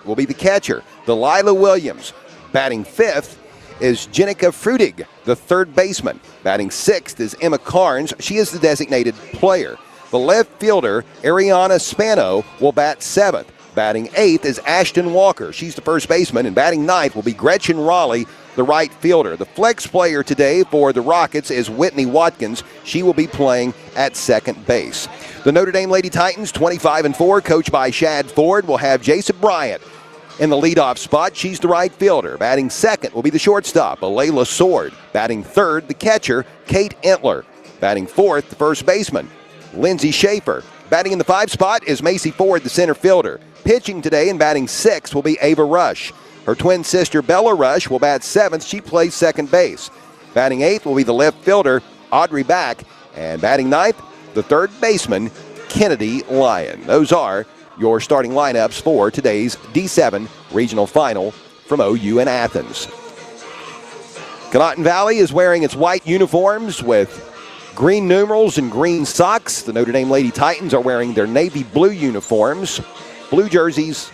will be the catcher. Delilah Williams. Batting fifth is Jenica Frutig, the third baseman. Batting sixth is Emma Carnes. She is the designated player. The left fielder, Ariana Spano, will bat seventh. Batting eighth is Ashton Walker. She's the first baseman. And batting ninth will be Gretchen Raleigh, the right fielder. The flex player today for the Rockets is Whitney Watkins. She will be playing at second base. The Notre Dame Lady Titans, 25-4, coached by Shad Ford, will have Jason Bryant in the leadoff spot. She's the right fielder. Batting second will be the shortstop, Alayla Sword. Batting third, the catcher, Kate Entler. Batting fourth, the first baseman, Lindsay Schaefer. Batting in the 5 spot is Macy Ford, the center fielder. Pitching today and batting sixth will be Ava Rush. Her twin sister, Bella Rush, will bat seventh. She plays second base. Batting eighth will be the left fielder, Audrey Back. And batting ninth, the third baseman, Kennedy Lyon. Those are your starting lineups for today's D7 regional final from OU in Athens. Conotton Valley is wearing its white uniforms with green numerals and green socks. The Notre Dame Lady Titans are wearing their navy blue uniforms, blue jerseys,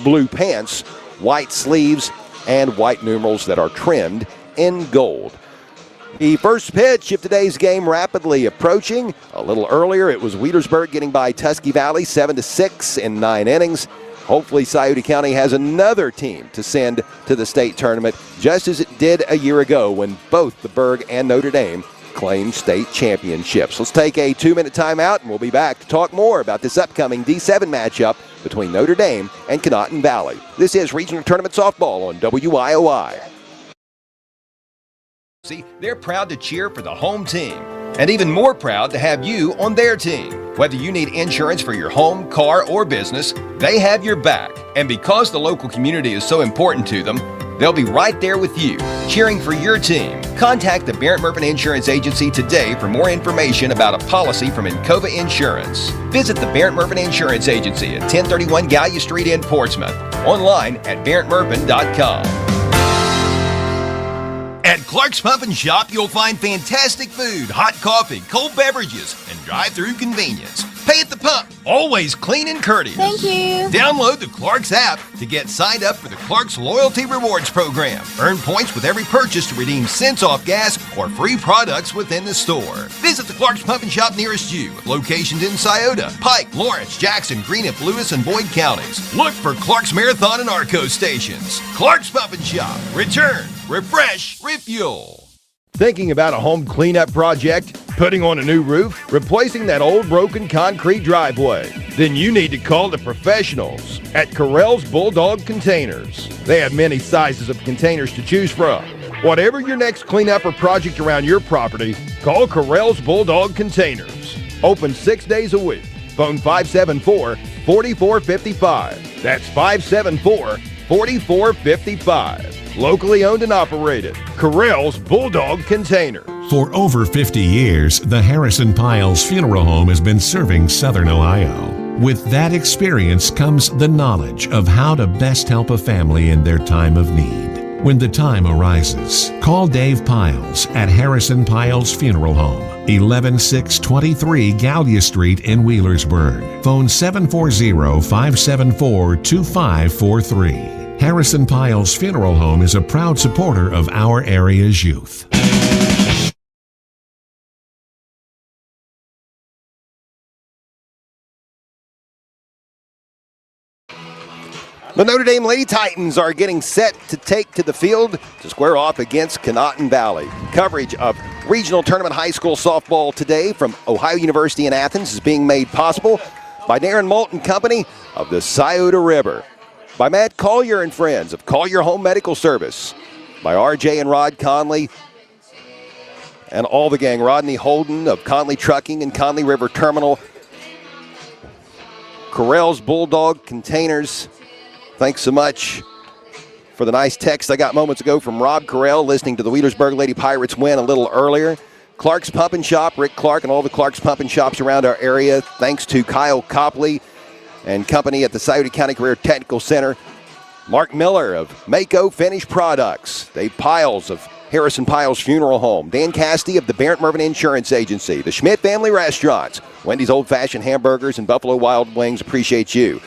blue pants, white sleeves, and white numerals that are trimmed in gold. The first pitch of today's game rapidly approaching. A little earlier, it was Wheelersburg getting by Tusky Valley 7-6 in 9 innings. Hopefully, Scioto County has another team to send to the state tournament, just as it did a year ago when both the Berg and Notre Dame claimed state championships. Let's take a 2-minute timeout, and we'll be back to talk more about this upcoming D7 matchup between Notre Dame and Conotton Valley. This is Regional Tournament Softball on WIOI. See, they're proud to cheer for the home team, and even more proud to have you on their team. Whether you need insurance for your home, car, or business, they have your back. And because the local community is so important to them, they'll be right there with you, cheering for your team. Contact the Barrett Murphy Insurance Agency today for more information about a policy from Encova Insurance. Visit the Barrett Murphy Insurance Agency at 1031 Gallia Street in Portsmouth. Online at barrettmurphin.com. At Clark's Pump and Shop, you'll find fantastic food, hot coffee, cold beverages, and drive-through convenience. Pay at the pump, always clean and courteous. Thank you. Download the Clark's app to get signed up for the Clark's Loyalty Rewards Program. Earn points with every purchase to redeem cents off gas or free products within the store. Visit the Clark's Pump and Shop nearest you, with locations in Scioto, Pike, Lawrence, Jackson, Greenup, Lewis, and Boyd counties. Look for Clark's Marathon and Arco stations. Clark's Pump and Shop. Return, refresh, refuel. Thinking about a home cleanup project, putting on a new roof, replacing that old broken concrete driveway? Then you need to call the professionals at Correll's Bulldog Containers. They have many sizes of containers to choose from. Whatever your next cleanup or project around your property, call Correll's Bulldog Containers. Open 6 days a week. Phone 574-4455. That's 574-4455. Locally owned and operated. Correll's Bulldog Container. For over 50 years, the Harrison Piles Funeral Home has been serving Southern Ohio. With that experience comes the knowledge of how to best help a family in their time of need. When the time arises, call Dave Piles at Harrison Piles Funeral Home, 11623 Gallia Street in Wheelersburg. Phone 740-574-2543. Harrison Piles Funeral Home is a proud supporter of our area's youth. The Notre Dame Lady Titans are getting set to take to the field to square off against Conotton Valley. Coverage of Regional Tournament High School Softball today from Ohio University in Athens is being made possible by Darren Moulton Company of the Scioto River, by Matt Collier and Friends of Collier Home Medical Service, by RJ and Rod Conley and all the gang, Rodney Holden of Conley Trucking and Conley River Terminal, Correll's Bulldog Containers. Thanks so much for the nice text I got moments ago from Rob Correll, listening to the Wheelersburg Lady Pirates win a little earlier. Clark's Pump and Shop, Rick Clark and all the Clark's Pump and Shops around our area. Thanks to Kyle Copley and company at the Scioto County Career Technical Center. Mark Miller of Mako Finished Products. Dave Piles of Harrison Piles Funeral Home. Dan Cassidy of the Barrett Murphy Insurance Agency. The Schmidt Family Restaurants. Wendy's Old Fashioned Hamburgers and Buffalo Wild Wings appreciate you.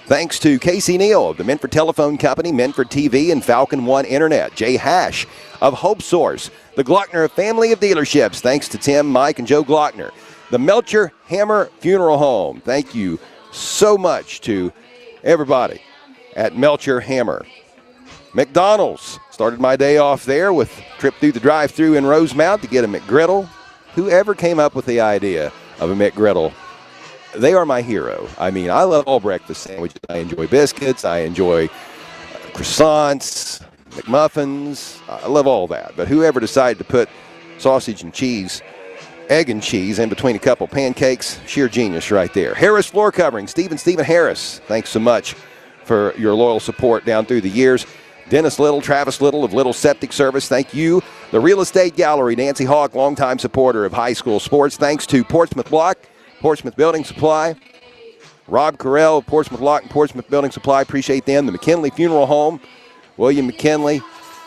Thanks to Casey Neal of the Menford Telephone Company, Menford TV, and Falcon One Internet. Jay Hash of Hope Source. The Glockner family of dealerships. Thanks to Tim, Mike, and Joe Glockner. The Melcher Hammer Funeral Home. Thank you so much to everybody at Melcher Hammer. McDonald's. Started my day off there with a trip through the drive-thru in Rosemount to get a McGriddle. Whoever came up with the idea of a McGriddle, they are my hero. I mean, I love all breakfast sandwiches. I enjoy biscuits. I enjoy croissants, McMuffins. I love all that. But whoever decided to put sausage and cheese, egg and cheese in between a couple pancakes, sheer genius right there. Harris Floor Covering, Stephen Harris. Thanks so much for your loyal support down through the years. Dennis Little, Travis Little of Little Septic Service, thank you. The Real Estate Gallery, Nancy Hawk, longtime supporter of high school sports. Thanks to Portsmouth Block, Portsmouth Building Supply. Rob Carell of Portsmouth Lock and Portsmouth Building Supply, appreciate them. The McKinley Funeral Home, William McKinley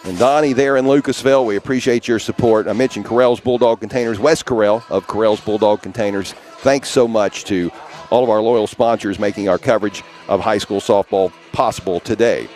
and Donnie there in Lucasville, we appreciate your support. I mentioned Carell's Bulldog Containers, Wes Carell of Carell's Bulldog Containers. Thanks so much to all of our loyal sponsors making our coverage of high school softball possible today.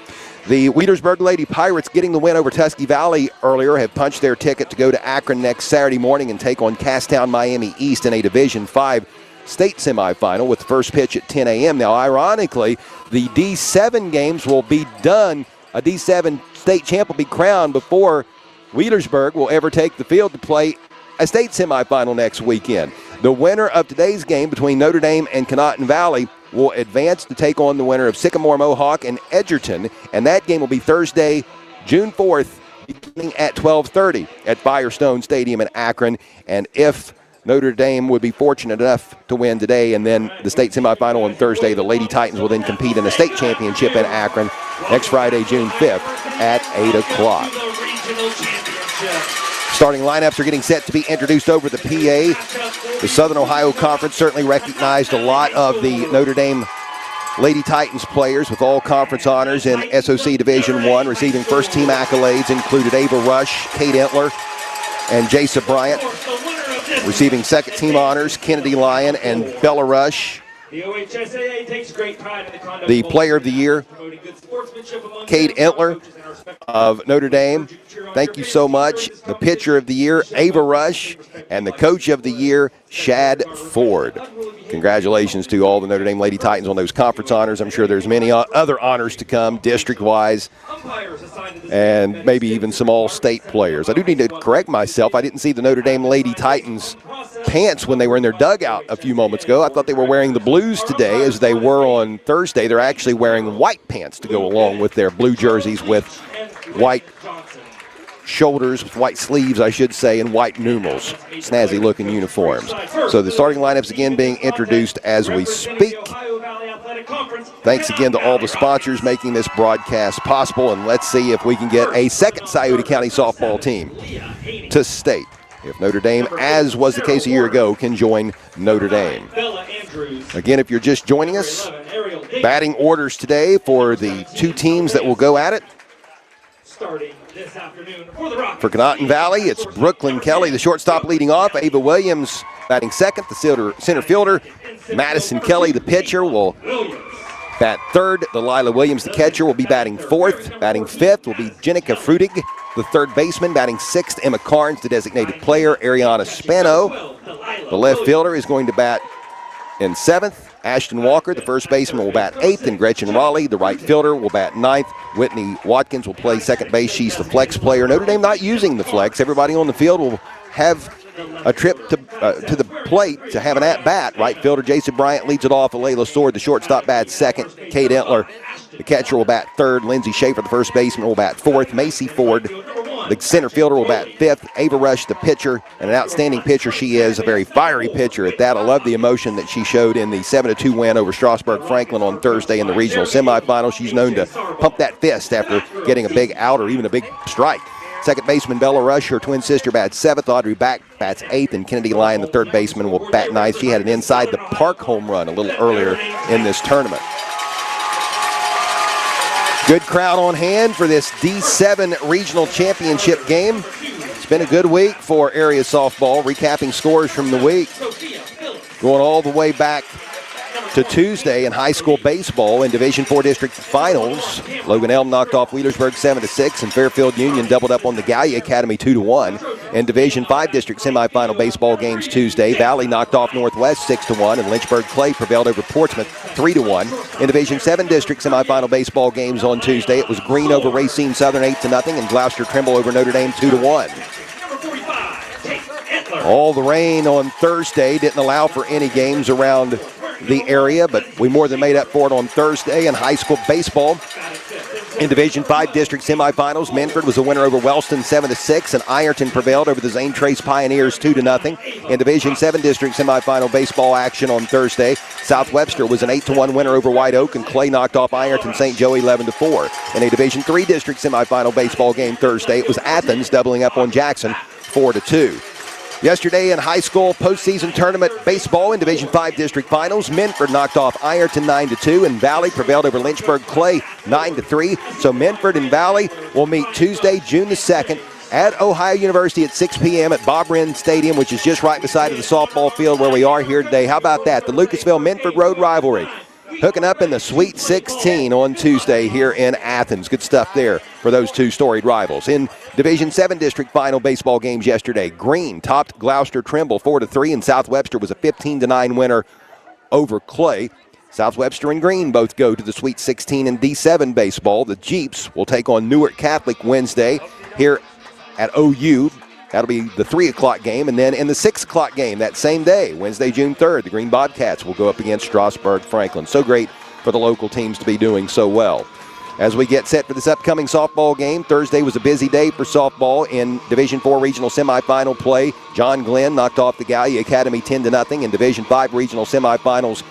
The Wheelersburg Lady Pirates, getting the win over Tusky Valley earlier, have punched their ticket to go to Akron next Saturday morning and take on Casstown Miami East in a Division V state semifinal with the first pitch at 10 a.m. Now, ironically, the D7 games will be done. A D7 state champ will be crowned before Wheelersburg will ever take the field to play a state semifinal next weekend. The winner of today's game between Notre Dame and Conotton Valley will advance to take on the winner of Sycamore Mohawk and Edgerton, and that game will be Thursday, June 4th, beginning at 12:30 at Firestone Stadium in Akron. And if Notre Dame would be fortunate enough to win today and then the state semifinal on Thursday, the Lady Titans will then compete in the state championship in Akron next Friday, June 5th at 8 o'clock. Starting lineups are getting set to be introduced over the PA. The Southern Ohio Conference certainly recognized a lot of the Notre Dame Lady Titans players with all conference honors in SOC Division I. Receiving first-team accolades included Ava Rush, Kate Entler, and Jasa Bryant. Receiving second-team honors, Kennedy Lyon and Bella Rush. The Player of the Year, Kate Entler of Notre Dame. Thank you so much. The Pitcher of the Year, Ava Rush, and the Coach of the Year, Shad Ford. Congratulations to all the Notre Dame Lady Titans on those conference honors. I'm sure there's many other honors to come, district-wise, and maybe even some all-state players. I do need to correct myself. I didn't see the Notre Dame Lady Titans pants when they were in their dugout a few moments ago. I thought they were wearing the blues today as they were on Thursday. They're actually wearing white pants to go along with their blue jerseys with white shoulders, with white sleeves, I should say, and white numerals. Snazzy looking uniforms. So the starting lineups again being introduced as we speak. Thanks again to all the sponsors making this broadcast possible, and let's see if we can get a second Scioto County softball team to state. If Notre Dame, as was the case a year ago, can join Notre Dame. Again, if you're just joining us, batting orders today for the two teams that will go at it. For Conotton Valley, it's Brooklyn Kelly, the shortstop, leading off. Ava Williams batting second, the center fielder. Madison Kelly, the pitcher, will bat third. Delilah Williams, the catcher, will be batting fourth. Batting fifth will be Jenica Frutig, the third baseman. Batting sixth, Emma Carnes, the designated player. Ariana Spano, the left fielder, is going to bat in seventh. Ashton Walker, the first baseman, will bat eighth, and Gretchen Raleigh, the right fielder, will bat ninth. Whitney Watkins will play second base. She's the flex player. Notre Dame not using the flex. Everybody on the field will have a trip to the plate to have an at-bat. Right fielder Jason Bryant leads it off. Alayla Sword, the shortstop, bats second. Kate Entler, the catcher, will bat third. Lindsay Schaefer, the first baseman, will bat fourth. Macy Ford, the center fielder, will bat fifth. Ava Rush, the pitcher, and an outstanding pitcher she is, a very fiery pitcher at that. I love the emotion that she showed in the 7-2 win over Strasburg Franklin on Thursday in the regional semifinal. She's known to pump that fist after getting a big out or even a big strike. Second baseman Bella Rush, her twin sister, bats seventh. Audrey Back bats eighth, and Kennedy Lyon, the third baseman, will bat ninth. She had an inside the park home run a little earlier in this tournament. Good crowd on hand for this D7 regional championship game. It's been a good week for area softball. Recapping scores from the week, going all the way back to Tuesday in high school baseball in Division IV district finals. Logan Elm knocked off Wheelersburg 7-6, and Fairfield Union doubled up on the Gallia Academy 2-1. In Division V district semifinal baseball games Tuesday, Valley knocked off Northwest 6-1, and Lynchburg Clay prevailed over Portsmouth 3-1. In Division VII district semifinal baseball games on Tuesday, it was Green over Racine Southern 8-0, and Gloucester Trimble over Notre Dame 2-1. All the rain on Thursday didn't allow for any games around the area, but we more than made up for it on Thursday in high school baseball. In Division V district semifinals, Minford was a winner over Wellston 7-6, and Ironton prevailed over the Zane Trace Pioneers 2-0. In Division VII district semifinal baseball action on Thursday, South Webster was an 8-1 winner over White Oak, and Clay knocked off Ironton St. Joe 11-4. In a Division III district semifinal baseball game Thursday, it was Athens doubling up on Jackson 4-2. Yesterday in high school postseason tournament baseball in Division V district finals, Minford knocked off Ironton 9-2, and Valley prevailed over Lynchburg Clay 9-3. So Minford and Valley will meet Tuesday, June the 2nd at Ohio University at 6 p.m. at Bob Wren Stadium, which is just right beside of the softball field where we are here today. How about that? The Lucasville-Minford Road rivalry hooking up in the Sweet 16 on Tuesday here in Athens. Good stuff there for those two storied rivals. In Division VII district final baseball games yesterday, Green topped Gloucester Trimble 4-3, and South Webster was a 15-9 winner over Clay. South Webster and Green both go to the Sweet 16 in D7 baseball. The Jeeps will take on Newark Catholic Wednesday here at OU. That'll be the 3 o'clock game. And then in the 6 o'clock game that same day, Wednesday, June 3rd, the Green Bobcats will go up against Strasburg Franklin. So great for the local teams to be doing so well. As we get set for this upcoming softball game, Thursday was a busy day for softball in Division IV regional semifinal play. John Glenn knocked off the Gallia Academy 10-0 in Division V regional semifinals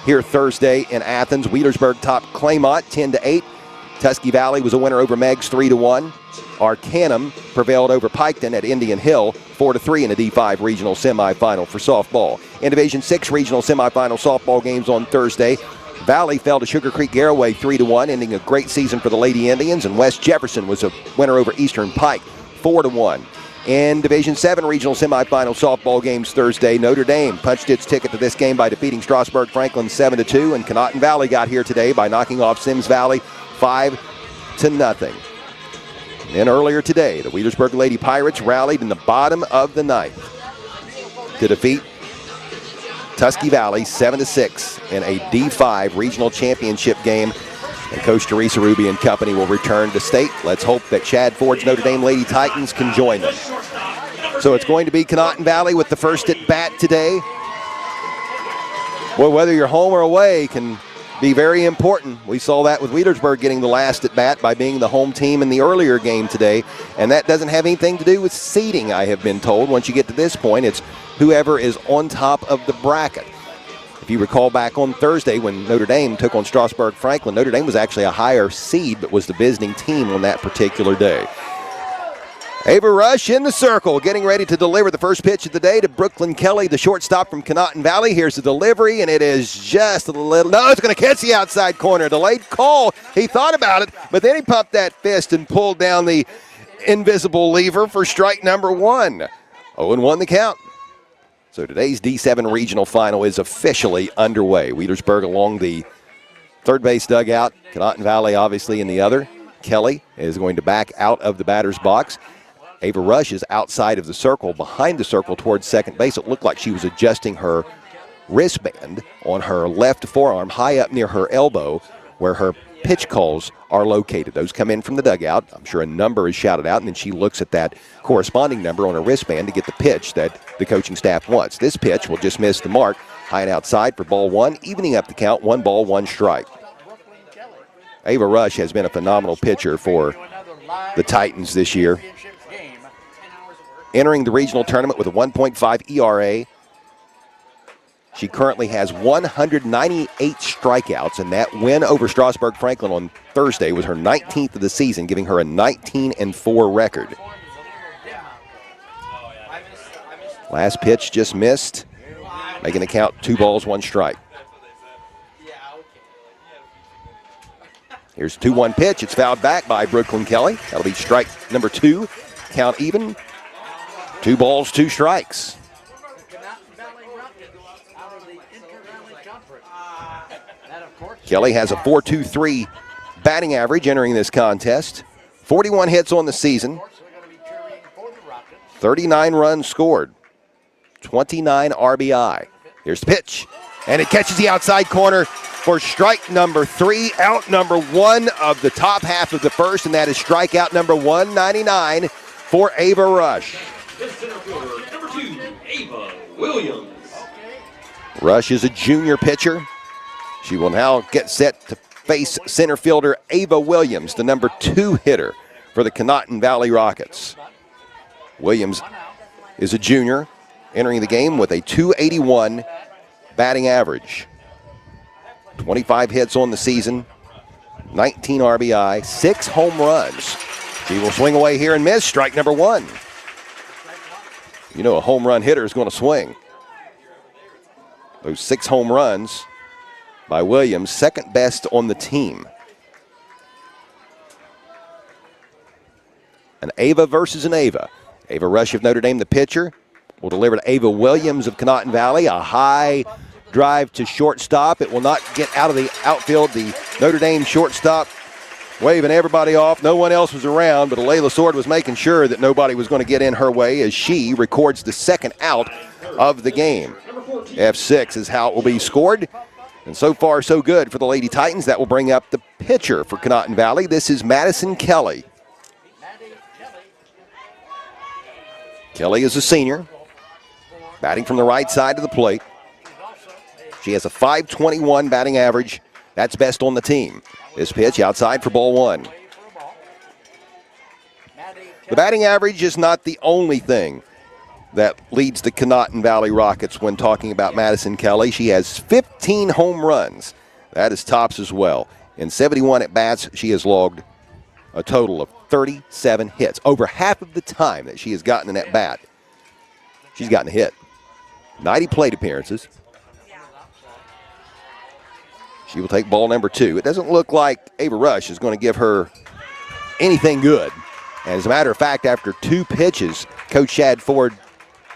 here Thursday in Athens. Wheelersburg topped Claymont 10-8. Tusky Valley was a winner over Meigs 3-1. Arcanum prevailed over Piketon at Indian Hill 4-3 in the D5 regional semifinal for softball. In Division VI regional semifinal softball games on Thursday, Valley fell to Sugar Creek Garraway 3-1, ending a great season for the Lady Indians, and West Jefferson was a winner over Eastern Pike 4-1. In Division VII regional semifinal softball games Thursday, Notre Dame punched its ticket to this game by defeating Strasburg Franklin 7-2, and Conotton Valley got here today by knocking off Sims Valley 5-0. And earlier today, the Wheelersburg Lady Pirates rallied in the bottom of the ninth to defeat Tusky Valley 7-6 in a D5 regional championship game. And Coach Teresa Ruby and company will return to state. Let's hope that Chad Ford's Notre Dame Lady Titans can join them. So it's going to be Conotton Valley with the first at bat today. Well, whether you're home or away can be very important. We saw that with Wheelersburg getting the last at bat by being the home team in the earlier game today. And that doesn't have anything to do with seeding, I have been told. Once you get to this point, it's whoever is on top of the bracket. If you recall back on Thursday when Notre Dame took on Strasburg Franklin, Notre Dame was actually a higher seed but was the visiting team on that particular day. Ava Rush in the circle, getting ready to deliver the first pitch of the day to Brooklyn Kelly, the shortstop from Conotton Valley. Here's the delivery, and it is just a little, no, it's going to catch the outside corner. Delayed call. He thought about it, but then he pumped that fist and pulled down the invisible lever for strike number 1. 0-1 the count. So today's D7 regional final is officially underway. Wheelersburg along the third base dugout. Conotton Valley obviously in the other. Kelly is going to back out of the batter's box. Ava Rush is outside of the circle, behind the circle towards second base. It looked like she was adjusting her wristband on her left forearm, high up near her elbow, where her pitch calls are located. Those come in from the dugout. I'm sure a number is shouted out, and then she looks at that corresponding number on her wristband to get the pitch that the coaching staff wants. This pitch will just miss the mark. High and outside for ball 1, evening up the count, 1 ball, 1 strike. Ava Rush has been a phenomenal pitcher for the Titans this year. Entering the regional tournament with a 1.5 ERA. She currently has 198 strikeouts, and that win over Strasburg Franklin on Thursday was her 19th of the season, giving her a 19-4 record. Last pitch just missed, making the count 2 balls, 1 strike. Here's a 2-1 pitch. It's fouled back by Brooklyn Kelly. That'll be strike number 2. Count even. 2 balls, 2 strikes. Kelly has a .423 batting average entering this contest. 41 hits on the season. 39 runs scored. 29 RBI. Here's the pitch. And it catches the outside corner for strike number 3, out number 1 of the top half of the first, and that is strikeout number 199 for Ava Rush. The center fielder, number 2, Ava Williams. Rush is a junior pitcher. She will now get set to face center fielder Ava Williams, the number 2 hitter for the Conotton Valley Rockets. Williams is a junior, entering the game with a .281 batting average. 25 hits on the season, 19 RBI, 6 home runs. She will swing away here and miss. Strike number 1. You know a home run hitter is going to swing. Those 6 home runs by Williams, second best on the team. An Ava versus an Ava. Ava Rush of Notre Dame, the pitcher, will deliver to Ava Williams of Conotton Valley. A high drive to shortstop. It will not get out of the outfield. The Notre Dame shortstop waving everybody off. No one else was around, but Alayla Sword was making sure that nobody was going to get in her way as she records the second out of the game. F6 is how it will be scored. And so far, so good for the Lady Titans. That will bring up the pitcher for Conotton Valley. This is Madison Kelly. Kelly is a senior, batting from the right side of the plate. She has a .521 batting average. That's best on the team. This pitch outside for ball 1. The batting average is not the only thing that leads the Conotton Valley Rockets when talking about Madison Kelly. She has 15 home runs. That is tops as well. In 71 at-bats, she has logged a total of 37 hits. Over half of the time that she has gotten an at-bat, she's gotten a hit. 90 plate appearances. She will take ball number 2. It doesn't look like Ava Rush is going to give her anything good. And as a matter of fact, after 2 pitches, Coach Shad Ford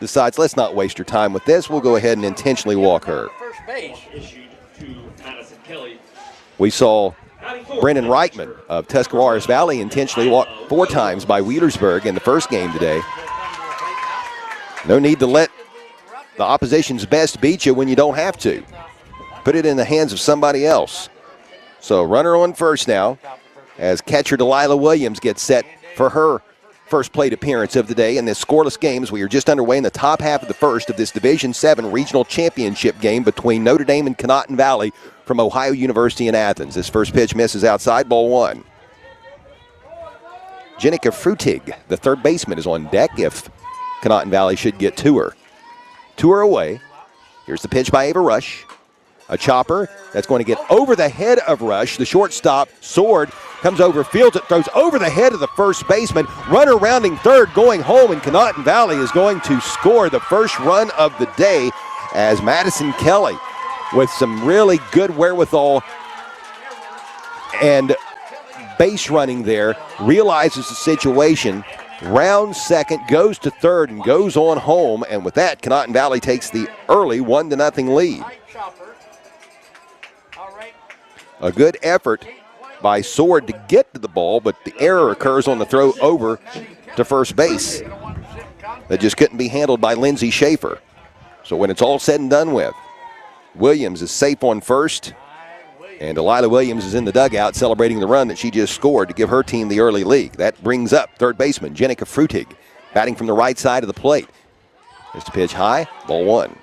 decides, let's not waste her time with this. We'll go ahead and intentionally walk her. First base issued to Madison Kelly. We saw Brendan Reichman of Tuscarawas Valley intentionally walked 4 times by Wheelersburg in the first game today. No need to let the opposition's best beat you when you don't have to. Put it in the hands of somebody else. So runner on first now as catcher Delilah Williams gets set for her first plate appearance of the day in this scoreless game as we are just underway in the top half of the first of this Division VII regional championship game between Notre Dame and Conotton Valley from Ohio University in Athens. This first pitch misses outside, ball 1. Jenica Frutig, the third baseman, is on deck if Conotton Valley should get to her. 2 are away. Here's the pitch by Ava Rush. A chopper that's going to get over the head of Rush. The shortstop, Sword, comes over, fields it, throws over the head of the first baseman. Runner rounding third, going home, and Conotton Valley is going to score the first run of the day as Madison Kelly, with some really good wherewithal and base running there, realizes the situation, rounds second, goes to third, and goes on home. And with that, Conotton Valley takes the early 1-0 lead. A good effort by Sword to get to the ball, but the error occurs on the throw over to first base. That just couldn't be handled by Lindsay Schaefer. So when it's all said and done with, Williams is safe on first, and Delilah Williams is in the dugout celebrating the run that she just scored to give her team the early lead. That brings up third baseman Jenica Frutig, batting from the right side of the plate. Just a pitch high, ball 1.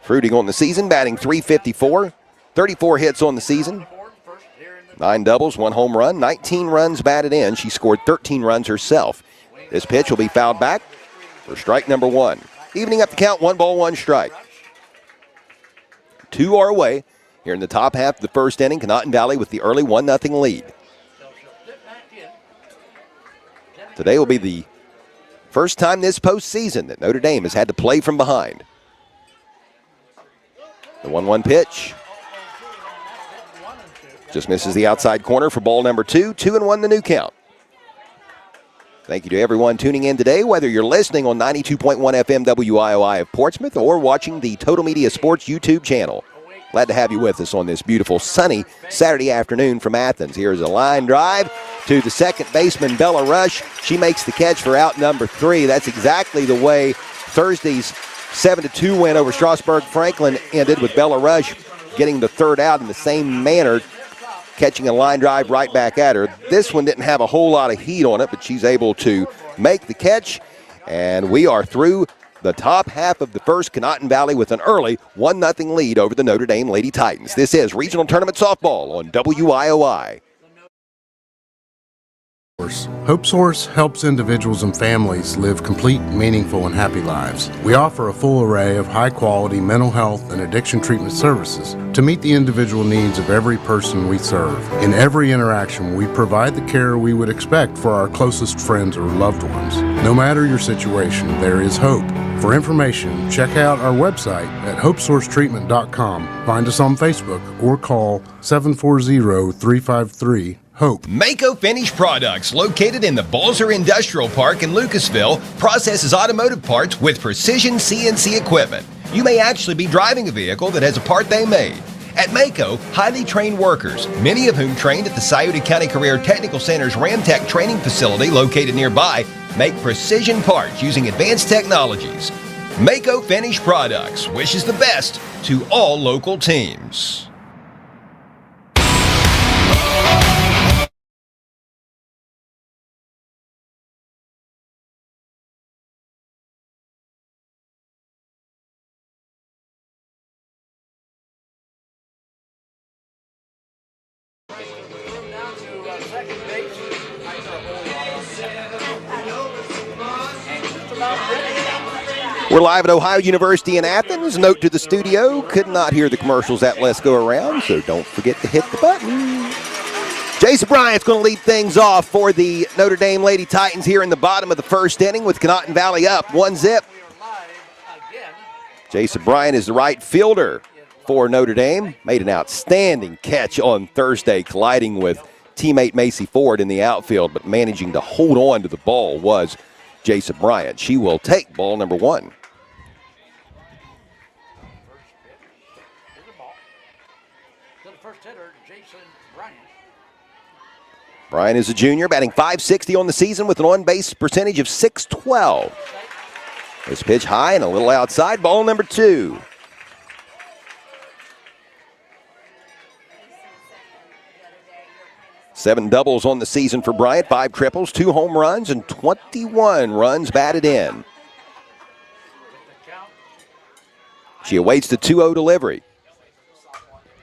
Frutig on the season, batting .354, 34 hits on the season, 9 doubles, 1 home run, 19 runs batted in. She scored 13 runs herself. This pitch will be fouled back for strike number 1. Evening up the count, 1 ball, 1 strike. 2 are away here in the top half of the first inning. Conotton Valley with the early 1-0 lead. Today will be the first time this postseason that Notre Dame has had to play from behind. The 1-1 pitch just misses the outside corner for ball number 2. 2-1 the new count. Thank you to everyone tuning in today, whether you're listening on 92.1 FM WIOI of Portsmouth or watching the Total Media Sports YouTube channel. Glad to have you with us on this beautiful, sunny Saturday afternoon from Athens. Here's a line drive to the second baseman, Bella Rush. She makes the catch for out number 3. That's exactly the way Thursday's 7-2 win over Strasburg-Franklin ended, with Bella Rush getting the third out in the same manner, catching a line drive right back at her. This one didn't have a whole lot of heat on it, but she's able to make the catch, and we are through the top half of the first. Conotton Valley with an early 1-0 lead over the Notre Dame Lady Titans. This is Regional Tournament Softball on WIOI. Hope Source helps individuals and families live complete, meaningful, and happy lives. We offer a full array of high-quality mental health and addiction treatment services to meet the individual needs of every person we serve. In every interaction, we provide the care we would expect for our closest friends or loved ones. No matter your situation, there is hope. For information, check out our website at hopesourcetreatment.com. Find us on Facebook or call 740-353 HOPE. Mako Finish Products, located in the Balzer Industrial Park in Lucasville, processes automotive parts with precision CNC equipment. You may actually be driving a vehicle that has a part they made. At Mako, highly trained workers, many of whom trained at the Scioto County Career Technical Center's Ramtech training facility located nearby, make precision parts using advanced technologies. Mako Finish Products wishes the best to all local teams. We're live at Ohio University in Athens. Note to the studio, could not hear the commercials at Let's Go Around, so don't forget to hit the button. Jason Bryant's going to lead things off for the Notre Dame Lady Titans here in the bottom of the first inning with Conotton Valley up 1-0. Jason Bryant is the right fielder for Notre Dame. Made an outstanding catch on Thursday, colliding with teammate Macy Ford in the outfield, but managing to hold on to the ball was Jason Bryant. She will take ball number 1. Bryant is a junior, batting .560 on the season with an on-base percentage of .612. This pitch high and a little outside, ball number 2. Seven doubles on the season for Bryant, 5 triples, 2 home runs, and 21 runs batted in. She awaits the 2-0 delivery.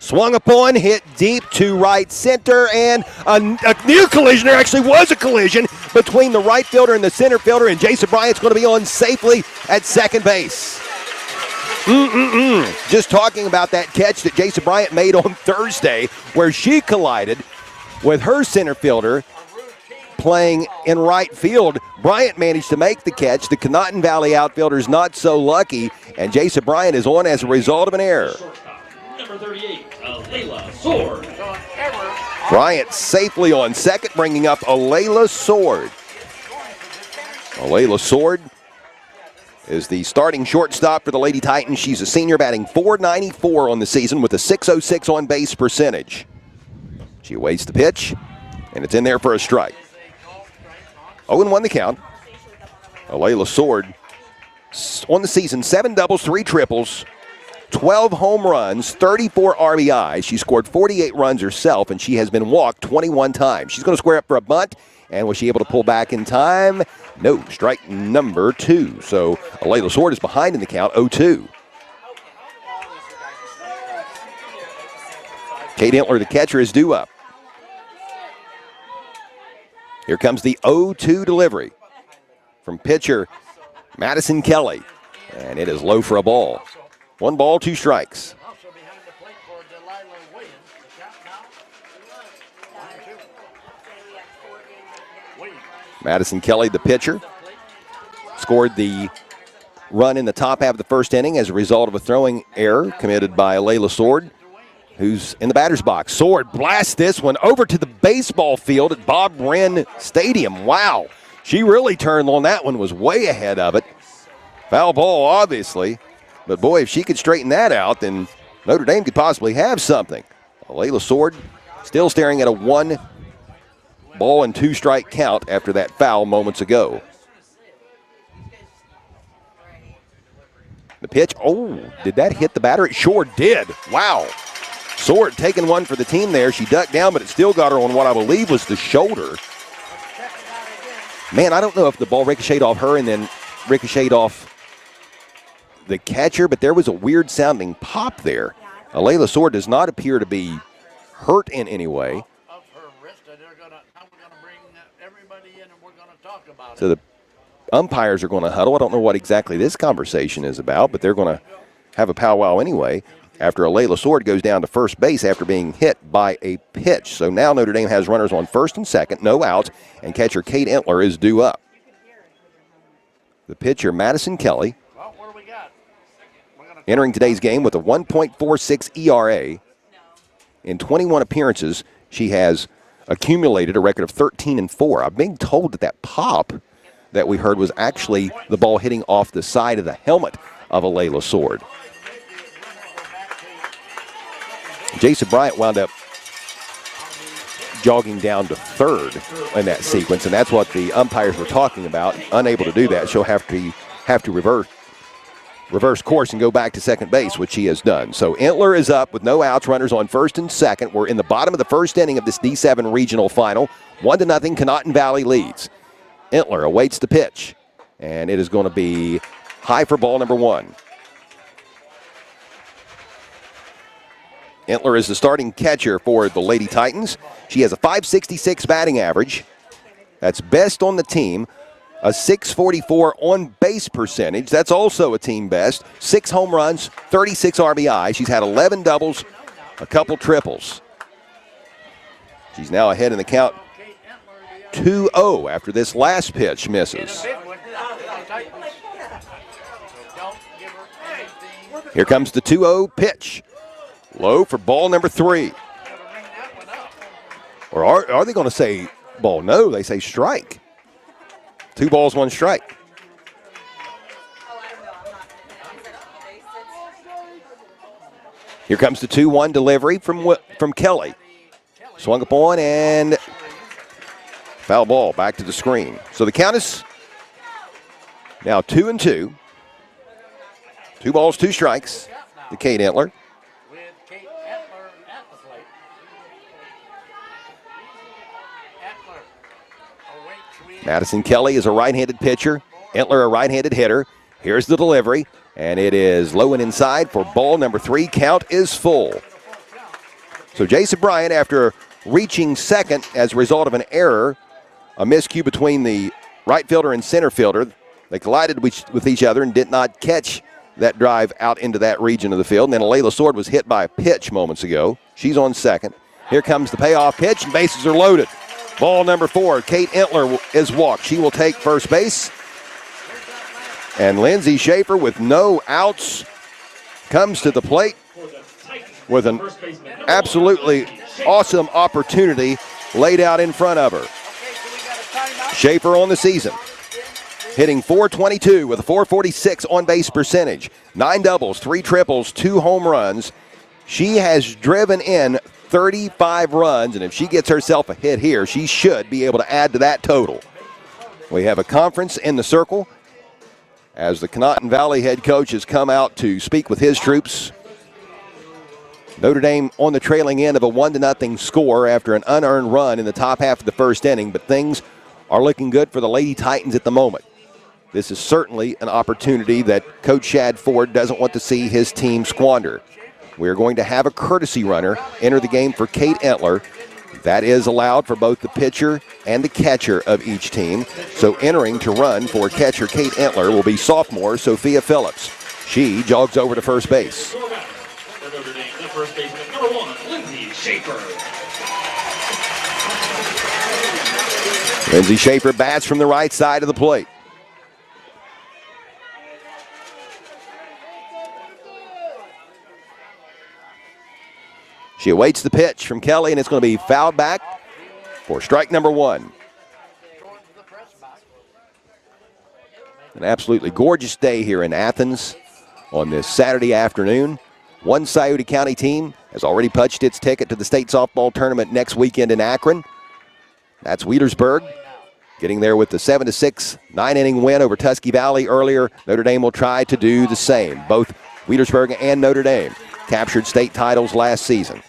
Swung upon, hit deep to right center, and a near collision. There actually was a collision between the right fielder and the center fielder, and Jason Bryant's going to be on safely at second base. Just talking about that catch that Jason Bryant made on Thursday, where she collided with her center fielder playing in right field. Bryant managed to make the catch. The Conotton Valley outfielder's not so lucky, and Jason Bryant is on as a result of an error. Number 38, Layla Sword. Bryant safely on second, bringing up Alayla Sword. Alayla Sword is the starting shortstop for the Lady Titans. She's a senior, batting .494 on the season with a .606 on-base percentage. She awaits the pitch, and it's in there for a strike. 0-1 the count. Alayla Sword on the season, 7 doubles, 3 triples, 12 home runs, 34 RBIs. She scored 48 runs herself, and she has been walked 21 times. She's going to square up for a bunt, and was she able to pull back in time? No, strike number 2. So Alayla Sword is behind in the count, 0-2. Kate Entler, the catcher, is due up. Here comes the 0-2 delivery from pitcher Madison Kelly, and it is low for a ball. 1 ball, 2 strikes. Madison Kelly, the pitcher, scored the run in the top half of the first inning as a result of a throwing error committed by Alayla Sword, who's in the batter's box. Sword blasts this one over to the baseball field at Bob Wren Stadium. Wow. She really turned on that one, was way ahead of it. Foul ball, obviously. But, boy, if she could straighten that out, then Notre Dame could possibly have something. Layla Sword still staring at a 1-ball and 2-strike count after that foul moments ago. The pitch, did that hit the batter? It sure did. Wow. Sword taking one for the team there. She ducked down, but it still got her on what I believe was the shoulder. Man, I don't know if the ball ricocheted off her and then ricocheted off the catcher, but there was a weird sounding pop there. Layla Sword does not appear to be hurt in any way. So the umpires are going to huddle. I don't know what exactly this conversation is about, but they're going to have a powwow anyway after Layla Sword goes down to first base after being hit by a pitch. So now Notre Dame has runners on first and second, no outs, and catcher Kate Entler is due up. The pitcher, Madison Kelly, entering today's game with a 1.46 ERA. In 21 appearances, she has accumulated a record of 13-4. I'm being told that pop that we heard was actually the ball hitting off the side of the helmet of Layla Sword. Jason Bryant wound up jogging down to third in that sequence, and that's what the umpires were talking about. Unable to do that, she'll have to reverse course and go back to second base, which she has done. So Entler is up with no outs, runners on first and second. We're in the bottom of the first inning of this D7 regional final. 1-0, Conotton Valley leads. Entler awaits the pitch, and it is going to be high for ball number 1. Entler is the starting catcher for the Lady Titans. She has a .566 batting average. That's best on the team. A .644 on-base percentage. That's also a team best. 6 home runs, 36 RBI. She's had 11 doubles, a couple triples. She's now ahead in the count 2-0 after this last pitch misses. Here comes the 2-0 pitch. Low for ball number 3. Or are they going to say ball? No, they say strike. 2 balls, 1 strike. Here comes the 2-1 delivery from Kelly. Swung upon and foul ball back to the screen. So the count is now 2-2. 2 balls, 2 strikes to Kate Entler. Madison Kelly is a right-handed pitcher. Entler a right-handed hitter. Here's the delivery, and it is low and inside for ball number 3. Count is full. So Jason Bryant, after reaching second as a result of an error, a miscue between the right fielder and center fielder, they collided with each other and did not catch that drive out into that region of the field. And then Layla Sword was hit by a pitch moments ago. She's on second. Here comes the payoff pitch, and bases are loaded. Ball number 4, Kate Entler is walked. She will take first base. And Lindsay Schaefer, with no outs, comes to the plate with an absolutely awesome opportunity laid out in front of her. Schaefer on the season, hitting .422 with a .446 on-base percentage. 9 doubles, 3 triples, 2 home runs. She has driven in 35 runs, and if she gets herself a hit here, she should be able to add to that total. We have a conference in the circle as the Conotton Valley head coach has come out to speak with his troops. Notre Dame on the trailing end of a 1-0 score after an unearned run in the top half of the first inning, but things are looking good for the Lady Titans at the moment. This is certainly an opportunity that Coach Shad Ford doesn't want to see his team squander. We're going to have a courtesy runner enter the game for Kate Entler. That is allowed for both the pitcher and the catcher of each team. So entering to run for catcher Kate Entler will be sophomore Sophia Phillips. She jogs over to first base. For Notre Dame, the first baseman, number 1, Lindsay Schaefer. Lindsay Schaefer bats from the right side of the plate. She awaits the pitch from Kelly, and it's going to be fouled back for strike number 1. An absolutely gorgeous day here in Athens on this Saturday afternoon. One Scioto County team has already punched its ticket to the state softball tournament next weekend in Akron. That's Wheelersburg, getting there with the 7-6 9-inning win over Tusky Valley earlier. Notre Dame will try to do the same. Both Wheelersburg and Notre Dame captured state titles last season.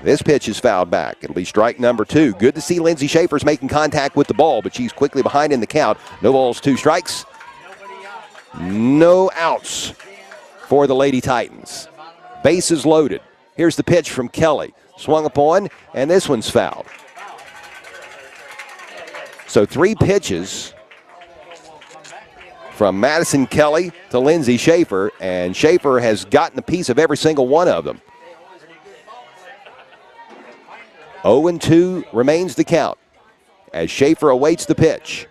This pitch is fouled back. It'll be strike number 2. Good to see Lindsay Schaefer's making contact with the ball, but she's quickly behind in the count. No balls, 2 strikes. No outs for the Lady Titans. Bases loaded. Here's the pitch from Kelly. Swung upon, and this one's fouled. So 3 pitches from Madison Kelly to Lindsay Schaefer, and Schaefer has gotten a piece of every single one of them. 0-2 remains the count as Schaefer awaits the pitch.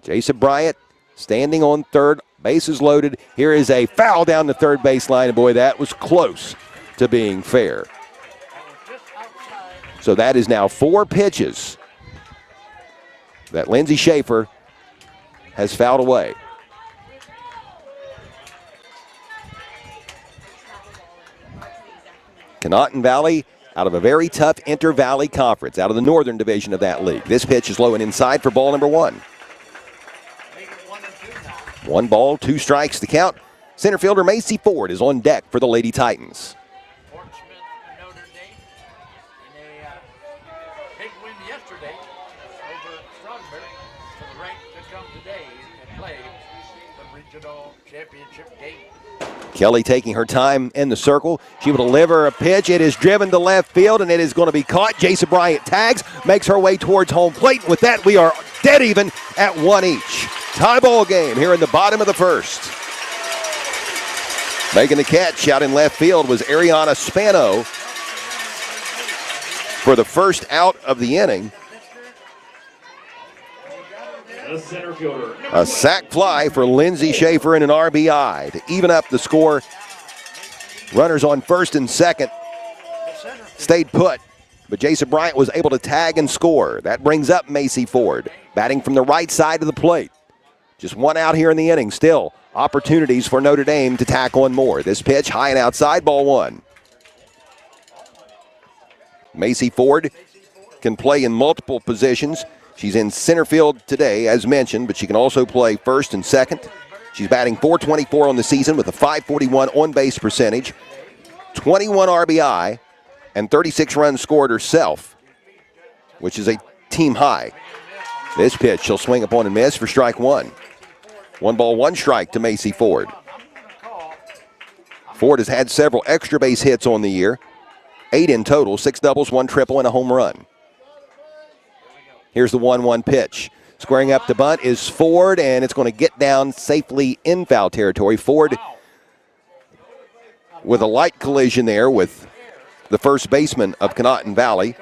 Jason Bryant standing on third, bases loaded. Here is a foul down the third baseline, and boy, that was close to being fair. So that is now 4 pitches that Lindsay Schaefer has fouled away. Conotton Valley out of a very tough inter-valley conference, out of the northern division of that league. This pitch is low and inside for ball number 1. 1 ball, 2 strikes to count. Center fielder Macy Ford is on deck for the Lady Titans. Portsmouth Notre Dame in a big win yesterday over Strawberry for the right to come today and play the regional championship game. Kelly taking her time in the circle. She will deliver a pitch. It is driven to left field, and it is going to be caught. Jason Bryant tags, makes her way towards home plate. With that, we are dead even at 1 each. Tie ball game here in the bottom of the first. Making the catch out in left field was Ariana Spano for the first out of the inning. The center fielder. A sac fly for Lindsay Schaefer and an RBI to even up the score. Runners on first and second stayed put, but Jason Bryant was able to tag and score. That brings up Macy Ford, batting from the right side of the plate. Just 1 out here in the inning. Still opportunities for Notre Dame to tack on more. This pitch high and outside, ball 1. Macy Ford can play in multiple positions. She's in center field today, as mentioned, but she can also play first and second. She's batting .424 on the season with a .541 on-base percentage, 21 RBI, and 36 runs scored herself, which is a team high. This pitch she'll swing upon and miss for strike 1. 1 ball, 1 strike to Macy Ford. Ford has had several extra base hits on the year, 8 in total, 6 doubles, 1 triple, and a home run. Here's the 1-1 pitch. Squaring up the bunt is Ford, and it's going to get down safely in foul territory. Ford with a light collision there with the first baseman of Conotton Valley,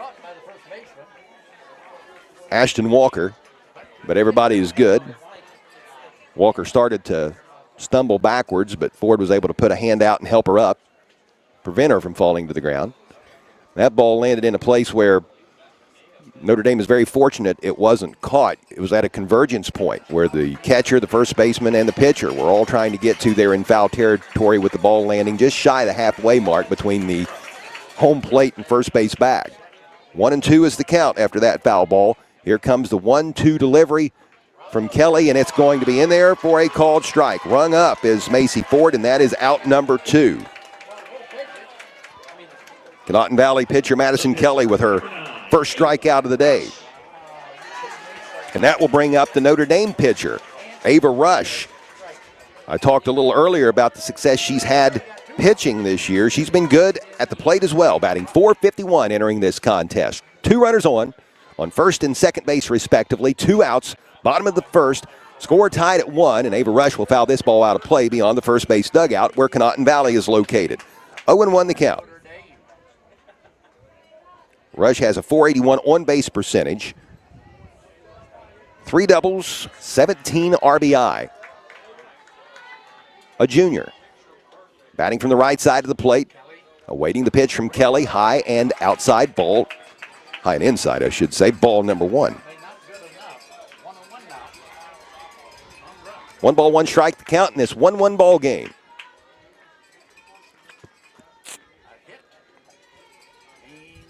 Ashton Walker, but everybody is good. Walker started to stumble backwards, but Ford was able to put a hand out and help her up, prevent her from falling to the ground. That ball landed in a place where Notre Dame is very fortunate it wasn't caught. It was at a convergence point where the catcher, the first baseman, and the pitcher were all trying to get to there in foul territory with the ball landing just shy of the halfway mark between the home plate and first base bag. 1-2 is the count after that foul ball. Here comes the 1-2 delivery from Kelly, and it's going to be in there for a called strike. Rung up is Macy Ford, and that is out number 2. Conotton Valley pitcher Madison Kelly with her first strikeout of the day. And that will bring up the Notre Dame pitcher, Ava Rush. I talked a little earlier about the success she's had pitching this year. She's been good at the plate as well, batting .451 entering this contest. 2 runners on first and second base respectively, 2 outs, bottom of the first, score tied at 1, and Ava Rush will foul this ball out of play beyond the first base dugout where Conotton Valley is located. 0-1 the count. Rush has a .481 on-base percentage, 3 doubles, 17 RBI. A junior. Batting from the right side of the plate, awaiting the pitch from Kelly, high and outside ball, high and inside I should say, ball number 1. 1 ball, 1 strike the count in this 1-1 ball game.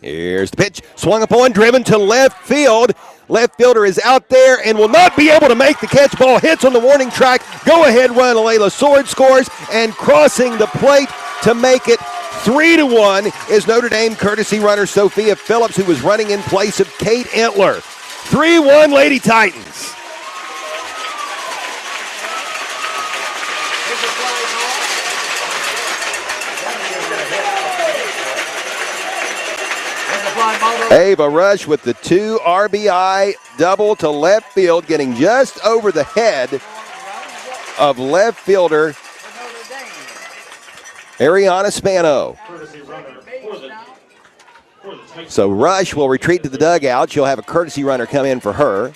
Here's the pitch. Swung upon, driven to left field. Left fielder is out there and will not be able to make the catch. Ball hits on the warning track. Go ahead run. Layla Sword scores, and crossing the plate to make it 3-1 is Notre Dame courtesy runner Sophia Phillips, who was running in place of Kate Entler. 3-1 Lady Titans. Ava Rush with the 2 RBI double to left field, getting just over the head of left fielder Ariana Spano. So Rush will retreat to the dugout. She'll have a courtesy runner come in for her.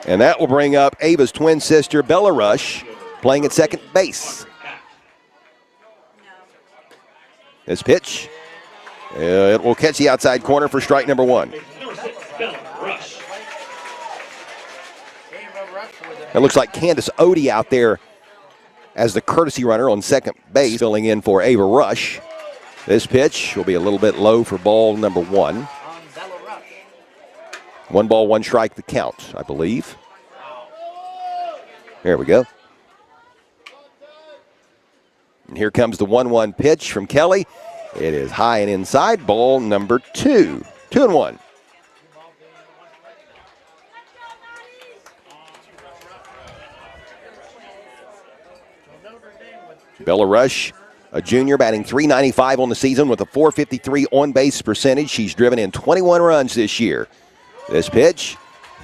And that will bring up Ava's twin sister, Bella Rush, playing at second base. This pitch, it will catch the outside corner for strike number 1. It looks like Candace Odie out there as the courtesy runner on second base, filling in for Ava Rush. This pitch will be a little bit low for ball number 1. 1 ball, 1 strike the count, I believe. There we go. And here comes the 1-1 pitch from Kelly. It is high and inside, ball number 2. 2-1. Bella Rush, a junior, batting .395 on the season with a .453 on-base percentage. She's driven in 21 runs this year. This pitch,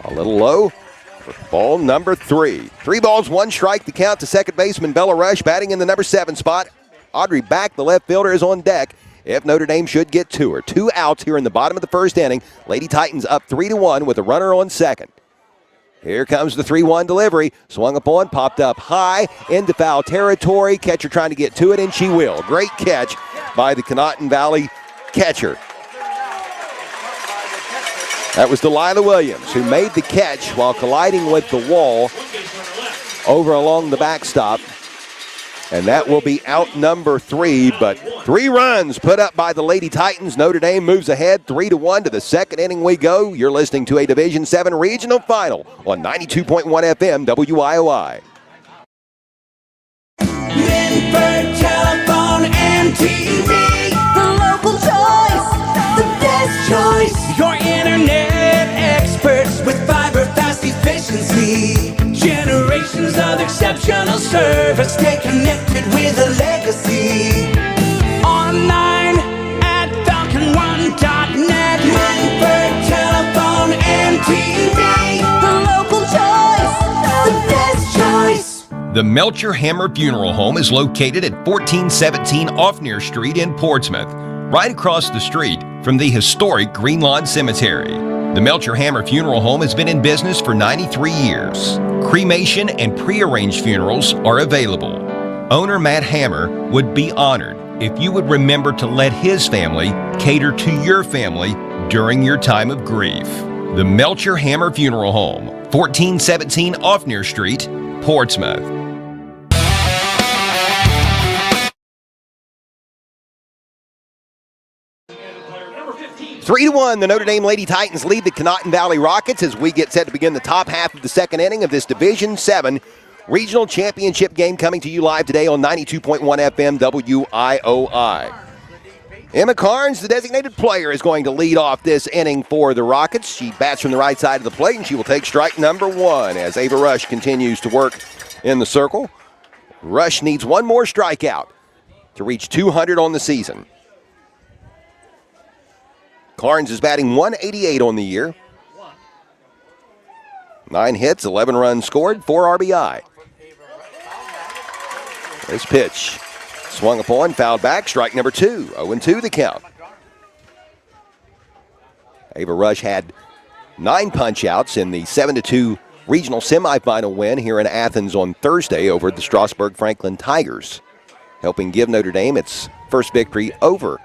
a little low for ball number 3. 3 balls, 1 strike, the count to second baseman Bella Rush, batting in the number 7 spot. Audrey Back, the left fielder, is on deck if Notre Dame should get to her. 2 outs here in the bottom of the first inning. Lady Titans up 3-1 with a runner on second. Here comes the 3-1 delivery. Swung upon, popped up high into foul territory. Catcher trying to get to it, and she will. Great catch by the Conotton Valley catcher. That was Delilah Williams, who made the catch while colliding with the wall over along the backstop. And that will be out number 3, but 3 runs put up by the Lady Titans. Notre Dame moves ahead 3-1 to the second inning we go. You're listening to a Division 7 regional final on 92.1 FM WIOI. Minford Telephone and TV, the local choice, the best choice. Your internet experts with fiber fast efficiency. Generations of exceptional service. Stay connected with a legacy. Online at falcon1.net. Minford Telephone and TV, the local choice, the best choice. The Melcher Hammer Funeral Home is located at 1417 Offnear Street in Portsmouth, right across the street from the historic Green Lawn Cemetery. The Melcher Hammer Funeral Home has been in business for 93 years. Cremation and prearranged funerals are available. Owner Matt Hammer would be honored if you would remember to let his family cater to your family during your time of grief. The Melcher Hammer Funeral Home, 1417 Offnear Street, Portsmouth. 3-1, the Notre Dame Lady Titans lead the Conotton Valley Rockets as we get set to begin the top half of the second inning of this Division 7 Regional Championship game, coming to you live today on 92.1 FM WIOI. Emma Carnes, the designated player, is going to lead off this inning for the Rockets. She bats from the right side of the plate, and she will take strike number 1 as Ava Rush continues to work in the circle. Rush needs 1 more strikeout to reach 200 on the season. Carnes is batting 188 on the year. 9 hits, 11 runs scored, 4 RBI. This pitch swung upon, fouled back, strike number 2. 0-2 the count. Ava Rush had 9 punch-outs in the 7-2 regional semifinal win here in Athens on Thursday over the Strasburg Franklin Tigers, helping give Notre Dame its first victory over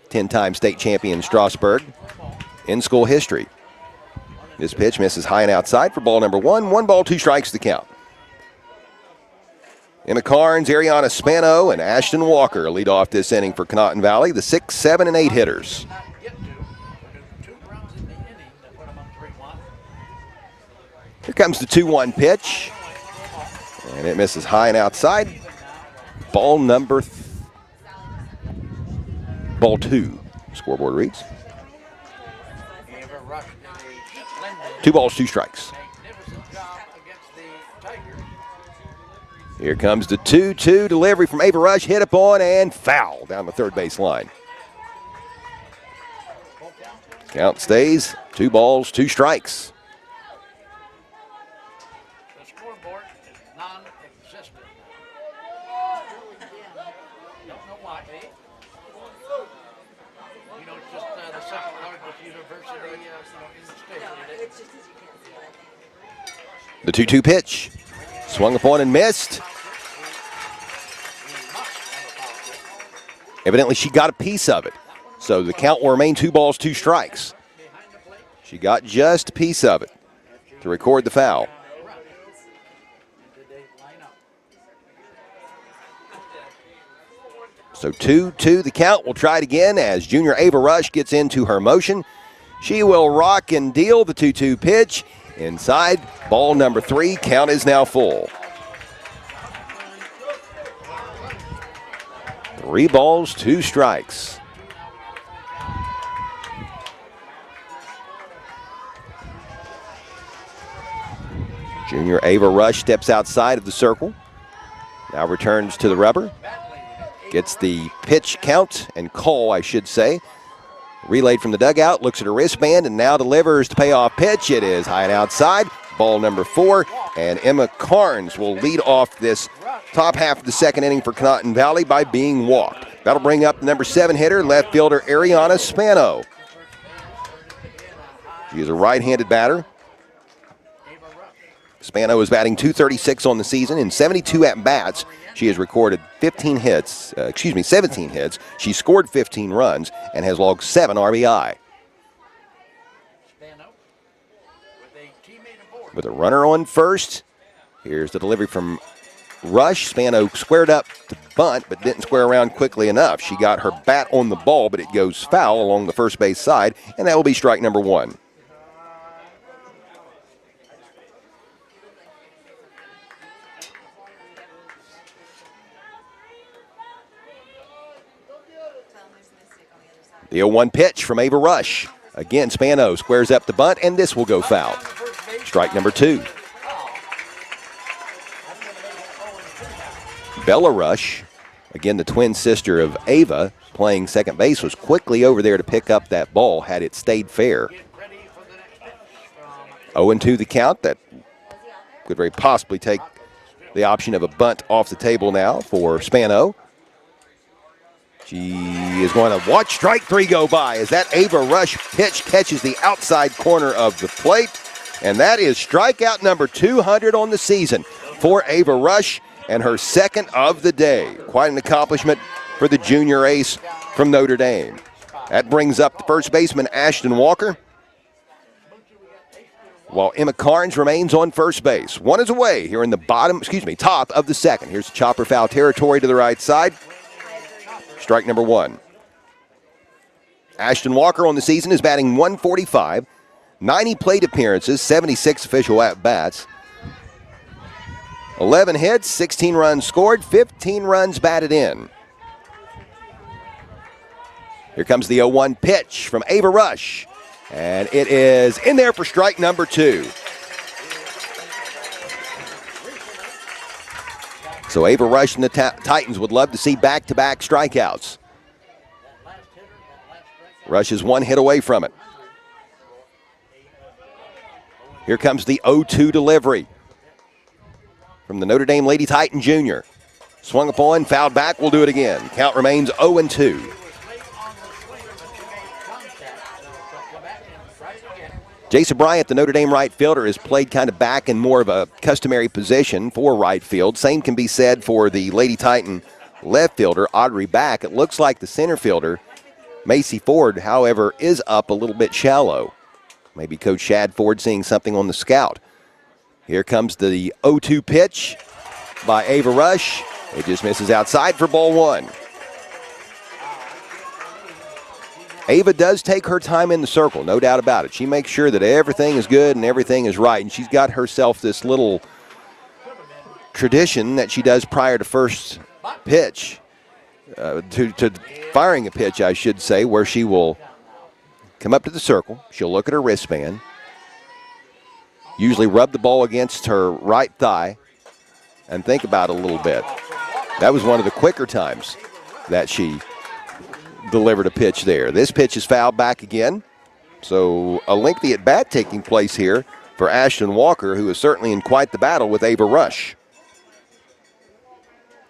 10-time state champion Strasburg in school history. This pitch misses high and outside for ball number 1. 1 ball, 2 strikes to count. Emma Carnes, Ariana Spano, and Ashton Walker lead off this inning for Conotton Valley, the 6, 7, and 8 hitters. Here comes the 2-1 pitch. And it misses high and outside. Ball number ball 2. Scoreboard reads. 2 balls, 2 strikes. Here comes the 2-2 delivery from Ava Rush, hit upon and foul down the third base line. Count stays 2 balls, 2 strikes. The scoreboard is non-existent. Don't know why. You know, it's just the second largest university in the state. The 2-2 pitch. Swung upon and missed. Evidently, she got a piece of it. So the count will remain 2 balls, 2 strikes. She got just a piece of it to record the foul. So 2-2 the count. We'll try it again as junior Ava Rush gets into her motion. She will rock and deal the 2-2 pitch. Inside, ball number 3. Count is now full. 3 balls, 2 strikes. Junior Ava Rush steps outside of the circle. Now returns to the rubber. Gets the pitch count and call, I should say. Relayed from the dugout, looks at her wristband, and now delivers the payoff pitch. It is high and outside, ball number 4, and Emma Carnes will lead off this top half of the second inning for Conotton Valley by being walked. That'll bring up the number 7 hitter, left fielder Ariana Spano. She is a right-handed batter. Spano is batting .236 on the season. In 72 at-bats, she has recorded 17 hits. She scored 15 runs and has logged 7 RBI. With a runner on first, here's the delivery from Rush. Spano squared up to bunt, but didn't square around quickly enough. She got her bat on the ball, but it goes foul along the first base side, and that will be strike number 1. The 0-1 pitch from Ava Rush. Again, Spano squares up the bunt, and this will go foul. Strike number 2. Bella Rush, again the twin sister of Ava, playing second base, was quickly over there to pick up that ball had it stayed fair. 0-2 the count. That could very possibly take the option of a bunt off the table now for Spano. She is going to watch strike 3 go by as that Ava Rush pitch catches the outside corner of the plate. And that is strikeout number 200 on the season for Ava Rush and her second of the day. Quite an accomplishment for the junior ace from Notre Dame. That brings up the first baseman, Ashton Walker, while Emma Carnes remains on first base. One is away here in the top of the second. Here's chopper foul territory to the right side. Strike number 1. Ashton Walker on the season is batting .145, 90 plate appearances, 76 official at-bats, 11 hits, 16 runs scored, 15 runs batted in. Here comes the 0-1 pitch from Ava Rush, and it is in there for strike number 2. So Ava Rush and the Titans would love to see back-to-back strikeouts. Rush is 1 hit away from it. Here comes the 0-2 delivery from the Notre Dame Lady Titan Jr. Swung upon, fouled back, we'll do it again. Count remains 0-2. Jason Bryant, the Notre Dame right fielder, has played kind of back in more of a customary position for right field. Same can be said for the Lady Titan left fielder, Audrey Back. It looks like the center fielder, Macy Ford, however, is up a little bit shallow. Maybe Coach Shadford seeing something on the scout. Here comes the 0-2 pitch by Ava Rush. It just misses outside for ball one. Ava does take her time in the circle, no doubt about it. She makes sure that everything is good and everything is right. And she's got herself this little tradition that she does prior to first pitch, to firing a pitch, I should say, where she will come up to the circle. She'll look at her wristband, usually rub the ball against her right thigh, and think about it a little bit. That was one of the quicker times that she delivered a pitch there. This pitch is fouled back again. So a lengthy at bat taking place here for Ashton Walker, who is certainly in quite the battle with Ava Rush.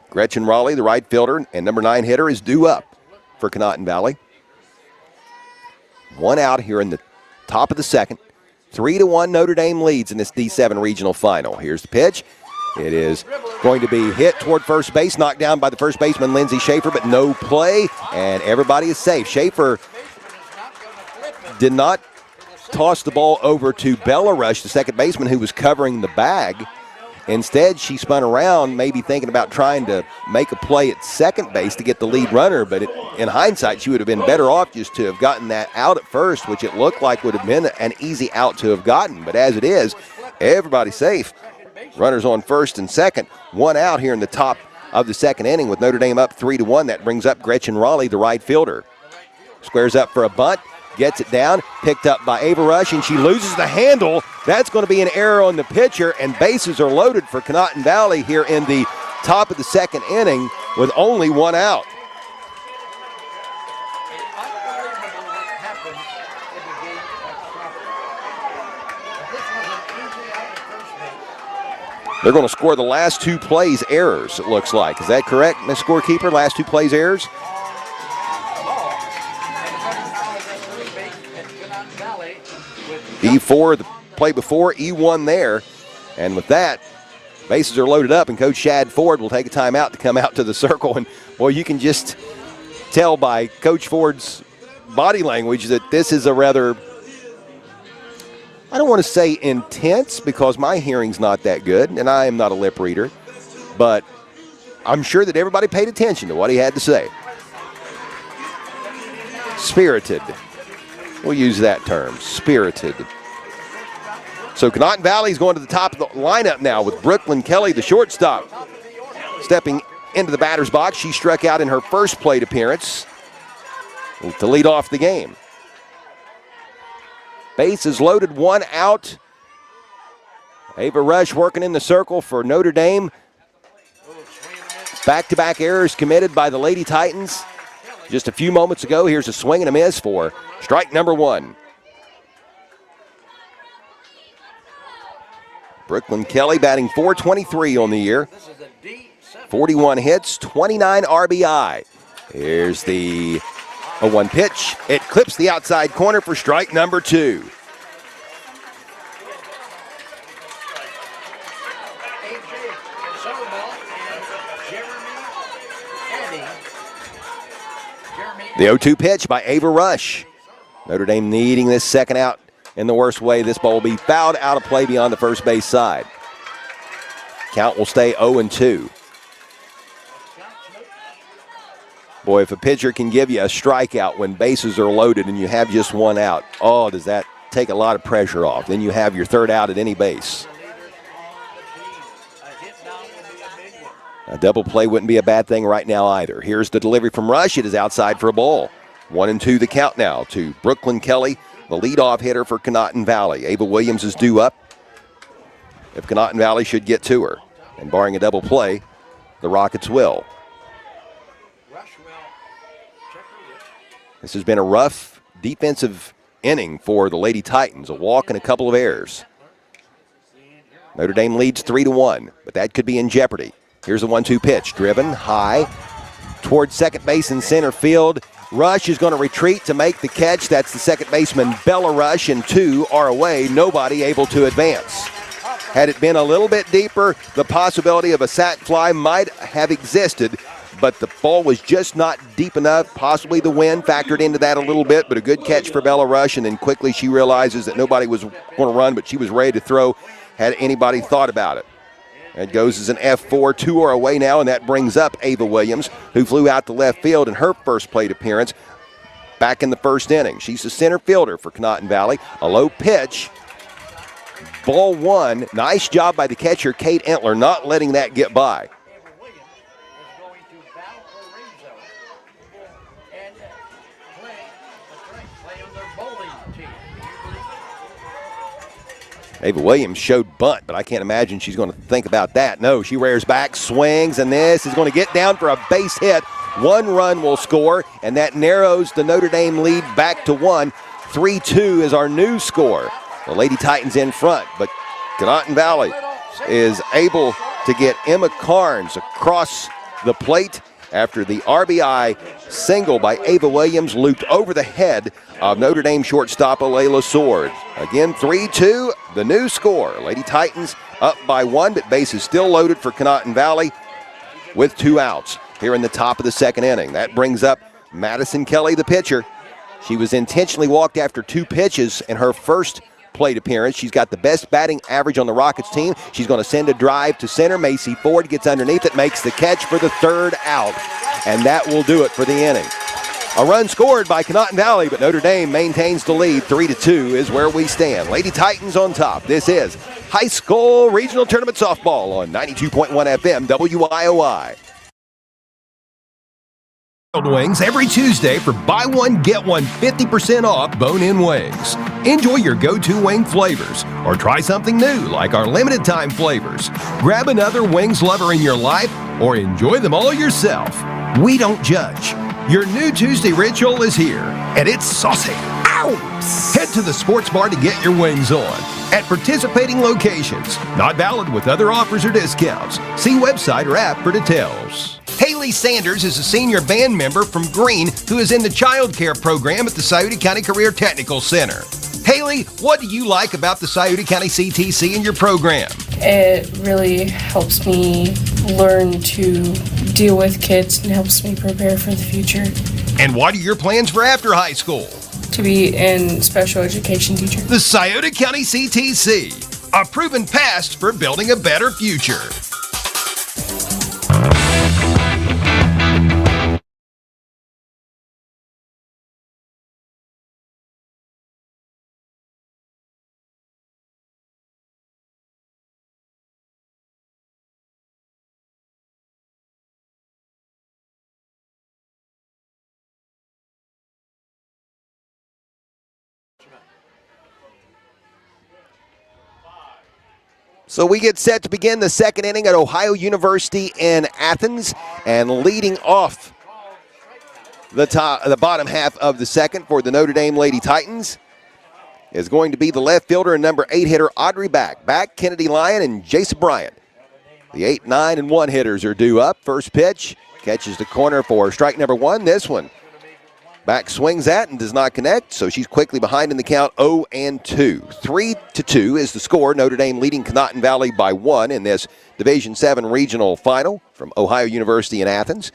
Gretchen Raleigh, the right fielder and number 9 hitter, is due up for Conotton Valley. One out here in the top of the second. 3-1 Notre Dame leads in this D7 regional final. Here's the pitch. It is going to be hit toward first base, knocked down by the first baseman, Lindsey Schaefer, but no play, and everybody is safe. Schaefer did not toss the ball over to Bella Rush, the second baseman, who was covering the bag. Instead, she spun around, maybe thinking about trying to make a play at second base to get the lead runner, but in hindsight, she would have been better off just to have gotten that out at first, which it looked like would have been an easy out to have gotten. But as it is, everybody's safe. Runners on first and second. One out here in the top of the second inning with Notre Dame up 3-1. That brings up Gretchen Raleigh, the right fielder. Squares up for a bunt. Gets it down. Picked up by Ava Rush, and she loses the handle. That's going to be an error on the pitcher, and bases are loaded for Conotton Valley here in the top of the second inning with only one out. They're going to score the last 2 plays errors, it looks like. Is that correct, Ms. Scorekeeper? Last 2 plays errors? E4, the play before, E1 there. And with that, bases are loaded up, and Coach Shad Ford will take a timeout to come out to the circle. And, boy, you can just tell by Coach Ford's body language that this is a rather, I don't want to say intense because my hearing's not that good, and I am not a lip reader, but I'm sure that everybody paid attention to what he had to say. Spirited. We'll use that term, spirited. So Conotton Valley's going to the top of the lineup now with Brooklyn Kelly, the shortstop, stepping into the batter's box. She struck out in her first plate appearance to lead off the game. Bases loaded, one out. Ava Rush working in the circle for Notre Dame. Back-to-back errors committed by the Lady Titans. Just a few moments ago, here's a swing and a miss for strike number 1. Brooklyn Kelly batting .423 on the year. 41 hits, 29 RBI. Here's the 0-1 pitch. It clips the outside corner for strike number 2. The 0-2 pitch by Ava Rush. Notre Dame needing this second out in the worst way. This ball will be fouled out of play beyond the first base side. Count will stay 0-2. Boy, if a pitcher can give you a strikeout when bases are loaded and you have just one out, oh, does that take a lot of pressure off. Then you have your third out at any base. A double play wouldn't be a bad thing right now either. Here's the delivery from Rush. It is outside for a ball. 1-2 the count now to Brooklyn Kelly, the leadoff hitter for Conotton Valley. Ava Williams is due up if Conotton Valley should get to her. And barring a double play, the Rockets will. This has been a rough defensive inning for the Lady Titans. A walk and a couple of errors. Notre Dame leads 3-1, but that could be in jeopardy. Here's a 1-2 pitch, driven high towards second base and center field. Rush is going to retreat to make the catch. That's the second baseman, Bella Rush, and 2 are away. Nobody able to advance. Had it been a little bit deeper, the possibility of a sac fly might have existed, but the ball was just not deep enough. Possibly the wind factored into that a little bit, but a good catch for Bella Rush, and then quickly she realizes that nobody was going to run, but she was ready to throw had anybody thought about it. It goes as an F4, 2 are away now, and that brings up Ava Williams, who flew out to left field in her first plate appearance back in the first inning. She's the center fielder for Conotton Valley. A low pitch. Ball one. Nice job by the catcher, Kate Entler, not letting that get by. Ava Williams showed bunt, but I can't imagine she's going to think about that. No, she rears back, swings, and this is going to get down for a base hit. 1 run will score, and that narrows the Notre Dame lead back to 1. 3-2 is our new score. The Lady Titans in front, but Conotton Valley is able to get Emma Carnes across the plate after the RBI single by Ava Williams looped over the head of Notre Dame shortstop Alayla Sword. Again, 3-2, the new score. Lady Titans up by 1, but bases still loaded for Conotton Valley with 2 outs here in the top of the second inning. That brings up Madison Kelly, the pitcher. She was intentionally walked after 2 pitches in her first plate appearance. She's got the best batting average on the Rockets team. She's going to send a drive to center. Macy Ford gets underneath it, makes the catch for the 3rd out, and that will do it for the inning. A run scored by Conotton Valley, but Notre Dame maintains the lead. 3-2 is where we stand. Lady Titans on top. This is High School Regional Tournament Softball on 92.1 FM WIOI. Wings every Tuesday for buy one, get one 50% off bone-in wings. Enjoy your go-to wing flavors or try something new like our limited time flavors. Grab another wings lover in your life or enjoy them all yourself. We don't judge. Your new Tuesday ritual is here, and it's saucy. Ow! Head to the sports bar to get your wings on at participating locations. Not valid with other offers or discounts. See website or app for details. Haley Sanders is a senior band member from Green who is in the child care program at the Scioto County Career Technical Center. Haley, what do you like about the Scioto County CTC and your program? It really helps me learn to deal with kids and helps me prepare for the future. And what are your plans for after high school? To be in special education teacher. The Scioto County CTC, a proven past for building a better future. So we get set to begin the second inning at Ohio University in Athens, and leading off the bottom half of the second for the Notre Dame Lady Titans is going to be the left fielder and number 8 hitter Audrey Back, Kennedy Lyon, and Jason Bryant. The 8, 9, and 1 hitters are due up. First pitch catches the corner for strike number 1. This one Back swings at and does not connect, so she's quickly behind in the count 0-2. 3-2 is the score. Notre Dame leading Conotton Valley by 1 in this Division VII regional final from Ohio University in Athens.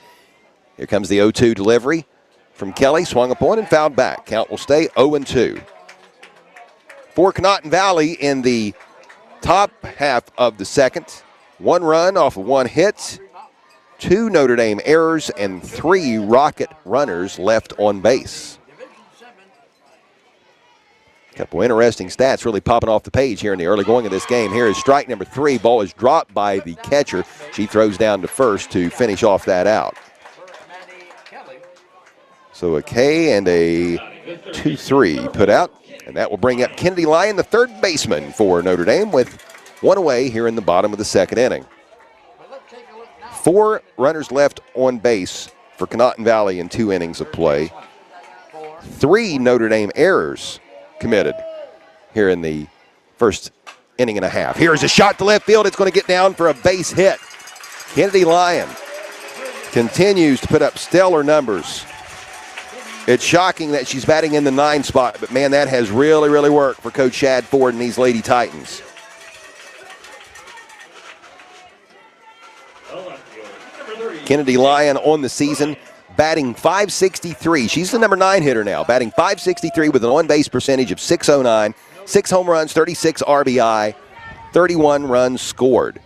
Here comes the 0-2 delivery from Kelly, swung upon and fouled back. Count will stay 0-2. For Conotton Valley in the top half of the second, 1 run off of 1 hit, 2 Notre Dame errors, and 3 Rocket runners left on base. A couple interesting stats really popping off the page here in the early going of this game. Here is strike number 3. Ball is dropped by the catcher. She throws down to first to finish off that out. So a K and a 2-3 put out, and that will bring up Kennedy Lyon, the third baseman for Notre Dame, with 1 away here in the bottom of the second inning. 4 runners left on base for Conotton Valley in 2 innings of play. 3 Notre Dame errors committed here in the first inning and a half. Here's a shot to left field. It's going to get down for a base hit. Kennedy Lyon continues to put up stellar numbers. It's shocking that she's batting in the 9 spot, but man, that has really, really worked for Coach Shad Ford and these Lady Titans. Kennedy Lyon on the season, batting .563. She's the number 9 hitter now, batting .563 with an on-base percentage of .609, 6 home runs, 36 RBI, 31 runs scored.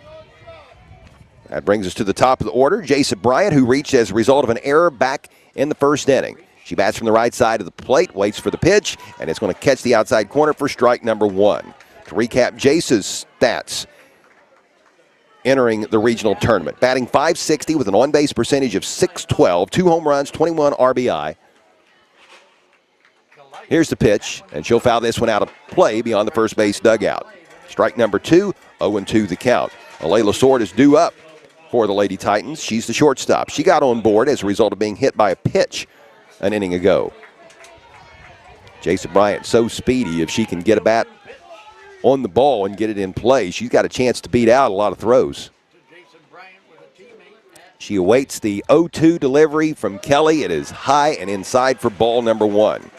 That brings us to the top of the order. Jason Bryant, who reached as a result of an error back in the first inning. She bats from the right side of the plate, waits for the pitch, and it's going to catch the outside corner for strike number 1. To recap Jace's stats entering the regional tournament. Batting .560 with an on-base percentage of .612, 2 home runs, 21 RBI. Here's the pitch, and she'll foul this one out of play beyond the first base dugout. Strike number 2, 0-2 the count. Alayla Sword is due up for the Lady Titans. She's the shortstop. She got on board as a result of being hit by a pitch an inning ago. Jason Bryant so speedy, if she can get a bat on the ball and get it in play, she's got a chance to beat out a lot of throws. She awaits the 0-2 delivery from Kelly. It is high and inside for ball number 1.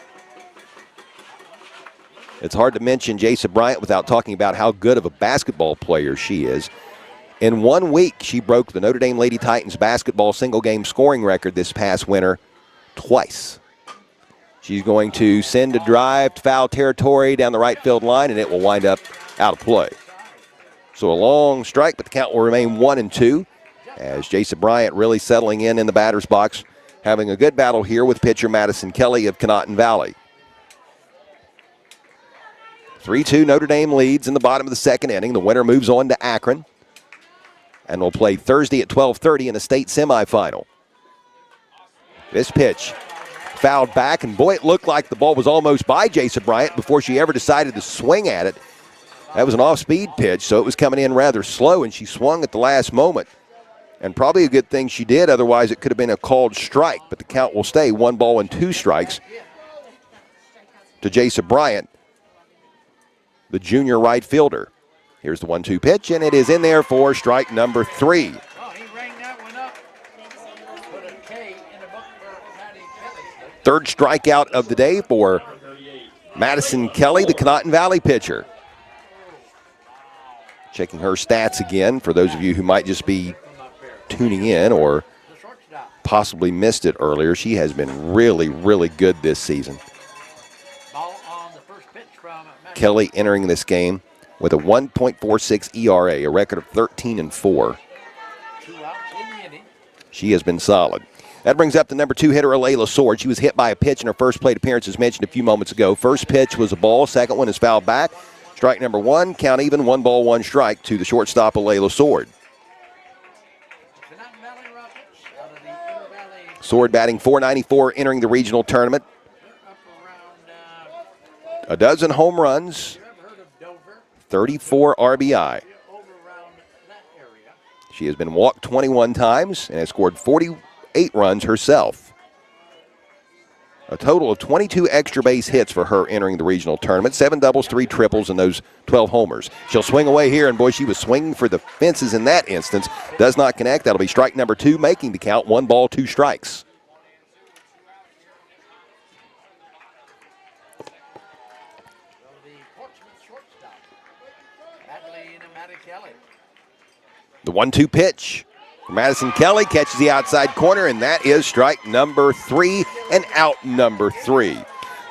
It's hard to mention Jason Bryant without talking about how good of a basketball player she is. In 1 week, she broke the Notre Dame Lady Titans basketball single-game scoring record this past winter twice. She's going to send a drive to foul territory down the right field line, and it will wind up out of play. So a long strike, but the count will remain 1-2 as Jason Bryant really settling in the batter's box, having a good battle here with pitcher Madison Kelly of Conotton Valley. 3-2 Notre Dame leads in the bottom of the second inning. The winner moves on to Akron and will play Thursday at 12:30 in the state semifinal. This pitch fouled back, and boy, it looked like the ball was almost by Jason Bryant before she ever decided to swing at it. That was an off-speed pitch, so it was coming in rather slow, and she swung at the last moment. And probably a good thing she did, otherwise it could have been a called strike, but the count will stay 1-2 strikes to Jason Bryant, the junior right fielder. Here's the 1-2 pitch, and it is in there for strike number 3. Third strikeout of the day for Madison Kelly, the Conotton Valley pitcher. Checking her stats again for those of you who might just be tuning in or possibly missed it earlier. She has been really, really good this season. Kelly entering this game with a 1.46 ERA, a record of 13-4. She has been solid. That brings up the number 2 hitter, Alayla Sword. She was hit by a pitch in her first plate appearance, as mentioned a few moments ago. First pitch was a ball. Second one is fouled back. Strike number 1, count even, 1-1 strike to the shortstop, Alayla Sword. Sword batting .494 entering the regional tournament. A dozen home runs, 34 RBI. She has been walked 21 times and has scored 48 runs herself. A total of 22 extra base hits for her entering the regional tournament. 7 doubles, 3 triples, and those 12 homers. She'll swing away here, and boy, she was swinging for the fences in that instance. Does not connect. That'll be strike number 2, making the count 1-2 strikes. The 1-2 pitch. Madison Kelly catches the outside corner, and that is strike number 3 and out number 3.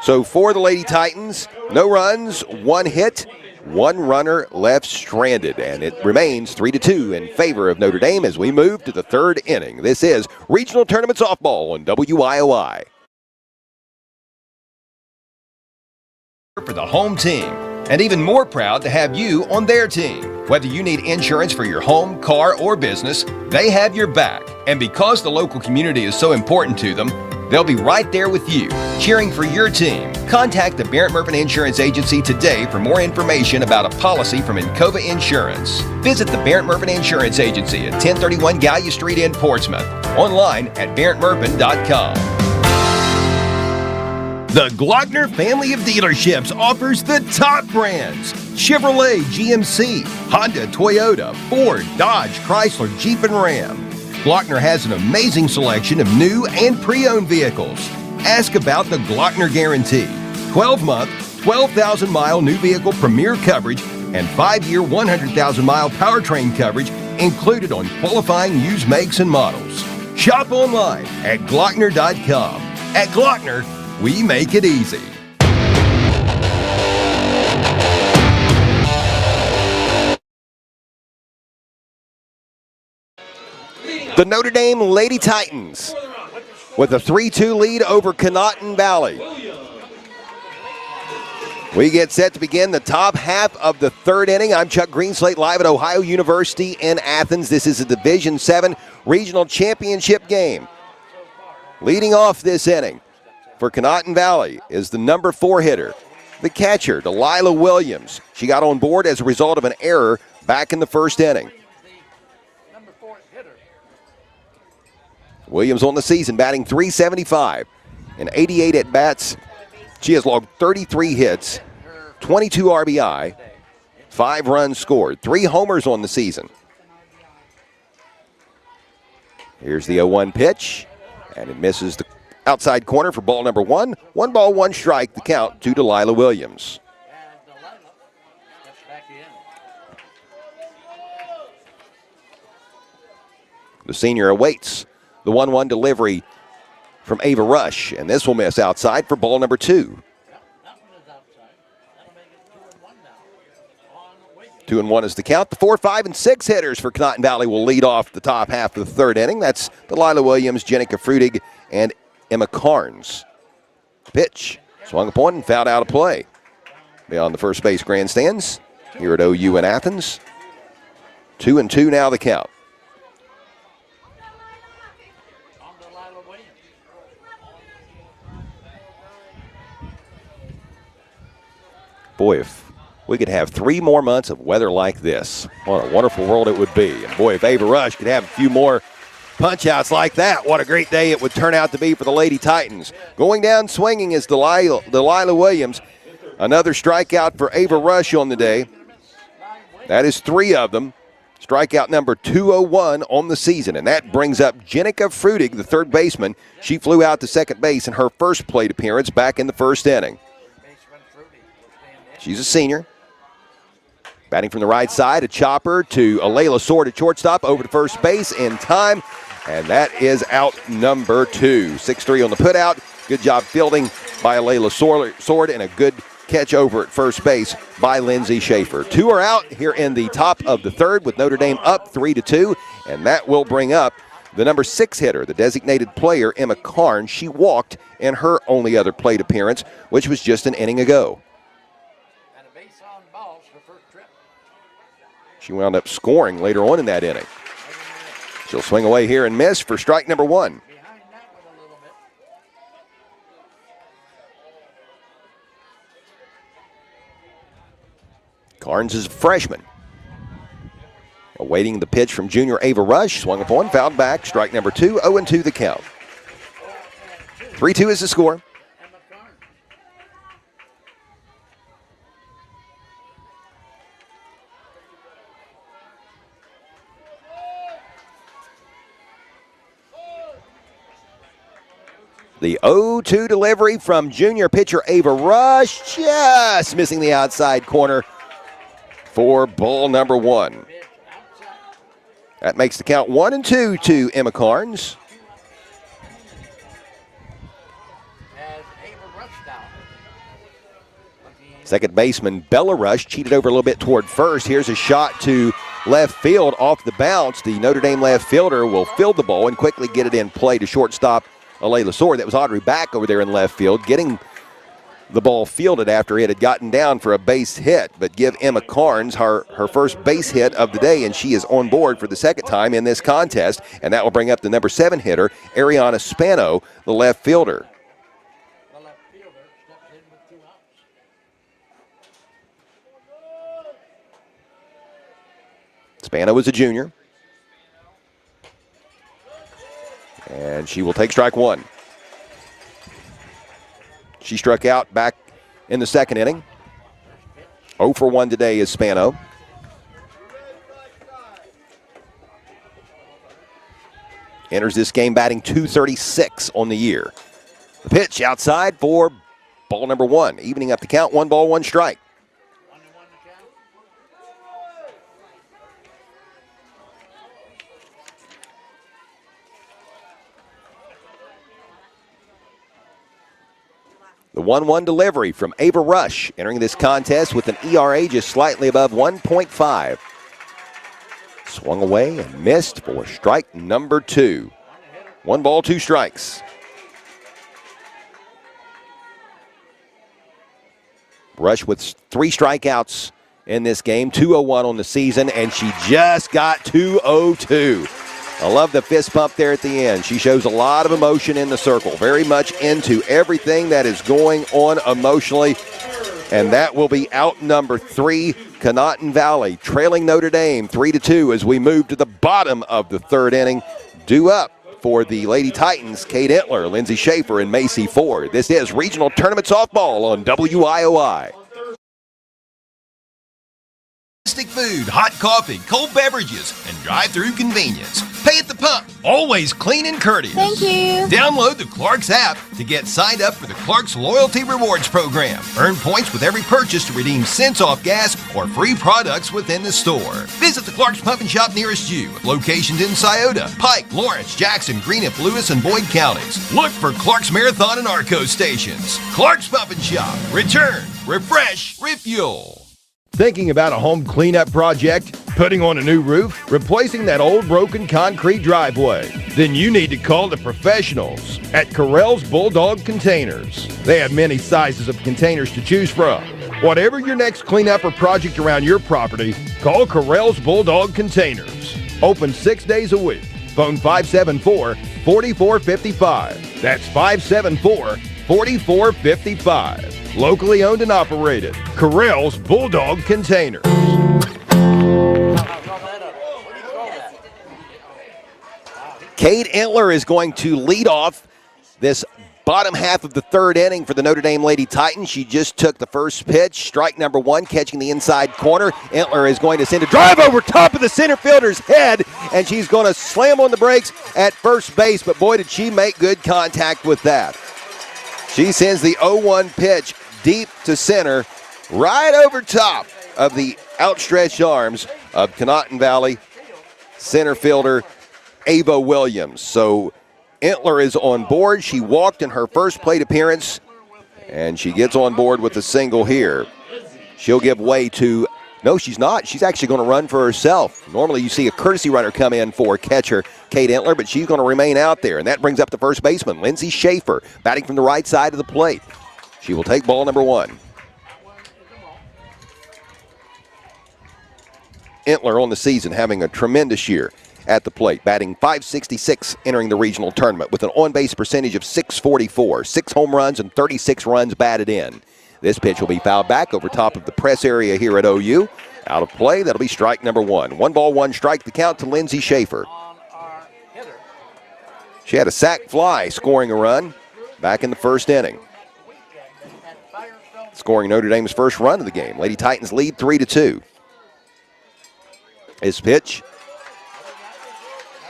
So for the Lady Titans, no runs, 1 hit, 1 runner left stranded, and it remains 3-2 in favor of Notre Dame as we move to the 3rd inning. This is Regional Tournament Softball on WIOI. For the home team, and even more proud to have you on their team. Whether you need insurance for your home, car, or business, they have your back. And because the local community is so important to them, they'll be right there with you, cheering for your team. Contact the Barrett Murphy Insurance Agency today for more information about a policy from Encova Insurance. Visit the Barrett Murphy Insurance Agency at 1031 Gallia Street in Portsmouth. Online at barrettmurphy.com. The Glockner family of dealerships offers the top brands: Chevrolet, GMC, Honda, Toyota, Ford, Dodge, Chrysler, Jeep, and Ram. Glockner has an amazing selection of new and pre-owned vehicles. Ask about the Glockner Guarantee. 12-month, 12,000-mile new vehicle premier coverage and 5-year, 100,000-mile powertrain coverage included on qualifying used makes and models. Shop online at Glockner.com. At Glockner, we make it easy. The Notre Dame Lady Titans with a 3-2 lead over Conotton Valley. We get set to begin the top half of the third inning. I'm Chuck Greenslate, live at Ohio University in Athens. This is a Division VII Regional Championship game. Leading off this inning for Conotton Valley is the number 4 hitter, the catcher, Delilah Williams. She got on board as a result of an error back in the first inning. Williams on the season batting .375 and 88 at-bats. She has logged 33 hits, 22 RBI, 5 runs scored, 3 homers on the season. Here's the 0-1 pitch, and it misses the outside corner for ball number 1. 1 ball, 1 strike, the count to Delilah Williams. The senior awaits the 1-1 delivery from Ava Rush, and this will miss outside for ball number 2. 2-1 is the count. The 4, 5, and 6 hitters for Conotton Valley will lead off the top half of the third inning. That's Delilah Williams, Jenica Frutig, and Emma Carnes. Pitch swung upon and fouled out of play. Beyond the first base grandstands here at OU in Athens. 2-2 now the count. Boy, if we could have 3 more months of weather like this, what a wonderful world it would be. And boy, if Ava Rush could have a few more punch-outs like that, what a great day it would turn out to be for the Lady Titans. Going down swinging is Delilah Williams. Another strikeout for Ava Rush on the day. That is 3 of them. Strikeout number 201 on the season, and that brings up Jenica Frutig, the third baseman. She flew out to second base in her first plate appearance back in the first inning. She's a senior. Batting from the right side, a chopper to Alayla Sword at shortstop, over to first base in time, and that is out number 2. 6-3 on the putout. Good job fielding by Alayla Sword, and a good catch over at first base by Lindsay Schaefer. 2 are out here in the top of the third with Notre Dame up 3-2, and that will bring up the number 6 hitter, the designated player, Emma Carnes. She walked in her only other plate appearance, which was just an inning ago. She wound up scoring later on in that inning. She'll swing away here and miss for strike number 1. Carnes is a freshman. Awaiting the pitch from junior Ava Rush. Swung upon, fouled back, strike number 2, 0-2 the count. 3-2 is the score. The 0-2 delivery from junior pitcher Ava Rush, just missing the outside corner for ball number 1. That makes the count 1-2 to Emma Carnes. Second baseman Bella Rush cheated over a little bit toward first. Here's a shot to left field off the bounce. The Notre Dame left fielder will field the ball and quickly get it in play to shortstop Alayla Sword. That was Audrey back over there in left field, getting the ball fielded after it had gotten down for a base hit. But give Emma Carnes her first base hit of the day, and she is on board for the second time in this contest. And that will bring up the number 7 hitter, Ariana Spano, the left fielder. Spano is a junior. And she will take strike 1. She struck out back in the second inning. 0 for 1 today is Spano. Enters this game batting .236 on the year. The pitch outside for ball number 1. Evening up the count, 1 ball, 1 strike. The 1-1 delivery from Ava Rush, entering this contest with an ERA just slightly above 1.5. Swung away and missed for strike number 2. 1 ball, 2 strikes. Rush with 3 strikeouts in this game, 201 on the season, and she just got 202. I love the fist pump there at the end. She shows a lot of emotion in the circle, very much into everything that is going on emotionally, and that will be out number 3, Conotton Valley, trailing Notre Dame 3-2 as we move to the bottom of the 3rd inning. Due up for the Lady Titans, Kate Entler, Lindsay Schaefer, and Macy Ford. This is Regional Tournament Softball on WIOI. Food, hot coffee, cold beverages, and drive-through convenience. Pay at the pump, always clean and courteous. Thank you. Download the Clark's app to get signed up for the Clark's Loyalty Rewards Program. Earn points with every purchase to redeem cents off gas or free products within the store. Visit the Clark's Pump and Shop nearest you, with locations in Scioto, Pike, Lawrence, Jackson, Greenup, Lewis, and Boyd counties. Look for Clark's Marathon and Arco stations. Clark's Pump and Shop. Return, refresh, refuel. Thinking about a home cleanup project? Putting on a new roof? Replacing that old broken concrete driveway? Then you need to call the professionals at Correll's Bulldog Containers. They have many sizes of containers to choose from. Whatever your next cleanup or project around your property, call Correll's Bulldog Containers. Open 6 days a week. Phone 574-4455. That's 574-4455. Locally owned and operated. Correll's Bulldog Containers. Kate Entler is going to lead off this bottom half of the 3rd inning for the Notre Dame Lady Titans. She just took the first pitch, strike number 1, catching the inside corner. Entler is going to send a drive over top of the center fielder's head, and she's going to slam on the brakes at first base, but boy, did she make good contact with that. She sends the 0-1 pitch deep to center, right over top of the outstretched arms of Conotton Valley center fielder Ava Williams. So Entler is on board. She walked in her first plate appearance, and she gets on board with a single here. She'll give way to, no, she's not. She's actually going to run for herself. Normally you see a courtesy runner come in for catcher Kate Entler, but she's going to remain out there, and that brings up the first baseman, Lindsay Schaefer, batting from the right side of the plate. She will take ball number 1. Entler on the season having a tremendous year at the plate, batting .566 entering the regional tournament with an on-base percentage of .644, 6 home runs and 36 runs batted in. This pitch will be fouled back over top of the press area here at OU. Out of play, that'll be strike number 1. 1 ball, 1 strike, the count to Lindsay Schaefer. She had a sac fly scoring a run back in the 1st inning. Scoring Notre Dame's first run of the game. Lady Titans lead 3-2. His pitch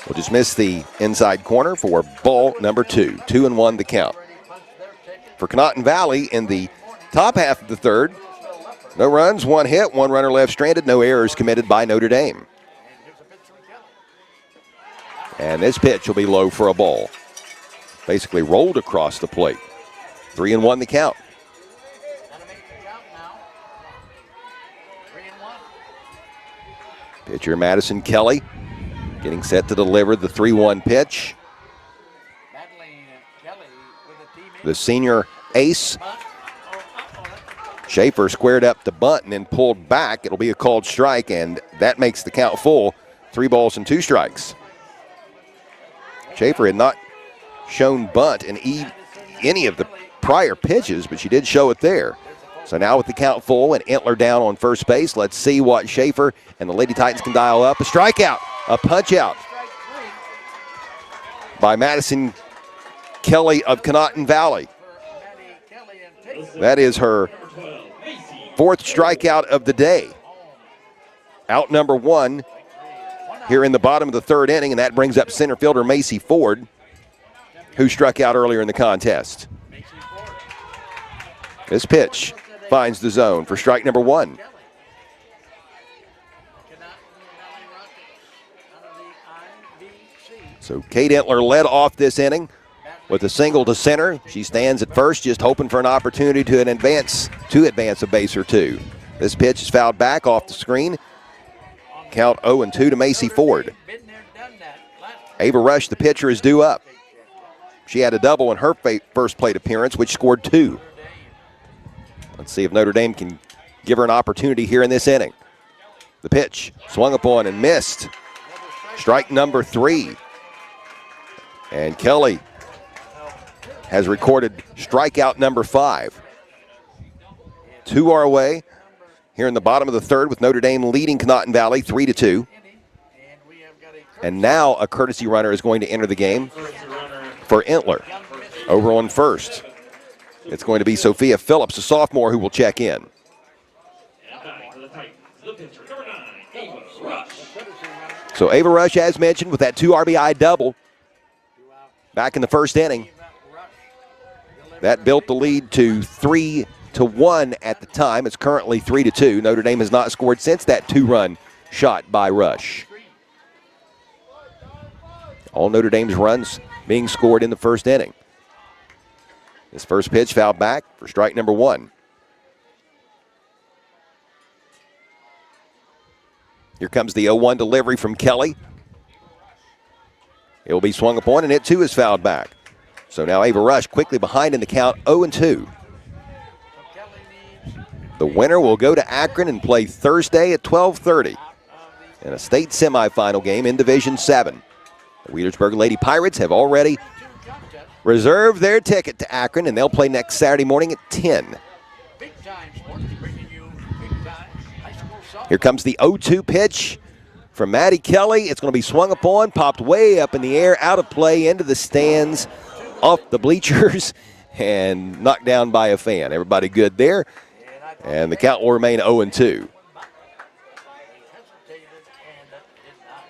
will just miss the inside corner for ball number 2. 2-1 the count. For Conotton Valley in the top half of the 3rd, no runs, 1 hit, 1 runner left stranded, no errors committed by Notre Dame. And this pitch will be low for a ball. Basically rolled across the plate. 3-1 the count. Pitcher Madison Kelly getting set to deliver the 3-1 pitch. The senior ace. Schaefer squared up the bunt and then pulled back. It'll be a called strike, and that makes the count full. 3 balls and 2 strikes. Schaefer had not shown bunt in any of the prior pitches, but she did show it there. So now with the count full and Entler down on first base, let's see what Schaefer and the Lady Titans can dial up. A strikeout, a punch out by Madison Kelly of Conotton Valley. That is her 4th strikeout of the day. Out number 1 here in the bottom of the 3rd inning, and that brings up center fielder Macy Ford, who struck out earlier in the contest. This pitch finds the zone for strike number 1. So Kate Entler led off this inning with a single to center. She stands at first, just hoping for an opportunity to advance a base or two. This pitch is fouled back off the screen. Count 0-2 to Macy Ford. Ava Rush, the pitcher, is due up. She had a double in her first plate appearance, which scored 2. Let's see if Notre Dame can give her an opportunity here in this inning. The pitch swung upon and missed. Strike number 3. And Kelly has recorded strikeout number 5. 2 are away here in the bottom of the third with Notre Dame leading Conotton Valley 3-2. And now a courtesy runner is going to enter the game for Entler. Over on first, it's going to be Sophia Phillips, a sophomore, who will check in. So Ava Rush, as mentioned, with that 2 RBI double back in the first inning. That built the lead to 3-1 at the time. It's currently 3-2. Notre Dame has not scored since that 2-run shot by Rush. All Notre Dame's runs being scored in the first inning. This first pitch fouled back for strike number 1. Here comes the 0-1 delivery from Kelly. It will be swung upon, and it too is fouled back. So now Ava Rush quickly behind in the count, 0-2. The winner will go to Akron and play Thursday at 12:30 in a state semifinal game in Division 7. The Wheelersburg Lady Pirates have already reserved their ticket to Akron, and they'll play next Saturday morning at 10. Here comes the 0-2 pitch from Maddie Kelly. It's going to be swung upon, popped way up in the air, out of play, into the stands, off the bleachers, and knocked down by a fan. Everybody good there, and the count will remain 0-2.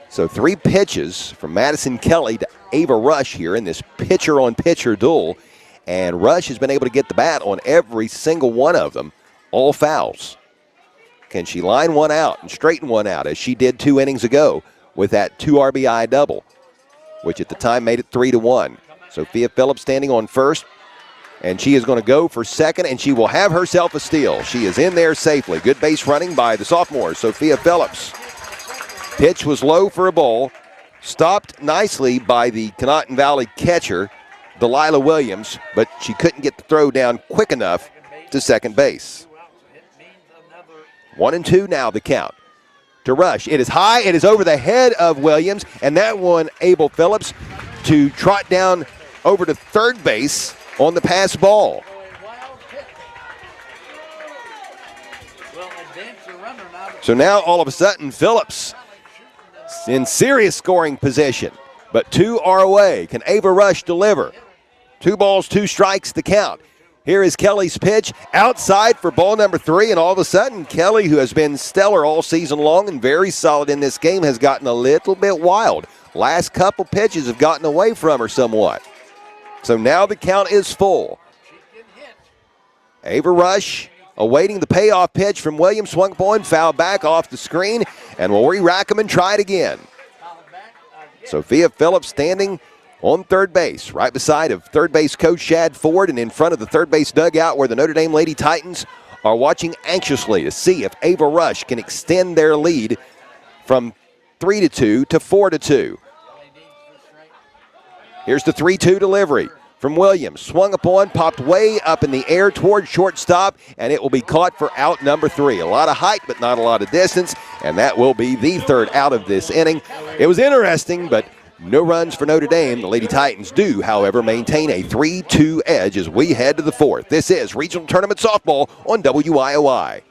So 3 pitches from Madison Kelly to Ava Rush here in this pitcher-on-pitcher duel, and Rush has been able to get the bat on every single one of them, all fouls. Can she line one out and straighten one out as she did 2 innings ago with that 2 RBI double, which at the time made it 3-1. Sophia Phillips standing on first, and she is going to go for second, and she will have herself a steal. She is in there safely. Good base running by the sophomore, Sophia Phillips. Pitch was low for a ball, stopped nicely by the Conotton Valley catcher, Delilah Williams, but she couldn't get the throw down quick enough to second base. 1-2 now the count. To Rush. It is high. It is over the head of Williams, and that one able Phillips to trot down over to third base on the pass ball. So now all of a sudden Phillips in serious scoring position, but 2 are away. Can Ava Rush deliver? 2 balls, 2 strikes, the count. Here is Kelly's pitch outside for ball number 3, and all of a sudden Kelly, who has been stellar all season long and very solid in this game, has gotten a little bit wild. Last couple pitches have gotten away from her somewhat. So now the count is full. Ava Rush awaiting the payoff pitch from Williams, swung upon, foul back off the screen, and will re-rack him and try it again. Sophia Phillips standing on third base, right beside of third base coach Shad Ford, and in front of the third base dugout where the Notre Dame Lady Titans are watching anxiously to see if Ava Rush can extend their lead from 3-2 to 4-2. Here's the 3-2 delivery from Williams. Swung upon, popped way up in the air toward shortstop, and it will be caught for out number 3. A lot of height, but not a lot of distance, and that will be the third out of this inning. It was interesting, but no runs for Notre Dame. The Lady Titans do, however, maintain a 3-2 edge as we head to the 4th. This is Regional Tournament Softball on WIOI.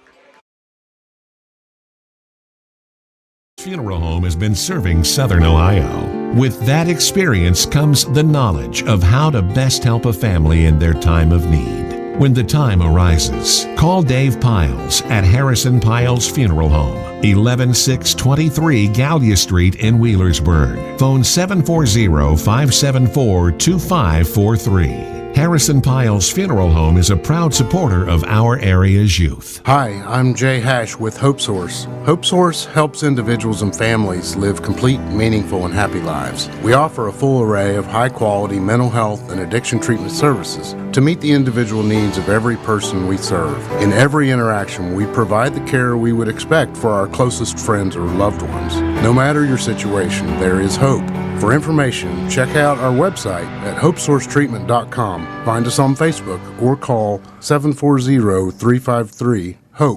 Funeral Home has been serving Southern Ohio. With that experience comes the knowledge of how to best help a family in their time of need. When the time arises, call Dave Piles at Harrison Piles Funeral Home, 11623 Gallia Street in Wheelersburg. Phone 740-574-2543. Harrison Piles Funeral Home is a proud supporter of our area's youth. Hi, I'm Jay Hash with Hope Source. Hope Source helps individuals and families live complete, meaningful, and happy lives. We offer a full array of high-quality mental health and addiction treatment services to meet the individual needs of every person we serve. In every interaction, we provide the care we would expect for our closest friends or loved ones. No matter your situation, there is hope. For information, check out our website at hopesourcetreatment.com. Find us on Facebook or call 740-353-HOPE.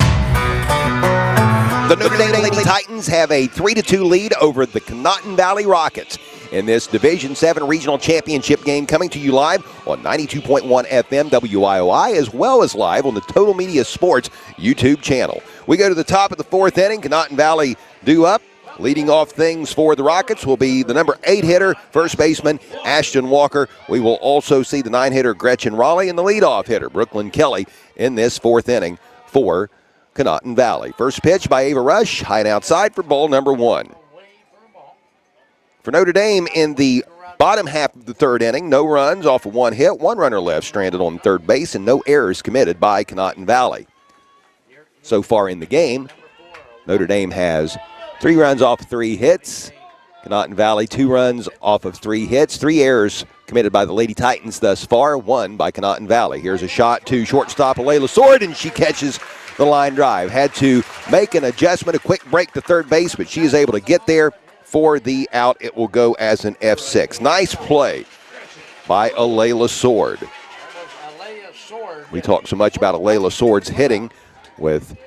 The Notre Dame Lady Titans have a 3-2 lead over the Conotton Valley Rockets in this Division 7 Regional Championship game, coming to you live on 92.1 FM WIOI, as well as live on the Total Media Sports YouTube channel. We go to the top of the fourth inning. Conotton Valley due up. Leading off things for the Rockets will be the number 8 hitter, first baseman Ashton Walker. We will also see the 9 hitter Gretchen Raleigh and the leadoff hitter Brooklyn Kelly in this fourth inning for Conotton Valley. First pitch by Ava Rush, high and outside for ball number 1. For Notre Dame in the bottom half of the third inning, no runs off of 1 hit, 1 runner left stranded on third base, and no errors committed by Conotton Valley. So far in the game, Notre Dame has 3 runs off of 3 hits. Conotton Valley 2 runs off of 3 hits. 3 errors committed by the Lady Titans thus far, 1 by Conotton Valley. Here's a shot to shortstop Alayla Sword, and she catches the line drive. Had to make an adjustment, a quick break to third base, but she is able to get there for the out. It will go as an F6. Nice play by Alayla Sword. We talk so much about Alayla Sword's hitting with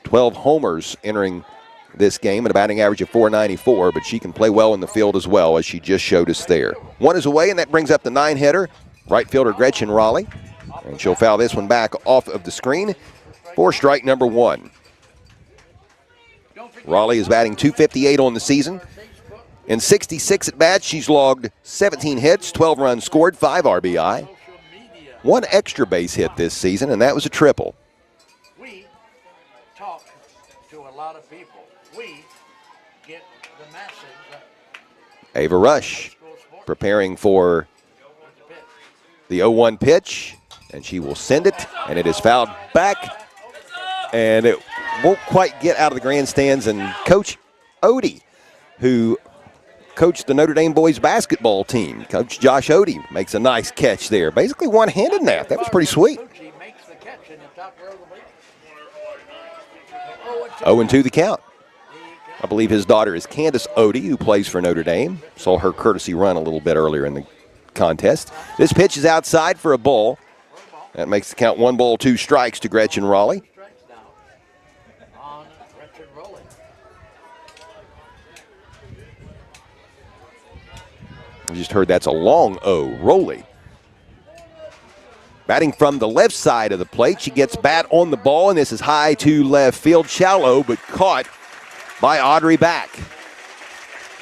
12 homers entering this game and a batting average of .494, but she can play well in the field as well, as she just showed us there. 1 is away, and that brings up the 9 hitter, right fielder Gretchen Raleigh, and she'll foul this one back off of the screen for strike number 1. Raleigh is batting .258 on the season. In 66 at-bats, she's logged 17 hits, 12 runs scored, 5 RBI, 1 extra base hit this season, and that was a triple. Ava Rush preparing for the 0-1 pitch, and she will send it, and it is fouled back, and it won't quite get out of the grandstands, and Coach Odie, who coached the Notre Dame boys basketball team, Coach Josh Odie, makes a nice catch there. Basically one-handed that. That was pretty sweet. 0-2 the count. I believe his daughter is Candace Odie, who plays for Notre Dame. Saw her courtesy run a little bit earlier in the contest. This pitch is outside for a ball. That makes the count 1 ball, 2 strikes to Gretchen Raleigh. We just heard that's a long O, Rowley. Batting from the left side of the plate, she gets bat on the ball, and this is high to left field, shallow, but caught by Audrey Back.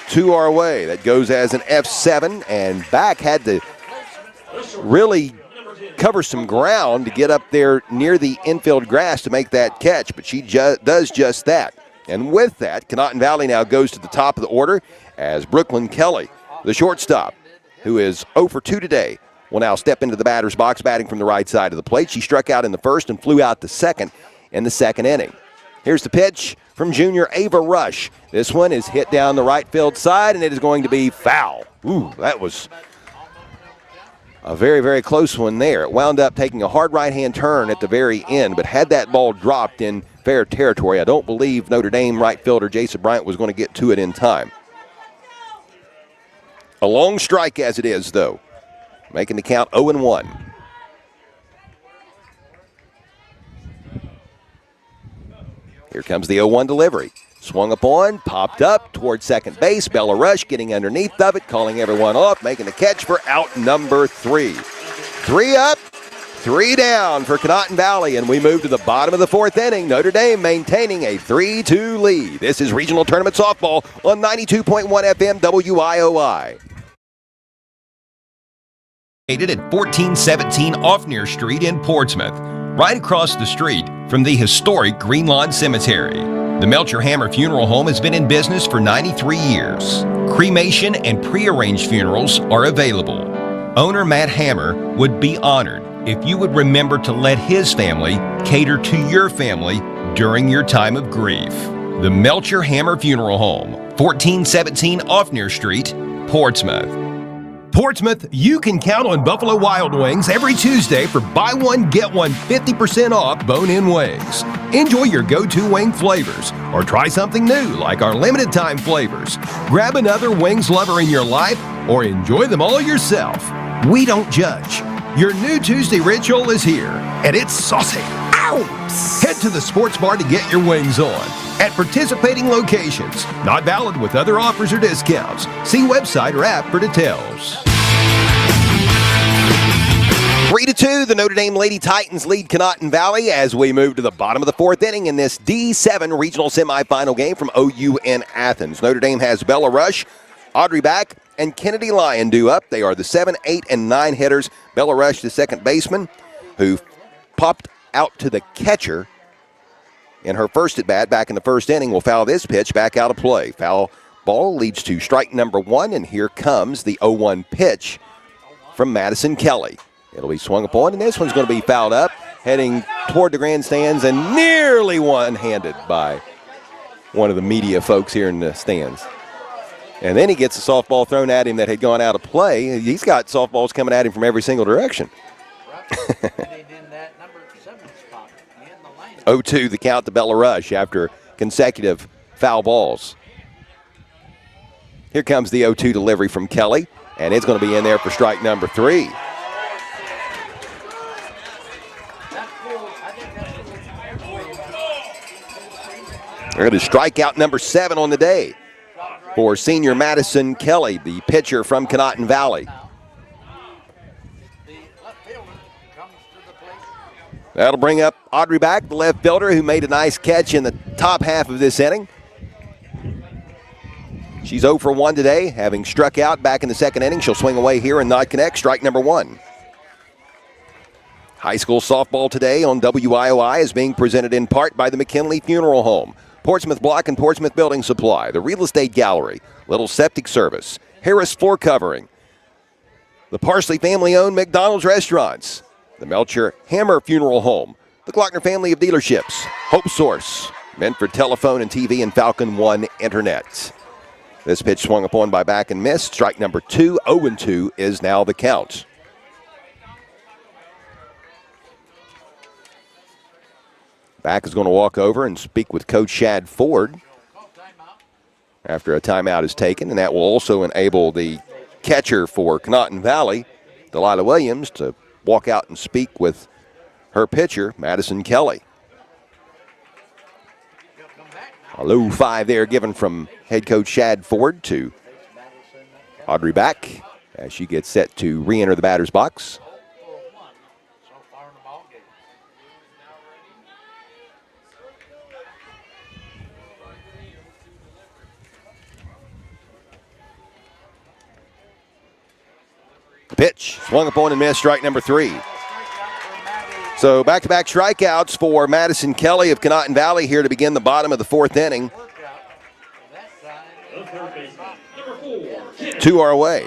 2 our way. That goes as an F7, and Back had to really cover some ground to get up there near the infield grass to make that catch, but she does just that. And with that, Conotton Valley now goes to the top of the order as Brooklyn Kelly, the shortstop, who is 0 for 2 today, will now step into the batter's box, batting from the right side of the plate. She struck out in the first and flew out the second in the second inning. Here's the pitch from junior Ava Rush. This one is hit down the right field side, and it is going to be foul. Ooh, that was a very, very close one there. It wound up taking a hard right-hand turn at the very end, but had that ball dropped in fair territory, I don't believe Notre Dame right fielder Jason Bryant was going to get to it in time. A long strike as it is, though, making the count 0-1. Here comes the 0-1 delivery. Swung upon, popped up towards second base. Bella Rush getting underneath of it, calling everyone off, making the catch for out number 3. 3 up, 3 down for Conotton Valley, and we move to the bottom of the fourth inning. Notre Dame maintaining a 3-2 lead. This is Regional Tournament Softball on 92.1 FM WIOI. Located at 1417 Offnear Street in Portsmouth, right across the street from the historic Green Lawn Cemetery. The Melcher Hammer Funeral Home has been in business for 93 years. Cremation and prearranged funerals are available. Owner Matt Hammer would be honored if you would remember to let his family cater to your family during your time of grief. The Melcher Hammer Funeral Home, 1417 Offnear Street, Portsmouth. Portsmouth, you can count on Buffalo Wild Wings every Tuesday for buy one, get one 50% off bone-in wings. Enjoy your go-to wing flavors or try something new like our limited time flavors. Grab another wings lover in your life or enjoy them all yourself. We don't judge. Your new Tuesday ritual is here and it's saucy. Ow! Head to the sports bar to get your wings on at participating locations. Not valid with other offers or discounts. See website or app for details. 3-2, the Notre Dame Lady Titans lead Conotton Valley as we move to the bottom of the fourth inning in this D7 regional semifinal game from OU in Athens. Notre Dame has Bella Rush, Audrey Back, and Kennedy Lyon due up. They are the 7, 8, and 9 hitters. Bella Rush, the second baseman, who popped out to the catcher in her first at-bat back in the first inning, will foul this pitch back out of play. Foul ball leads to strike number 1, and here comes the 0-1 pitch from Madison Kelly. It'll be swung upon, and this one's going to be fouled up, heading toward the grandstands and nearly one-handed by one of the media folks here in the stands. And then he gets a softball thrown at him that had gone out of play. He's got softballs coming at him from every single direction. 0-2 the count to Bella Rush after consecutive foul balls. Here comes the 0-2 delivery from Kelly, and it's going to be in there for strike number 3. They're going to strikeout number 7 on the day for senior Madison Kelly, the pitcher from Conotton Valley. That'll bring up Audrey Back, the left fielder, who made a nice catch in the top half of this inning. She's 0 for 1 today, having struck out back in the second inning. She'll swing away here and not connect. Strike number 1. High school softball today on WIOI is being presented in part by the McKinley Funeral Home, Portsmouth Block and Portsmouth Building Supply, the Real Estate Gallery, Little Septic Service, Harris Floor Covering, the Parsley family-owned McDonald's Restaurants, the Melcher Hammer Funeral Home, the Glockner family of dealerships, Hope Source, Medford Telephone and TV, and Falcon One Internet. This pitch swung upon by Back and missed. Strike number 2, 0-2 is now the count. Back is going to walk over and speak with Coach Shad Ford after a timeout is taken, and that will also enable the catcher for Conotton Valley, Delilah Williams, to walk out and speak with her pitcher, Madison Kelly. A low 5 there given from head coach Shad Ford to Audrey Back as she gets set to re-enter the batter's box. Pitch swung upon and missed. Strike number 3. So back-to-back strikeouts for Madison Kelly of Conotton Valley here to begin the bottom of the fourth inning. 2 are away.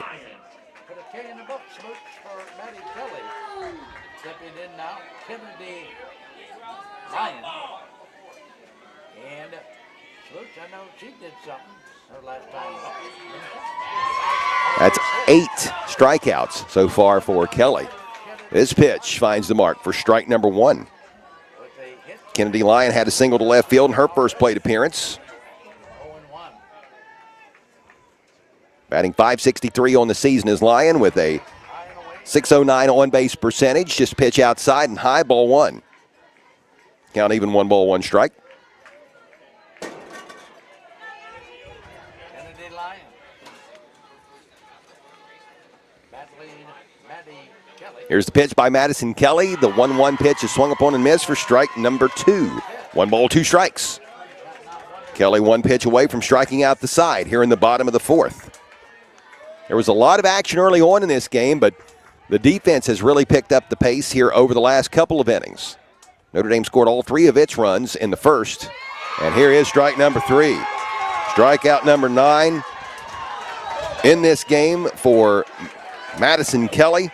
That's 8 strikeouts so far for Kelly. This pitch finds the mark for strike number 1. Kennedy Lyon had a single to left field in her first plate appearance. Batting .563 on the season is Lyon with a .609 on-base percentage. Just pitch outside and high, ball 1. Count even, 1 ball, 1 strike. Here's the pitch by Madison Kelly. The 1-1 pitch is swung upon and missed for strike number 2. 1 ball, 2 strikes. Kelly 1 pitch away from striking out the side here in the bottom of the fourth. There was a lot of action early on in this game, but the defense has really picked up the pace here over the last couple of innings. Notre Dame scored all 3 of its runs in the first. And here is strike number 3. Strikeout number 9 in this game for Madison Kelly.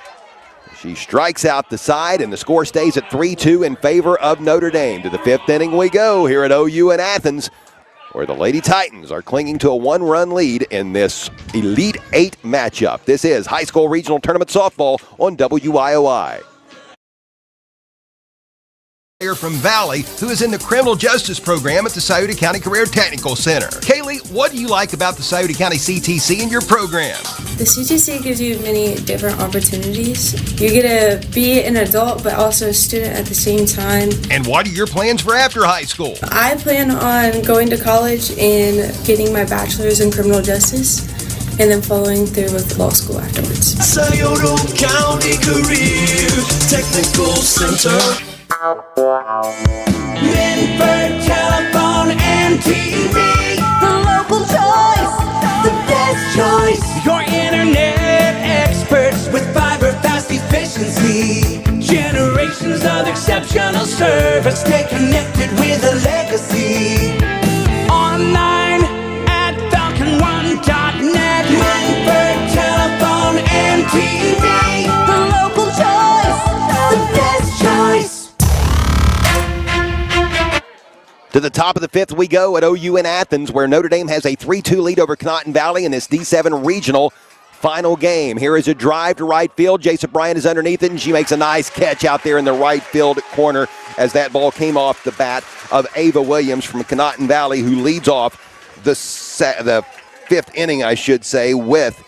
She strikes out the side, and the score stays at 3-2 in favor of Notre Dame. To the fifth inning we go here at OU in Athens, where the Lady Titans are clinging to a one-run lead in this Elite Eight matchup. This is High School Regional Tournament Softball on WIOI. From Valley, who is in the criminal justice program at the Scioto County Career Technical Center. Kaylee, what do you like about the Scioto County CTC and your program? The CTC gives you many different opportunities. You get to be an adult but also a student at the same time. And what are your plans for after high school? I plan on going to college and getting my bachelor's in criminal justice and then following through with law school afterwards. Scioto County Career Technical Center. Minford Telephone and TV, the local choice, the best choice. Your internet experts with fiber fast efficiency. Generations of exceptional service. Stay connected with a legacy. Online at falcon1.net. Minford Telephone and TV, the local choice, the best choice. To the top of the fifth we go at OU in Athens, where Notre Dame has a 3-2 lead over Conotton Valley in this D7 regional final game. Here is a drive to right field. Jason Bryant is underneath it, and she makes a nice catch out there in the right field corner as that ball came off the bat of Ava Williams from Conotton Valley, who leads off the fifth inning, I should say, with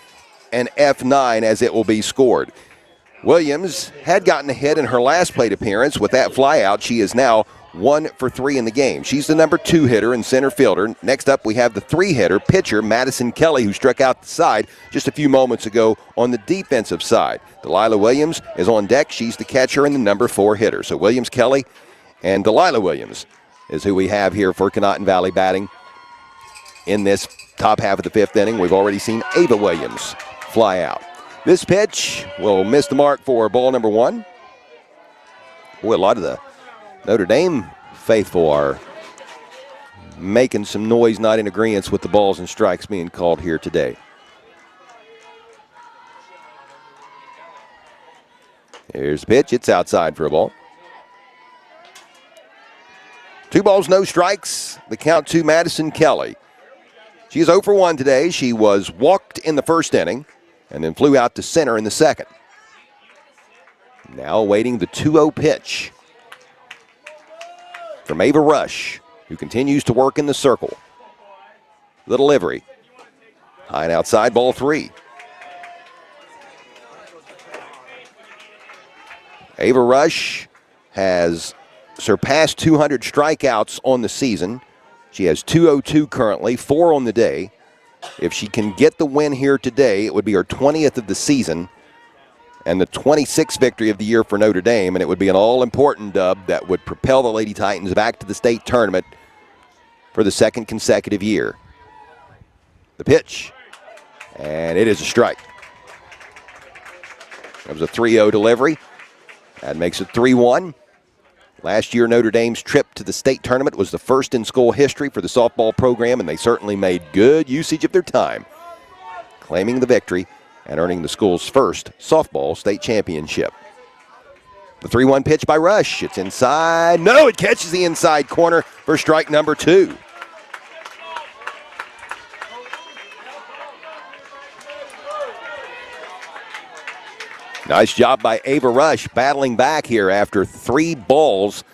an F9 as it will be scored. Williams had gotten a hit in her last plate appearance. With that flyout, she is now 1 for 3 in the game. She's the number 2 hitter and center fielder. Next up, we have the 3-hitter pitcher, Madison Kelly, who struck out the side just a few moments ago on the defensive side. Delilah Williams is on deck. She's the catcher and the number 4 hitter. So Williams, Kelly, and Delilah Williams is who we have here for Conotton Valley batting in this top half of the fifth inning. We've already seen Ava Williams fly out. This pitch will miss the mark for ball number 1. Boy, a lot of the Notre Dame faithful are making some noise, not in agreement with the balls and strikes being called here today. Here's the pitch. It's outside for a ball. 2 balls, no strikes. The count to Madison Kelly. She is 0 for 1 today. She was walked in the first inning and then flew out to center in the second. Now awaiting the 2-0 pitch from Ava Rush, who continues to work in the circle. The delivery. High and outside, ball 3. Ava Rush has surpassed 200 strikeouts on the season. She has 202 currently, 4 on the day. If she can get the win here today, it would be her 20th of the season and the 26th victory of the year for Notre Dame, and it would be an all-important dub that would propel the Lady Titans back to the state tournament for the second consecutive year. The pitch, and it is a strike. That was a 3-0 delivery. That makes it 3-1. Last year, Notre Dame's trip to the state tournament was the first in school history for the softball program, and they certainly made good usage of their time, claiming the victory and earning the school's first softball state championship. The 3-1 pitch by Rush. It's inside. No, it catches the inside corner for strike number 2. Nice job by Ava Rush battling back here after 3 balls,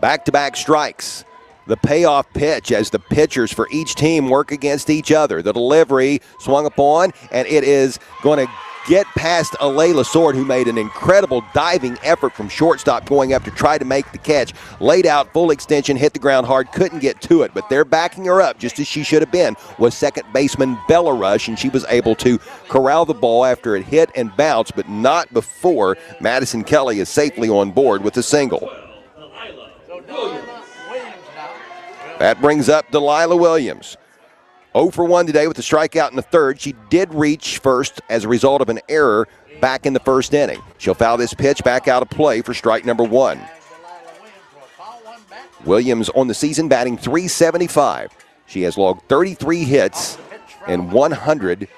back-to-back strikes. The payoff pitch as the pitchers for each team work against each other. The delivery swung upon, and it is going to get past Alayla Sword, who made an incredible diving effort from shortstop going up to try to make the catch. Laid out, full extension, hit the ground hard, couldn't get to it, but they're backing her up just as she should have been, was second baseman Bella Rush, and she was able to corral the ball after it hit and bounced, but not before Madison Kelly is safely on board with a single. That brings up Delilah Williams. 0 for 1 today with a strikeout in the third. She did reach first as a result of an error back in the first inning. She'll foul this pitch back out of play for strike number 1. Williams on the season batting .375. She has logged 33 hits and 100+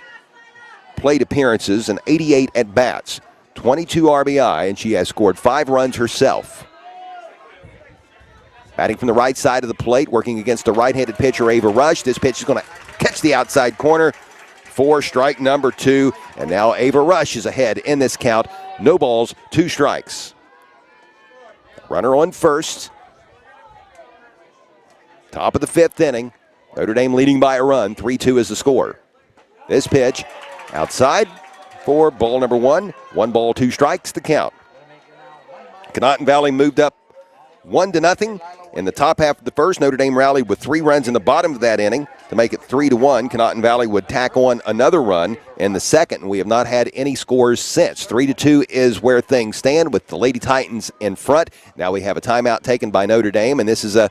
plate appearances and 88 at-bats, 22 RBI, and she has scored 5 runs herself. Batting from the right side of the plate, working against the right-handed pitcher, Ava Rush. This pitch is going to catch the outside corner for strike number 2. And now Ava Rush is ahead in this count. No balls, 2 strikes. Runner on first. Top of the 5th inning. Notre Dame leading by a run. 3-2 is the score. This pitch outside for ball number 1. 1 ball, 2 strikes, the count. Conotton Valley moved up 1-0 in the top half of the first. Notre Dame rallied with 3 runs in the bottom of that inning to make it 3-1. Conotton Valley would tack on another run in the second, and we have not had any scores since. 3-2 is where things stand with the Lady Titans in front. Now we have a timeout taken by Notre Dame, and this is a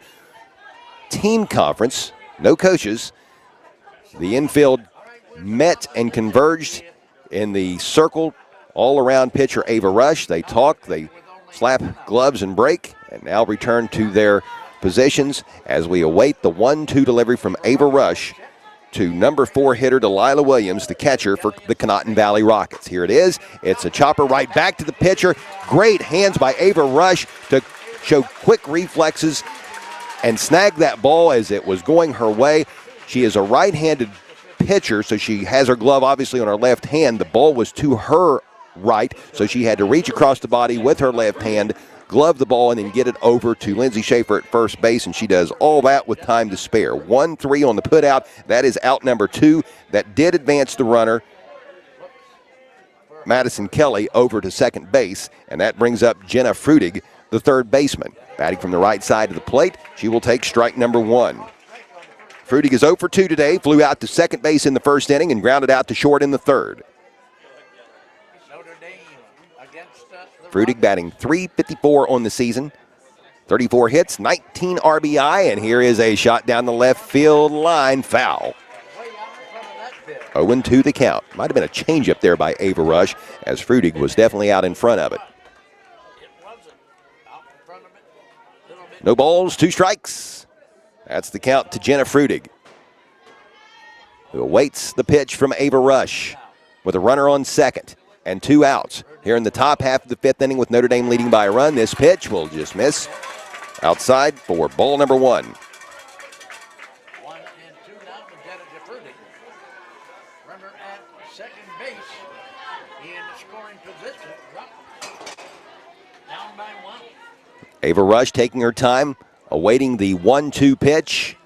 team conference, no coaches. The infield met and converged in the circle all around pitcher Ava Rush. They talk, they slap gloves and break, and now return to their positions as we await the 1-2 delivery from Ava Rush to number 4 hitter Delilah Williams, the catcher for the Conotton Valley Rockets. Here it is. It's a chopper right back to the pitcher. Great hands by Ava Rush to show quick reflexes and snag that ball as it was going her way. She is a right-handed pitcher, so she has her glove obviously on her left hand. The ball was to her right, so she had to reach across the body with her left hand, glove the ball, and then get it over to Lindsay Schaefer at first base, and she does all that with time to spare. 1-3 on the putout. That is out number 2. That did advance the runner, Madison Kelly, over to second base, and that brings up Jenna Frutig, the third baseman. Batting from the right side of the plate, she will take strike number 1. Frutig is 0 for 2 today, flew out to second base in the first inning and grounded out to short in the third. Frutig batting .354 on the season, 34 hits, 19 RBI, and here is a shot down the left field line, foul. 0-2 the count. Might have been a changeup there by Ava Rush, as Frutig was definitely out in front of it. No balls, 2 strikes. That's the count to Jenna Frutig, who awaits the pitch from Ava Rush with a runner on second and 2 outs. Here in the top half of the 5th inning with Notre Dame leading by a run. This pitch will just miss outside for ball number 1. 1-2 now for Jenna Frutig. Runner at second base in scoring position. Down by 1. Ava Rush taking her time, awaiting the 1-2 pitch.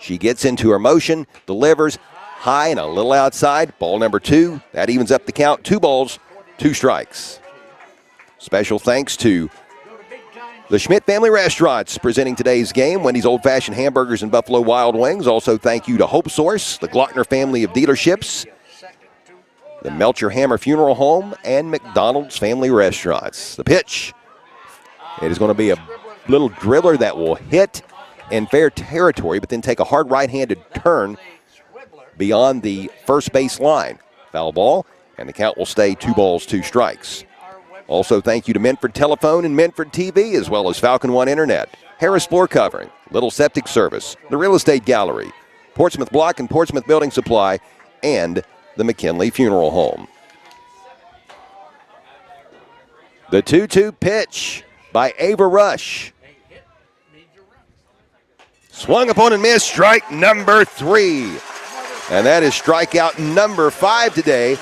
She gets into her motion, delivers high and a little outside. Ball number 2. That evens up the count. 2 balls, 2 strikes. Special thanks to the Schmidt Family Restaurants presenting today's game. Wendy's Old Fashioned Hamburgers and Buffalo Wild Wings. Also thank you to Hope Source, the Glockner family of dealerships, the Melcher Hammer Funeral Home, and McDonald's Family Restaurants. The pitch. It is going to be a little dribbler that will hit in fair territory, but then take a hard right-handed turn beyond the first base line. Foul ball, and the count will stay 2 balls, 2 strikes. Also, thank you to Menford Telephone and Menford TV, as well as Falcon One Internet, Harris Floor Covering, Little Septic Service, the Real Estate Gallery, Portsmouth Block and Portsmouth Building Supply, and the McKinley Funeral Home. The 2-2 pitch by Ava Rush. Swung upon and missed, strike number 3. And that is strikeout number 5 today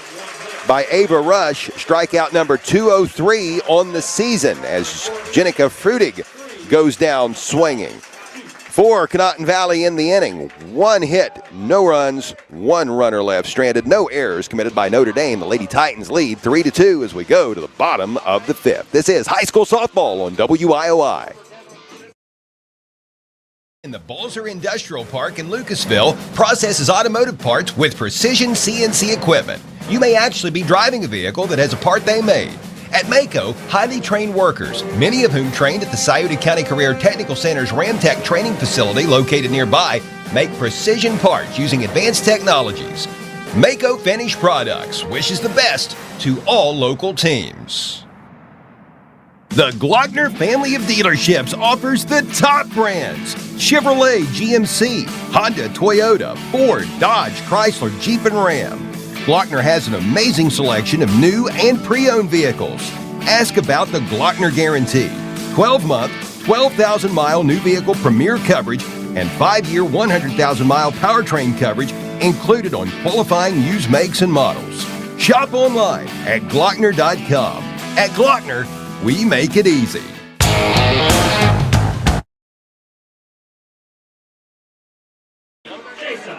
by Ava Rush. Strikeout number 203 on the season as Jenica Frutig goes down swinging. For Conotton Valley in the inning, 1 hit, no runs, 1 runner left stranded, no errors committed by Notre Dame. The Lady Titans lead 3-2 as we go to the bottom of the 5th. This is high school softball on WIOI. In the Balzer Industrial Park in Lucasville processes automotive parts with precision CNC equipment. You may actually be driving a vehicle that has a part they made. At Mako, highly trained workers, many of whom trained at the Scioto County Career Technical Center's Ramtech training facility located nearby, make precision parts using advanced technologies. Mako Finished Products wishes the best to all local teams. The Glockner family of dealerships offers the top brands: Chevrolet, GMC, Honda, Toyota, Ford, Dodge, Chrysler, Jeep, and Ram. Glockner has an amazing selection of new and pre-owned vehicles. Ask about the Glockner Guarantee. 12-month, 12,000-mile new vehicle premier coverage and 5-year, 100,000-mile powertrain coverage included on qualifying used makes and models. Shop online at Glockner.com. At Glockner, we make it easy. Jason.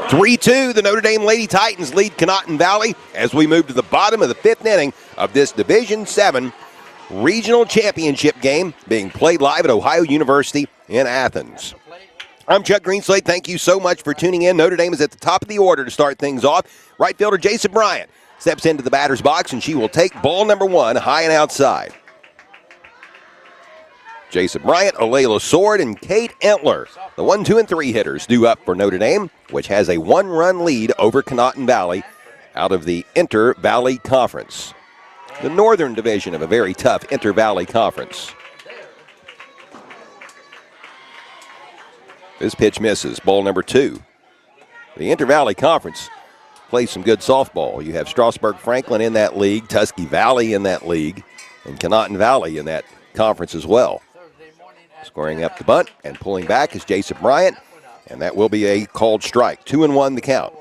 3-2, the Notre Dame Lady Titans lead Conotton Valley as we move to the bottom of the 5th inning of this Division VII Regional Championship game being played live at Ohio University in Athens. I'm Chuck Greenslade. Thank you so much for tuning in. Notre Dame is at the top of the order to start things off. Right fielder Jason Bryant steps into the batter's box, and she will take ball number 1 high and outside. Jason Bryant, Alayla Sword, and Kate Entler, the 1, 2, and 3 hitters, due up for Notre Dame, which has a 1-run lead over Conotton Valley out of the Inter-Valley Conference, the northern division of a very tough Inter-Valley Conference. This pitch misses, ball number 2. The Inter-Valley Conference plays some good softball. You have Strasburg-Franklin in that league, Tuskegee Valley in that league, and Conotton Valley in that conference as well. Scoring up the bunt and pulling back is Jason Bryant, and that will be a called strike. 2-1 the count.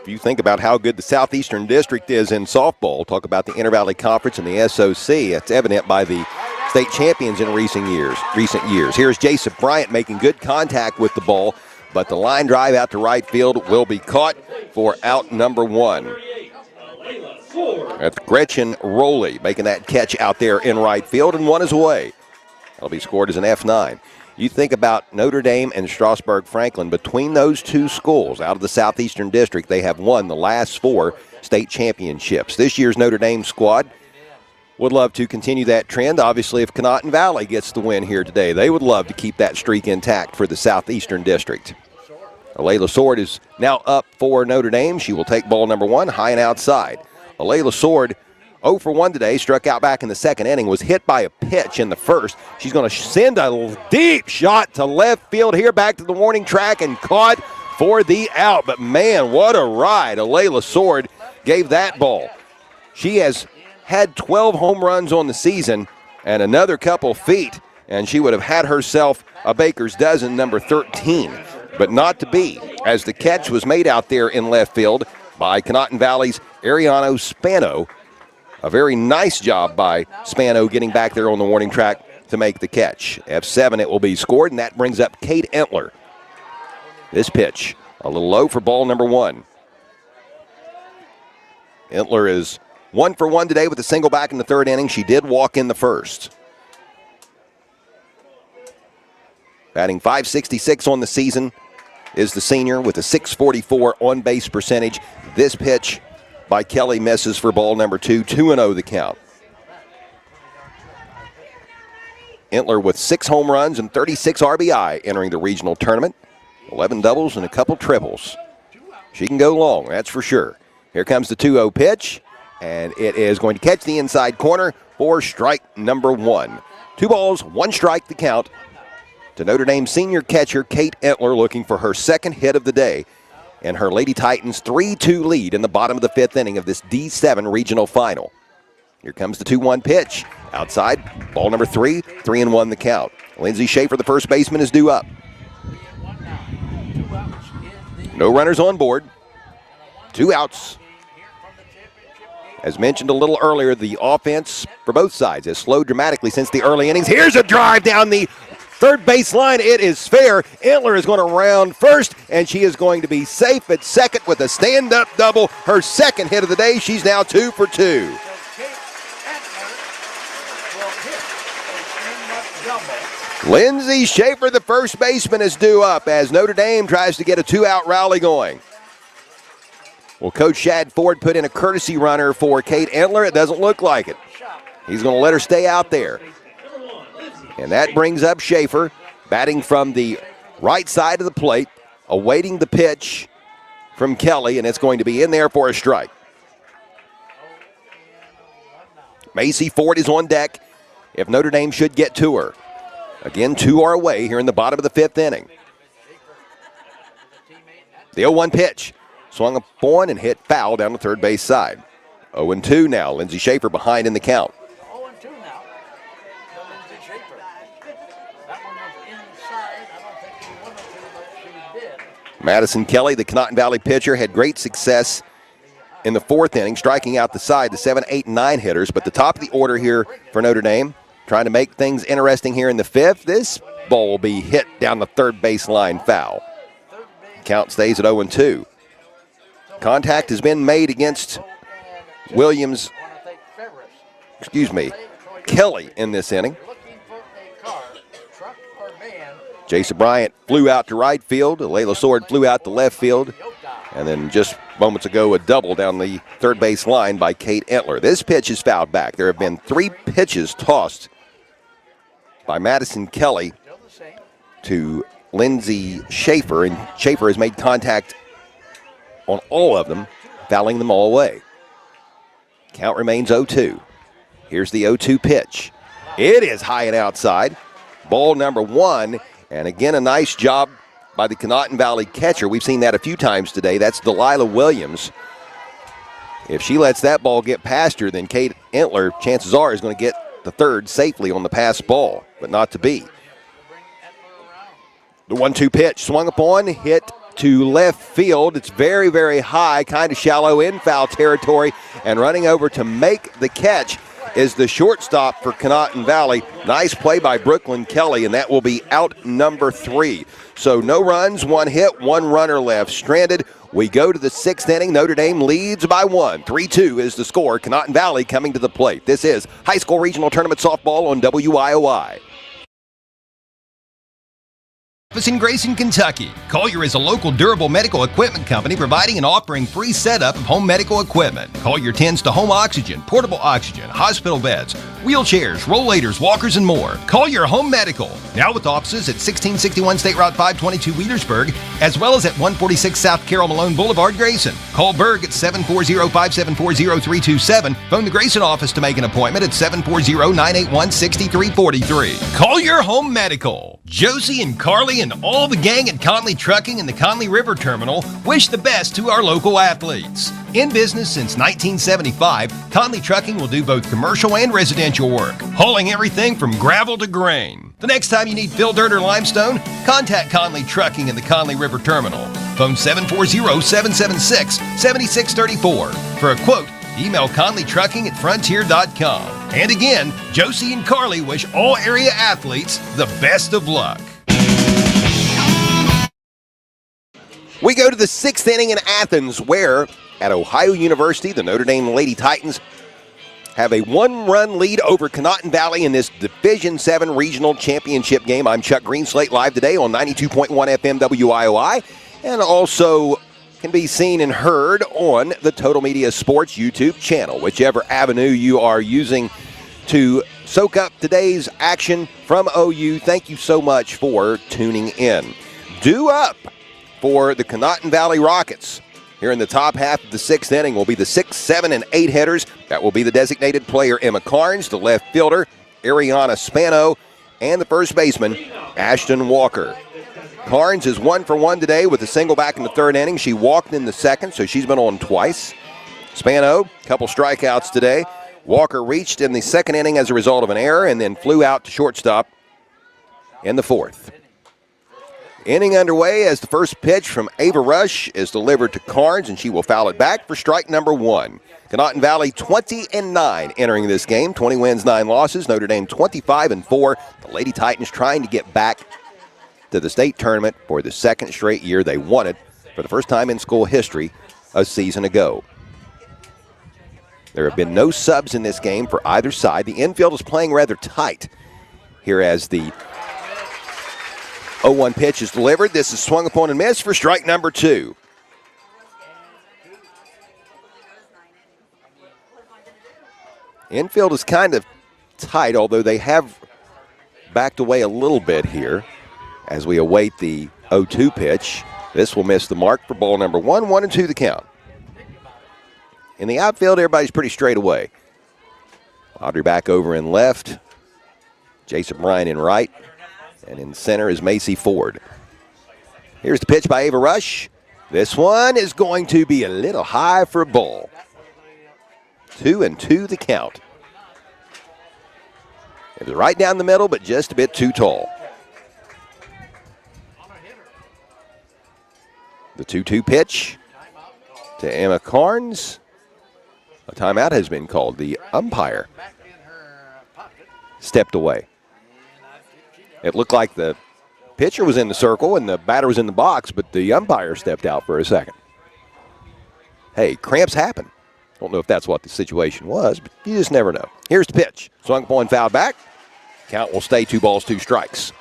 If you think about how good the Southeastern District is in softball, talk about the Inter-Valley Conference and the SOC, it's evident by the state champions in recent years. Here's Jason Bryant making good contact with the ball, but the line drive out to right field will be caught for out number 1. That's Gretchen Rowley making that catch out there in right field, and 1 is away. That'll be scored as an F9. You think about Notre Dame and Strasburg-Franklin. Between those two schools out of the Southeastern District, they have won the last 4 state championships. This year's Notre Dame squad would love to continue that trend. Obviously, if Conotton Valley gets the win here today, they would love to keep that streak intact for the Southeastern District. Alayla Sword is now up for Notre Dame. She will take ball number 1 high and outside. Alayla Sword, 0 for 1 today, struck out back in the 2nd inning, was hit by a pitch in the 1st. She's going to send a deep shot to left field here, back to the warning track, and caught for the out. But man, what a ride Alayla Sword gave that ball. She has had 12 home runs on the season and another couple feet, and she would have had herself a baker's dozen, number 13. But not to be, as the catch was made out there in left field by Conotton Valley's Ariano Spano. A very nice job by Spano getting back there on the warning track to make the catch. F7, it will be scored, and that brings up Kate Entler. This pitch, a little low for ball number 1. Entler is 1 for 1 today with a single back in the 3rd inning. She did walk in the 1st. Batting .566 on the season is the senior with a .644 on-base percentage. This pitch by Kelly misses for ball number 2, 2-0 the count. Entler with 6 home runs and 36 RBI entering the regional tournament. 11 doubles and a couple triples. She can go long, that's for sure. Here comes the 2-0 pitch, and it is going to catch the inside corner for strike number 1. 2 balls, 1 strike the count to Notre Dame senior catcher Kate Entler, looking for her 2nd hit of the day and her Lady Titans 3-2 lead in the bottom of the 5th inning of this D7 regional final. Here comes the 2-1 pitch. Outside, ball number 3, 3-1 the count. Lindsay Schaefer, the first baseman, is due up. No runners on board. 2 outs. As mentioned a little earlier, the offense for both sides has slowed dramatically since the early innings. Here's a drive down the 3rd base line. It is fair. Entler is going to round first, and she is going to be safe at 2nd with a stand-up double. Her 2nd hit of the day. She's now 2 for 2. Lindsay Schaefer, the first baseman, is due up as Notre Dame tries to get a 2-out rally going. Well, Coach Shad Ford put in a courtesy runner for Kate Entler. It doesn't look like it. He's going to let her stay out there. And that brings up Schaefer, batting from the right side of the plate, awaiting the pitch from Kelly, and it's going to be in there for a strike. Macy Ford is on deck if Notre Dame should get to her. Again, 2 are away here in the bottom of the 5th inning. The 0-1 pitch. Swung upon and hit foul down the third base side. 0-2 now. Lindsey Schaefer behind in the count. 0-2 now. Lindsey Schaefer. That one was inside. I don't think she wanted to, but she did. Madison Kelly, the Conotton Valley pitcher, had great success in the 4th inning, striking out the side, the 7, 8, and 9 hitters. But the top of the order here for Notre Dame, trying to make things interesting here in the 5th. This ball will be hit down the third baseline foul. Count stays at 0-2. Contact has been made against Kelly in this inning. Jason Bryant flew out to right field. Layla Sword flew out to left field. And then just moments ago, a double down the third base line by Kate Entler. This pitch is fouled back. There have been 3 pitches tossed by Madison Kelly to Lindsey Schaefer, and Schaefer has made contact on all of them, fouling them all away. Count remains 0-2. Here's the 0-2 pitch. It is high and outside. Ball number 1, and again a nice job by the Conotton Valley catcher. We've seen that a few times today. That's Delilah Williams. If she lets that ball get past her, then Kate Entler, chances are, is going to get the third safely on the pass ball, but not to be. The 1-2 pitch swung upon, hit to left field. It's very, very high, kind of shallow in foul territory, and running over to make the catch is the shortstop for Conotton Valley. Nice play by Brooklyn Kelly, and that will be out number 3. So no runs, 1 hit, 1 runner left stranded. We go to the 6th inning. Notre Dame leads by 1. 3-2 is the score. Conotton Valley coming to the plate. This is high school regional tournament softball on WIOI. Office in Grayson, Kentucky. Collier is a local durable medical equipment company providing and offering free setup of home medical equipment. Collier tends to home oxygen, portable oxygen, hospital beds, wheelchairs, rollators, walkers, and more. Collier Home Medical, now with offices at 1661 State Route 522 Wheelersburg, as well as at 146 South Carroll Malone Boulevard, Grayson. Call Berg at 740-574-0327. Phone the Grayson office to make an appointment at 740-981-6343. Collier Home Medical. Josie and Carly and all the gang at Conley Trucking and the Conley River Terminal wish the best to our local athletes. In business since 1975, Conley Trucking will do both commercial and residential work, hauling everything from gravel to grain. The next time you need fill dirt or limestone, contact Conley Trucking and the Conley River Terminal. Phone 740-776-7634. For a quote, email conleytrucking@frontier.com. And again, Josie and Carly wish all area athletes the best of luck. We go to the 6th inning in Athens, where at Ohio University, the Notre Dame Lady Titans have a 1-run lead over Conotton Valley in this Division VII Regional Championship game. I'm Chuck Greenslate, live today on 92.1 FM WIOI, and also can be seen and heard on the Total Media Sports YouTube channel, whichever avenue you are using to soak up today's action from OU. Thank you so much for tuning in. Due up for the Conotton Valley Rockets here in the top half of the 6th inning will be the 6, 7, and 8 hitters. That will be the designated player Emma Carnes, the left fielder Ariana Spano, and the first baseman Ashton Walker. Carnes is 1 for 1 today with a single back in the 3rd inning. She walked in the 2nd, so she's been on twice. Spano, a couple strikeouts today. Walker reached in the 2nd inning as a result of an error and then flew out to shortstop in the 4th. Inning underway as the first pitch from Ava Rush is delivered to Carnes, and she will foul it back for strike number 1. Conotton Valley 20-9 entering this game. 20 wins, 9 losses. Notre Dame 25-4. The Lady Titans trying to get back to the state tournament for the 2nd straight year. They won it for the first time in school history a season ago. There have been no subs in this game for either side. The infield is playing rather tight here as the 0-1 pitch is delivered. This is swung upon and missed for strike number 2. Infield is kind of tight, although they have backed away a little bit here as we await the 0-2 pitch. This will miss the mark for ball number 1. 1-2 the count. In the outfield, everybody's pretty straight away. Audrey back over in left. Jason Bryan in right. And in center is Macy Ford. Here's the pitch by Ava Rush. This one is going to be a little high for a ball. 2-2 the count. It was right down the middle, but just a bit too tall. The 2-2 pitch to Emma Carnes. A timeout has been called. The umpire stepped away. It looked like the pitcher was in the circle and the batter was in the box, but the umpire stepped out for a second. Hey, cramps happen. Don't know if that's what the situation was, but you just never know. Here's the pitch. Swung point, fouled back. Count will stay 2 balls, 2 strikes.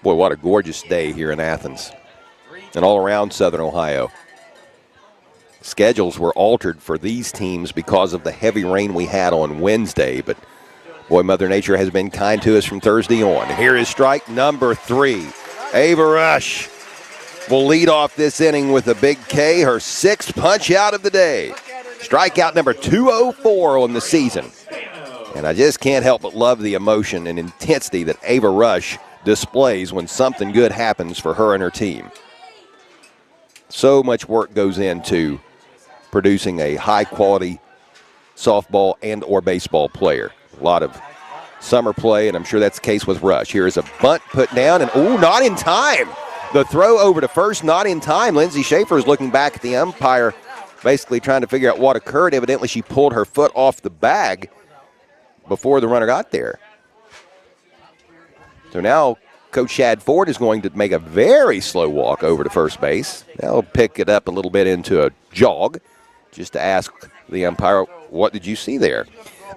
Boy, what a gorgeous day here in Athens and all around Southern Ohio. Schedules were altered for these teams because of the heavy rain we had on Wednesday, but boy, Mother Nature has been kind to us from Thursday on. Here is strike number 3. Ava Rush will lead off this inning with a big K, her 6th punch out of the day. Strikeout number 204 on the season. And I just can't help but love the emotion and intensity that Ava Rush displays when something good happens for her and her team. So much work goes into producing a high-quality softball and or baseball player. A lot of summer play, and I'm sure that's the case with Rush. Here is a bunt put down, and not in time. The throw over to first, not in time. Lindsay Schaefer is looking back at the umpire, basically trying to figure out what occurred. Evidently, she pulled her foot off the bag before the runner got there. So now Coach Shad Ford is going to make a very slow walk over to first base. They'll pick it up a little bit into a jog just to ask the umpire, what did you see there?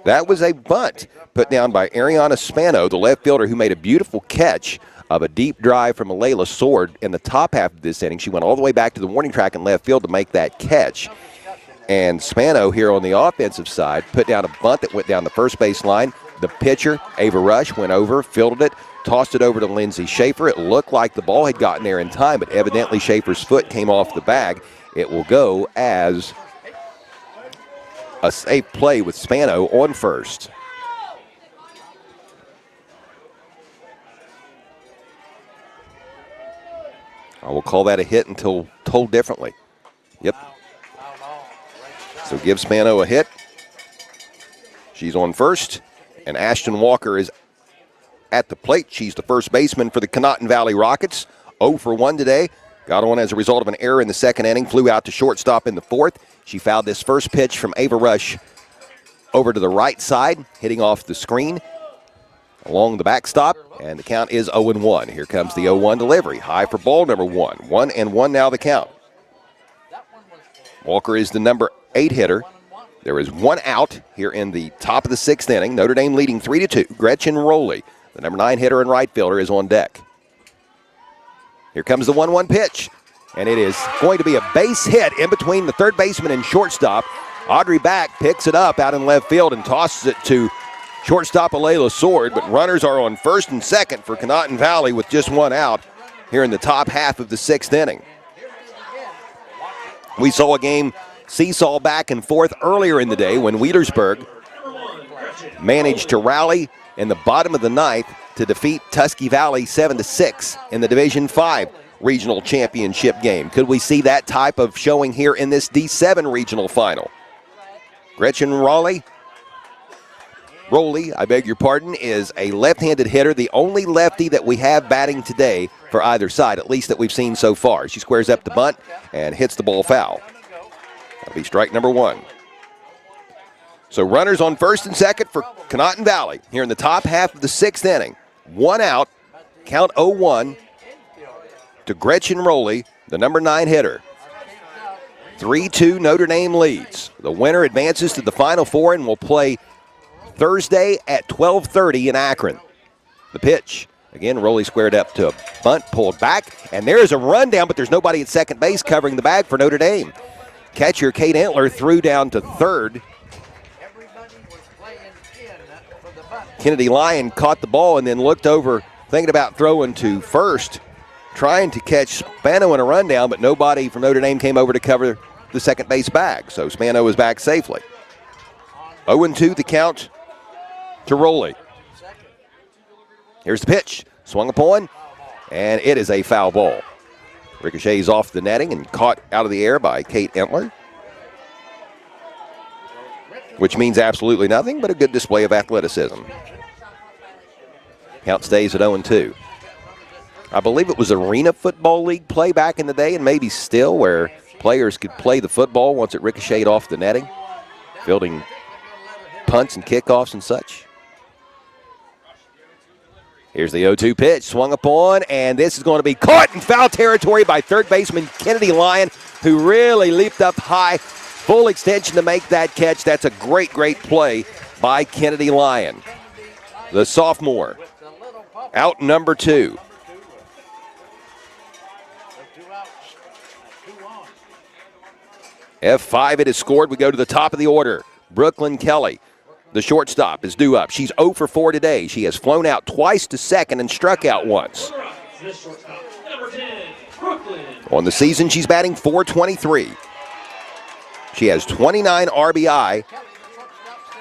That was a bunt put down by Ariana Spano, the left fielder, who made a beautiful catch of a deep drive from Alayla Sword in the top half of this inning. She went all the way back to the warning track in left field to make that catch. And Spano here on the offensive side put down a bunt that went down the first base line. The pitcher, Ava Rush, went over, fielded it, tossed it over to Lindsay Schaefer. It looked like the ball had gotten there in time, but evidently Schaefer's foot came off the bag. It will go as a safe play with Spano on first. I will call that a hit until told differently. Yep. So give Spano a hit. She's on first, and Ashton Walker is at the plate. She's the first baseman for the Conotton Valley Rockets. 0 for 1 today. Got on as a result of an error in the second inning. Flew out to shortstop in the fourth. She fouled this first pitch from Ava Rush over to the right side, hitting off the screen along the backstop, and the count is 0-1. Here comes the 0-1 delivery. High for ball number 1. 1-1 now the count. Walker is the number 8 hitter. There is 1 out here in the top of the 6th inning. Notre Dame leading 3-2. Gretchen Rowley, the number 9 hitter and right fielder, is on deck. Here comes the 1-1 pitch, and it is going to be a base hit in between the third baseman and shortstop. Audrey Back picks it up out in left field and tosses it to shortstop Alayla Sword, but runners are on first and second for Conotton Valley with just 1 out here in the top half of the 6th inning. We saw a game seesaw back and forth earlier in the day when Wheelersburg managed to rally in the bottom of the 9th to defeat Tusky Valley 7-6 in the Division 5 regional championship game. Could we see that type of showing here in this D7 regional final? Gretchen Rowley, is a left-handed hitter, the only lefty that we have batting today for either side, at least that we've seen so far. She squares up the bunt and hits the ball foul. That'll be strike number 1. So runners on first and second for Conotton Valley here in the top half of the 6th inning. 1 out, count 0-1 to Gretchen Rowley, the number 9 hitter. 3-2 Notre Dame leads. The winner advances to the Final Four and will play Thursday at 12:30 in Akron. The pitch. Again, Rowley squared up to a bunt, pulled back, and there's a rundown, but there's nobody at second base covering the bag for Notre Dame. Catcher Kate Entler threw down to third. Kennedy Lyon caught the ball and then looked over, thinking about throwing to first, trying to catch Spano in a rundown, but nobody from Notre Dame came over to cover the second base bag. So Spano is back safely. 0-2 the count to Rowley. Here's the pitch. Swung upon, and it is a foul ball. Ricochets off the netting and caught out of the air by Kate Entler, which means absolutely nothing, but a good display of athleticism. Count stays at 0-2. I believe it was Arena Football League play back in the day, and maybe still, where players could play the football once it ricocheted off the netting, fielding punts and kickoffs and such. Here's the 0-2 pitch, swung upon, and this is going to be caught in foul territory by third baseman Kennedy Lyon, who really leaped up high, full extension to make that catch. That's a great, great play by Kennedy Lyon. The sophomore, out number 2. F5 it is scored. We go to the top of the order. Brooklyn Kelly, the shortstop, is due up. She's 0 for 4 today. She has flown out twice to second and struck out once. On the season, she's batting .423. She has 29 RBI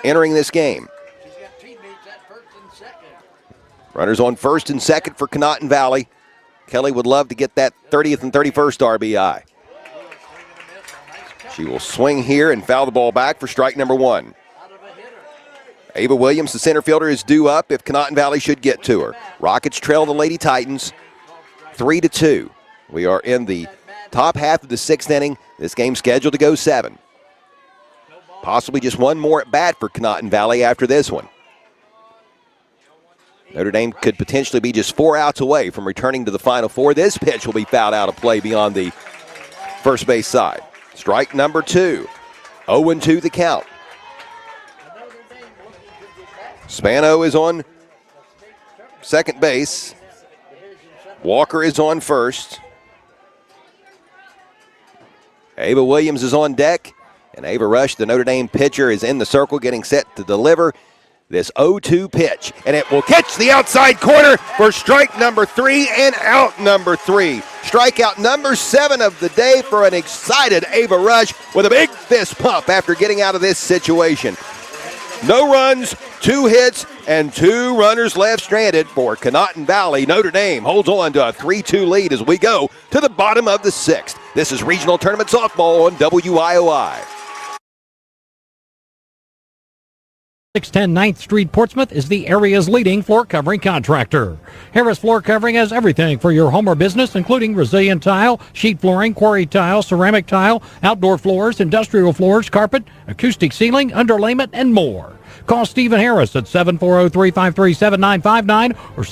entering this game. Runners on first and second for Conotton Valley. Kelly would love to get that 30th and 31st RBI. She will swing here and foul the ball back for strike number 1. Ava Williams, the center fielder, is due up if Conotton Valley should get to her. Rockets trail the Lady Titans 3-2. We are in the top half of the 6th inning. This game scheduled to go 7. Possibly just one more at bat for Conotton Valley after this one. Notre Dame could potentially be just 4 outs away from returning to the Final Four. This pitch will be fouled out of play beyond the first base side. Strike number 2. 0-2 the count. Spano is on second base. Walker is on first. Ava Williams is on deck. And Ava Rush, the Notre Dame pitcher, is in the circle getting set to deliver this 0-2 pitch. And it will catch the outside corner for strike number 3 and out number 3. Strikeout number 7 of the day for an excited Ava Rush with a big fist pump after getting out of this situation. No runs, 2 hits, and 2 runners left stranded for Conotton Valley. Notre Dame holds on to a 3-2 lead as we go to the bottom of the 6th. This is Regional Tournament Softball on WIOI. 610 9th Street, Portsmouth is the area's leading floor covering contractor. Harris Floor Covering has everything for your home or business, including resilient tile, sheet flooring, quarry tile, ceramic tile, outdoor floors, industrial floors, carpet, acoustic ceiling, underlayment, and more. Call Stephen Harris at 740-353-7959 or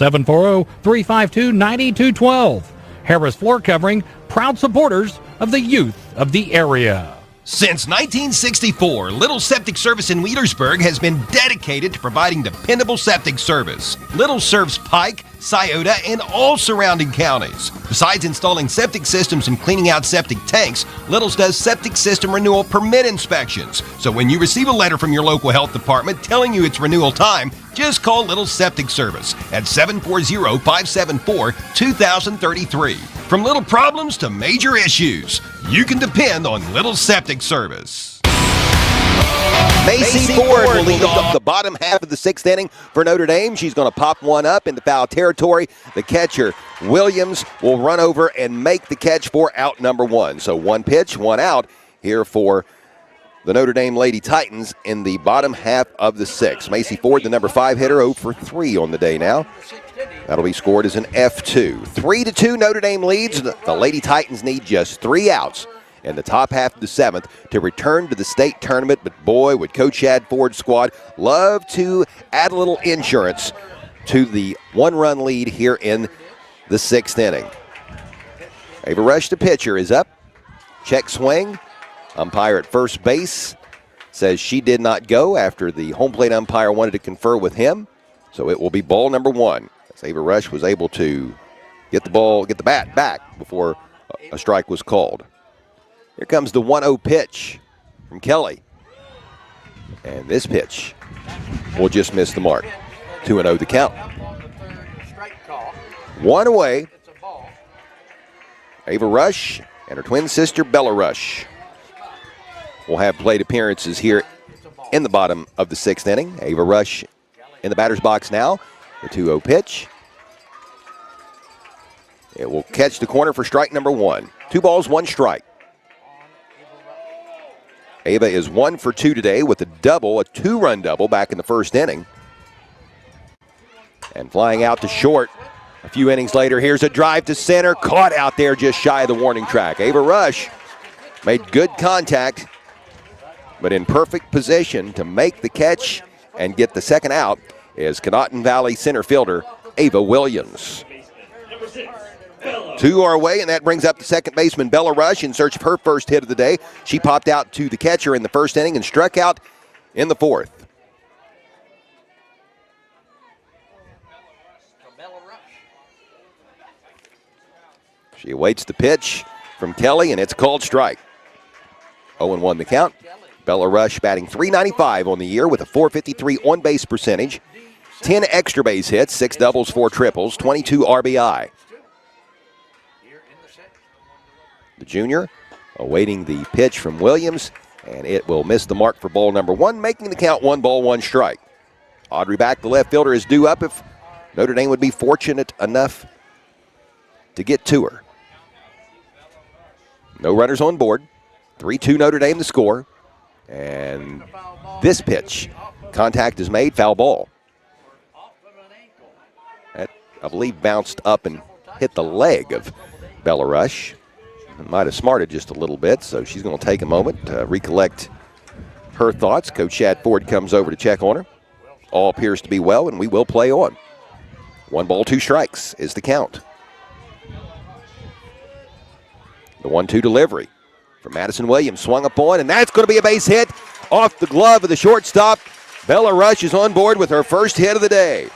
740-352-9212. Harris Floor Covering, proud supporters of the youth of the area. Since 1964, Little Septic Service in Wheelersburg has been dedicated to providing dependable septic service. Little serves Pike, Scioto, and all surrounding counties. Besides installing septic systems and cleaning out septic tanks, Little's does septic system renewal permit inspections. So when you receive a letter from your local health department telling you it's renewal time, just call Little Septic Service at 740-574-2033. From little problems to major issues, you can depend on Little Septic Service. Macy Ford will lead off the bottom half of the 6th inning for Notre Dame. She's going to pop one up into foul territory. The catcher, Williams, will run over and make the catch for out number 1. So 1 pitch, 1 out here for the Notre Dame Lady Titans in the bottom half of the 6th. Macy Ford, the number 5 hitter, 0 for 3 on the day now. That'll be scored as an F2. 3-2 Notre Dame leads. The Lady Titans need just 3 outs in the top half of the 7th to return to the state tournament. But boy, would Coach Chad Ford's squad love to add a little insurance to the 1-run lead here in the 6th inning. Ava Rush, the pitcher, is up. Check swing. Umpire at first base says she did not go after the home plate umpire wanted to confer with him. So it will be ball number 1. As Ava Rush was able to get the bat back before a strike was called. Here comes the 1-0 pitch from Kelly. And this pitch will just miss the mark. 2-0 the count. 1 away. Ava Rush and her twin sister Bella Rush. will have plate appearances here in the bottom of the 6th inning. Ava Rush in the batter's box now. The 2-0 pitch. It will catch the corner for strike number 1. 2 balls, 1 strike. Ava is 1 for 2 today with a double, a 2-run double back in the 1st inning. And flying out to short a few innings later, here's a drive to center, caught out there just shy of the warning track. Ava Rush made good contact, but in perfect position to make the catch and get the second out is Conotton Valley center fielder Ava Williams. 2 are away, and that brings up the second baseman Bella Rush in search of her first hit of the day. She popped out to the catcher in the 1st inning and struck out in the 4th. She awaits the pitch from Kelly, and it's called strike. 0-1 the count. Bella Rush batting .395 on the year with a .453 on-base percentage, 10 extra base hits, 6 doubles, 4 triples, 22 RBI. The junior awaiting the pitch from Williams, and it will miss the mark for ball number 1, making the count 1 ball, 1 strike. Audrey Back, the left fielder, is due up if Notre Dame would be fortunate enough to get to her. No runners on board. 3-2 Notre Dame the score. And this pitch, contact is made, foul ball. That, I believe, bounced up and hit the leg of Bella Rush. Might have smarted just a little bit, so she's going to take a moment to recollect her thoughts. Coach Chad Ford comes over to check on her. All appears to be well, and we will play on. 1 ball, 2 strikes is the count. The 1-2 delivery from Madison Williams, swung up on, and that's going to be a base hit off the glove of the shortstop. Bella Rush is on board with her first hit of the day.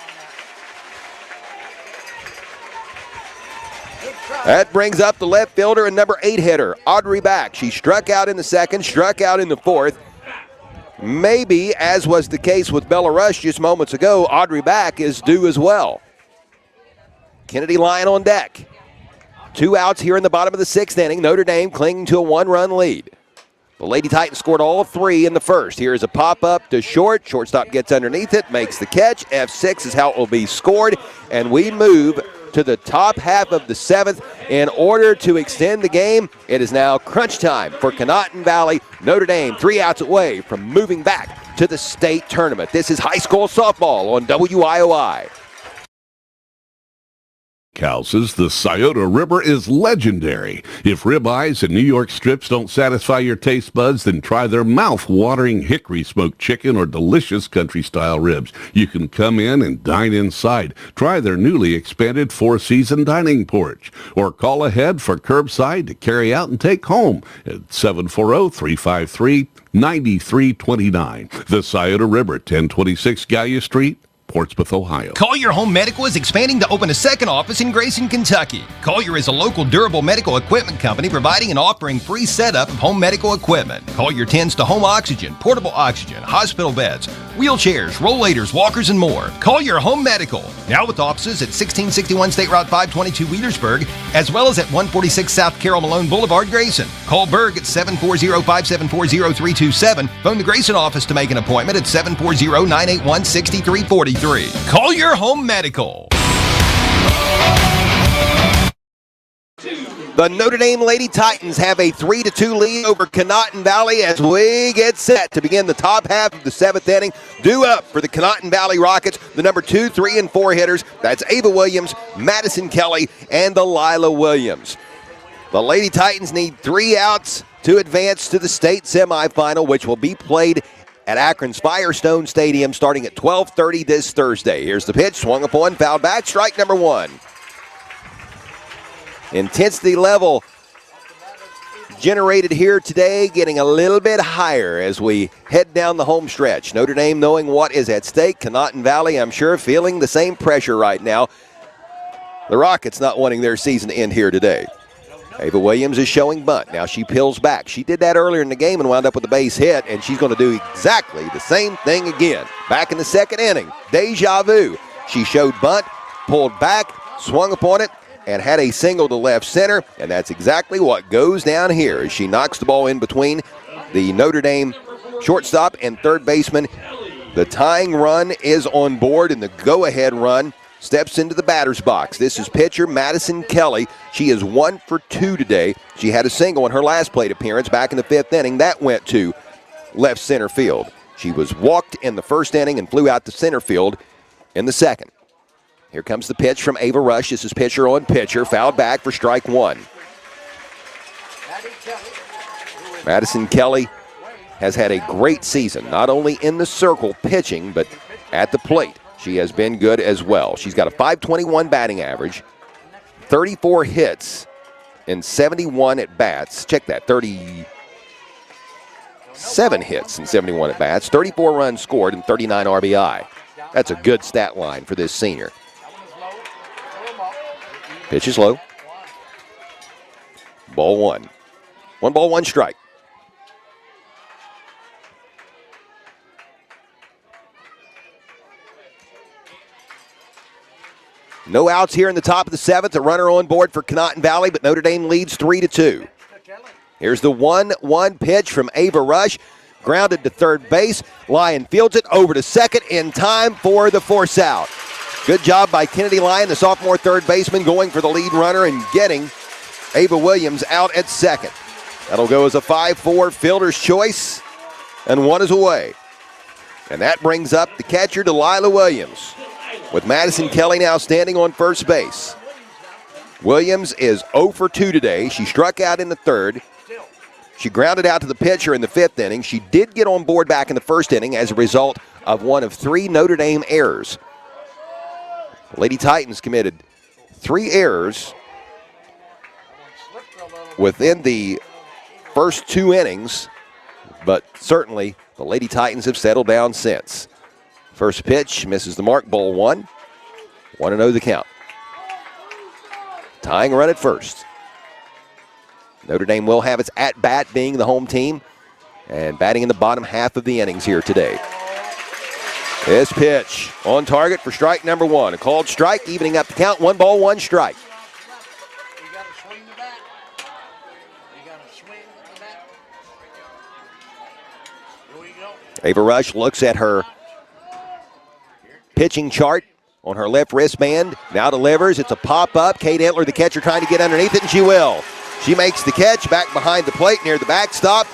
That brings up the left fielder and number 8 hitter, Audrey Back. She struck out in the 2nd, struck out in the 4th. Maybe, as was the case with Bella Rush just moments ago, Audrey Back is due as well. Kennedy Lyon on deck. 2 outs here in the bottom of the 6th inning. Notre Dame clinging to a 1-run lead. The Lady Titans scored all 3 in the 1st. Here's a pop-up to short. Shortstop gets underneath it, makes the catch. F6 is how it will be scored, and we move to the top half of the 7th in order to extend the game. It is now crunch time for Conotton Valley. Notre Dame 3 outs away from moving back to the state tournament. This is high school softball on WIOI. Cal says the Scioto River is legendary. If ribeyes and New York strips don't satisfy your taste buds, then try their mouth-watering hickory smoked chicken or delicious country-style ribs. You can come in and dine inside. Try their newly expanded 4-season dining porch. Or call ahead for curbside to carry out and take home at 740-353-9329. The Scioto River, 1026 Gallia Street, Portsmouth, Ohio. Collier Home Medical is expanding to open a second office in Grayson, Kentucky. Collier is a local durable medical equipment company providing and offering free setup of home medical equipment. Collier tends to home oxygen, portable oxygen, hospital beds, wheelchairs, rollators, walkers, and more. Collier Home Medical, now with offices at 1661 State Route 522 Wheelersburg, as well as at 146 South Carroll Malone Boulevard, Grayson. Call Berg at 740-574-0327. Phone the Grayson office to make an appointment at 740-981-6343. Collier Home Medical. The Notre Dame Lady Titans have a 3-2 lead over Conotton Valley as we get set to begin the top half of the 7th inning. Due up for the Conotton Valley Rockets, the number 2, 3, and 4 hitters. That's Ava Williams, Madison Kelly, and Delilah Williams. The Lady Titans need 3 outs to advance to the state semifinal, which will be played at Akron's Firestone Stadium starting at 12:30 this Thursday. Here's the pitch, swung upon, fouled back, strike number 1. Intensity level generated here today getting a little bit higher as we head down the home stretch. Notre Dame knowing what is at stake. Conotton Valley, I'm sure, feeling the same pressure right now. The Rockets not wanting their season to end here today. Ava Williams is showing bunt. Now she peels back. She did that earlier in the game and wound up with a base hit, and she's going to do exactly the same thing again. Back in the 2nd inning, deja vu. She showed bunt, pulled back, swung upon it, and had a single to left center, and that's exactly what goes down here as she knocks the ball in between the Notre Dame shortstop and third baseman. The tying run is on board, and the go-ahead run steps into the batter's box. This is pitcher Madison Kelly. She is 1 for 2 today. She had a single in her last plate appearance back in the 5th inning. That went to left center field. She was walked in the first inning and flew out to center field in the second. Here comes the pitch from Ava Rush. This is pitcher on pitcher. Fouled back for strike one. Madison Kelly has had a great season, not only in the circle pitching, but at the plate. She has been good as well. She's got a .521 batting average, 34 hits, and 71 at-bats. Check that, 37 hits and 71 at-bats, 34 runs scored, and 39 RBI. That's a good stat line for this senior. Pitch is low. Ball one. 1 ball, 1 strike. No outs here in the top of the 7th. A runner on board for Conotton Valley, but Notre Dame leads 3-2. Here's the 1-1 pitch from Ava Rush. Grounded to third base. Lyon fields it over to second in time for the force out. Good job by Kennedy Lyon, the sophomore third baseman, going for the lead runner and getting Ava Williams out at second. That'll go as a 5-4 fielder's choice, and 1 is away. And that brings up the catcher, Delilah Williams, with Madison Kelly now standing on first base. Williams is 0 for 2 today. She struck out in the 3rd. She grounded out to the pitcher in the 5th inning. She did get on board back in the 1st inning as a result of one of 3 Notre Dame errors. The Lady Titans committed 3 errors within the first 2 innings, but certainly the Lady Titans have settled down since. First pitch misses the mark, ball 1. 1-0 the count. Tying run at first. Notre Dame will have its at-bat, being the home team, and batting in the bottom half of the innings here today. This pitch on target for strike number 1. A called strike, evening up the count. 1 ball, 1 strike. Ava Rush looks at her pitching chart on her left wristband. Now delivers. It's a pop-up. Kate Entler, the catcher, trying to get underneath it, and she will. She makes the catch back behind the plate near the backstop.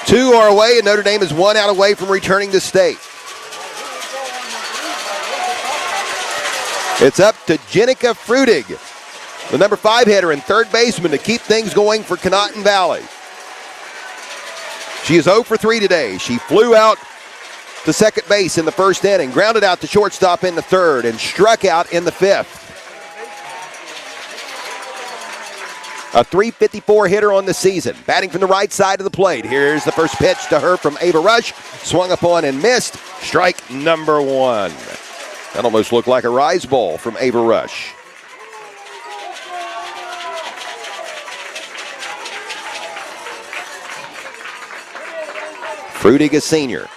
2 are away, and Notre Dame is 1 out away from returning to state. It's up to Jenica Frudig, the number 5 hitter and third baseman, to keep things going for Conotton Valley. She is 0 for 3 today. She flew out to second base in the 1st inning, grounded out to shortstop in the 3rd, and struck out in the 5th. A .354 hitter on the season, batting from the right side of the plate. Here's the first pitch to her from Ava Rush. Swung upon and missed. Strike number 1. That almost looked like a rise ball from Ava Rush. Frudig, a senior.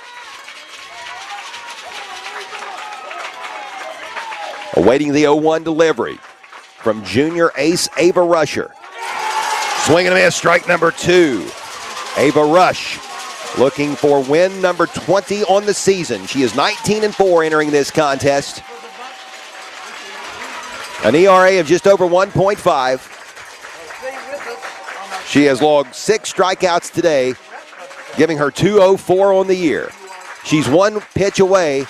Awaiting the 0-1 delivery from junior ace Ava Rusher. Swing and a miss, strike number 2. Ava Rush looking for win number 20 on the season. She is 19-4 entering this contest. An ERA of just over 1.5. She has logged 6 strikeouts today, giving her 204 on the year. She's 1 pitch away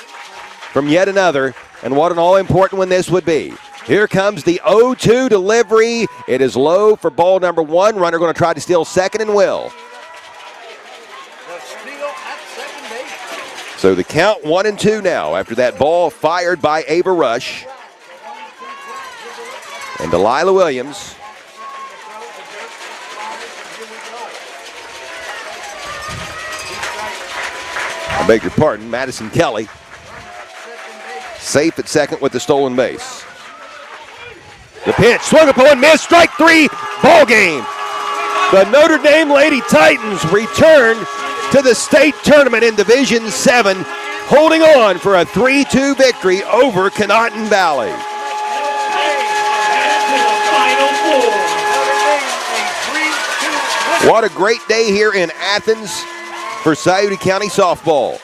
from yet another, and what an all-important one this would be. Here comes the 0-2 delivery. It is low for ball number 1. Runner going to try to steal second and will. So the count 1-2 now after that ball fired by Ava Rush. And Delilah Williams I beg your pardon, Madison Kelly safe at second with the stolen base. The pitch, swung upon, missed, strike 3, ball game. The Notre Dame Lady Titans return to the state tournament in Division 7, holding on for a 3-2 victory over Conotton Valley. Final 4. What a great day here in Athens for Scioto County softball.